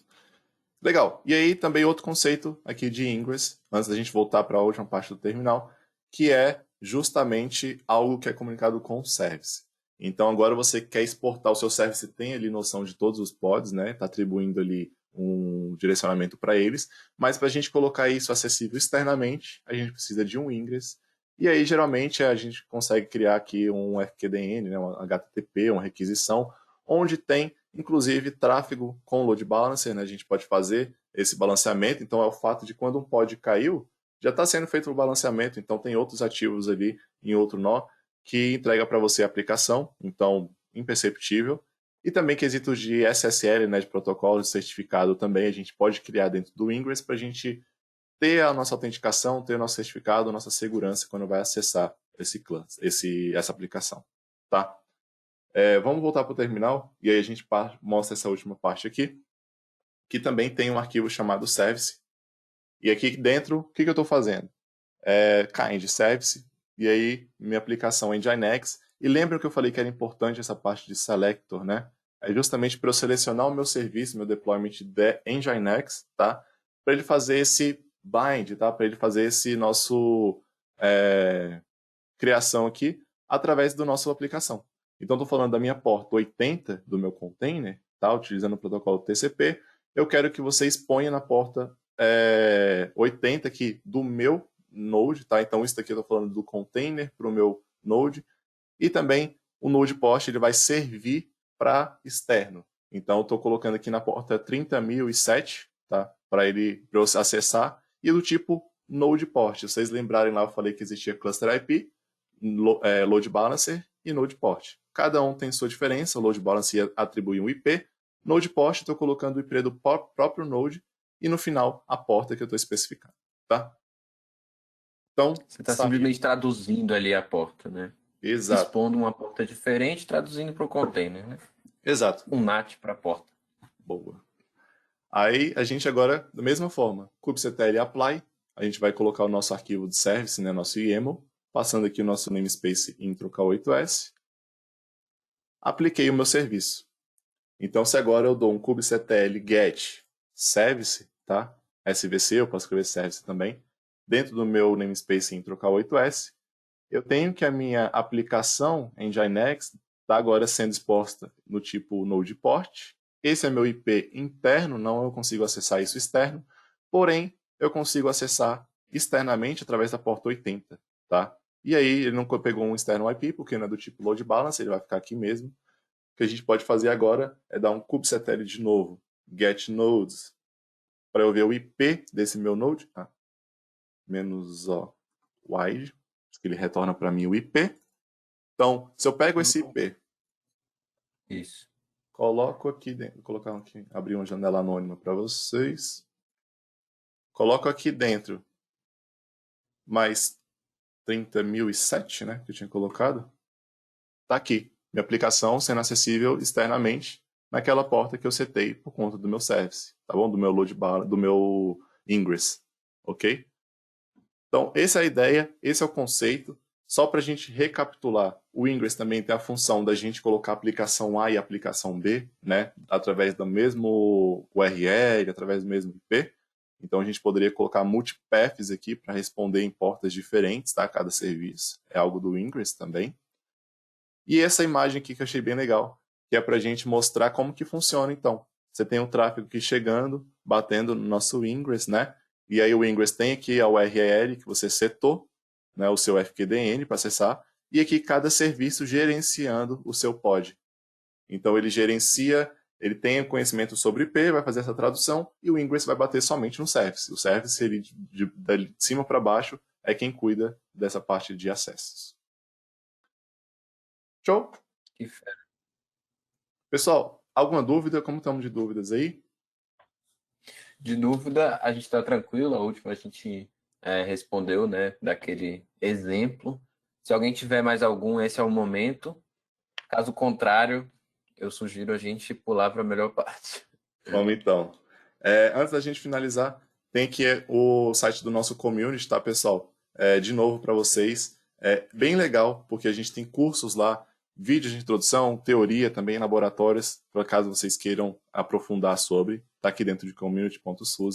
Legal. E aí também outro conceito aqui de Ingress, antes da gente voltar para a última parte do terminal, que é justamente algo que é comunicado com o service. Então agora você quer exportar o seu service, tem ali noção de todos os pods, né? Está atribuindo ali um direcionamento para eles, mas para a gente colocar isso acessível externamente, a gente precisa de um Ingress. E aí geralmente a gente consegue criar aqui um FQDN, né? Um HTTP, uma requisição, onde tem inclusive tráfego com load balancer, né? A gente pode fazer esse balanceamento, então é o fato de quando um pod caiu, já está sendo feito o balanceamento, então tem outros ativos ali em outro nó que entrega para você a aplicação, então imperceptível. E também quesitos de SSL, né, de protocolo de certificado também, a gente pode criar dentro do Ingress para a gente ter a nossa autenticação, ter o nosso certificado, a nossa segurança quando vai acessar essa aplicação, tá? Vamos voltar para o terminal e aí a gente mostra essa última parte aqui, que também tem um arquivo chamado service. E aqui dentro, o que eu estou fazendo? Kind service, e aí minha aplicação é Nginx. E lembra que eu falei que era importante essa parte de selector, né? É justamente para eu selecionar o meu serviço, meu deployment de Nginx, tá? Para ele fazer esse bind, tá? Para ele fazer esse nosso criação aqui através do nosso aplicação. Então, estou falando da minha porta 80 do meu container, tá? Utilizando o protocolo TCP. Eu quero que você exponha na porta 80 aqui do meu node, tá? Então, isso daqui eu estou falando do container para o meu node. E também o node port ele vai servir para externo. Então, eu estou colocando aqui na porta 30.007, tá? Para eu acessar. E do tipo node port. Se vocês lembrarem lá, eu falei que existia cluster IP, load balancer e node port. Cada um tem sua diferença, o load balancer atribui um IP, node port estou colocando o IP do próprio node e no final a porta que eu estou especificando, tá? Então, Você está saiu. simplesmente traduzindo ali a porta, né? Exato, Expondo uma porta diferente, traduzindo para o container, né? exato. Um NAT para a porta. Boa. Aí a gente agora, da mesma forma, kubectl apply, a gente vai colocar o nosso arquivo de service, né, nosso YAML, passando aqui o nosso namespace intro K8s, apliquei o meu serviço. Então, se agora eu dou um kubectl get service, tá? SVC, eu posso escrever service também, dentro do meu namespace intro K8s, eu tenho que a minha aplicação Nginx está agora sendo exposta no tipo Node Port. Esse é meu IP interno, não eu consigo acessar isso externo, porém eu consigo acessar externamente através da porta 80, tá? E aí ele não pegou um externo IP, porque não é do tipo load balance, ele vai ficar aqui mesmo. O que a gente pode fazer agora é dar um kubectl de novo, get nodes, para eu ver o IP desse meu node, tá? Menos wide, que ele retorna para mim o IP. Então, se eu pego esse IP, Isso. coloco aqui dentro, vou colocar aqui, abrir uma janela anônima para vocês. Coloco aqui dentro mais 30.007, né, que eu tinha colocado. Tá aqui, minha aplicação sendo acessível externamente naquela porta que eu setei por conta do meu service, tá bom? Do meu load bar, do meu ingress, ok? Então, essa é a ideia, esse é o conceito. Só para a gente recapitular, o Ingress também tem a função da gente colocar a aplicação A e a aplicação B, né, através do mesmo URL, através do mesmo IP. Então, a gente poderia colocar multipaths aqui para responder em portas diferentes, tá, cada serviço. É algo do Ingress também. E essa imagem aqui que eu achei bem legal, que é para a gente mostrar como que funciona, então. Você tem o tráfego aqui chegando, batendo no nosso Ingress, né? E aí o Ingress tem aqui a URL que você setou, né, o seu FQDN para acessar, e aqui cada serviço gerenciando o seu pod. Então ele gerencia, ele tem conhecimento sobre IP, vai fazer essa tradução, e o Ingress vai bater somente no service. O service, ele, de cima para baixo, é quem cuida dessa parte de acessos. Show? Que fera. Pessoal, alguma dúvida? Como estamos de dúvidas aí? De dúvida, a gente está tranquilo. A última a gente respondeu, né? Daquele exemplo. Se alguém tiver mais algum, esse é o momento. Caso contrário, eu sugiro a gente pular para a melhor parte. Vamos então. Antes da gente finalizar, tem aqui o site do nosso community, tá, pessoal? De novo para vocês. É bem legal, porque a gente tem cursos lá, vídeos de introdução, teoria também, laboratórios, para caso vocês queiram aprofundar sobre. Tá aqui dentro de community.suse.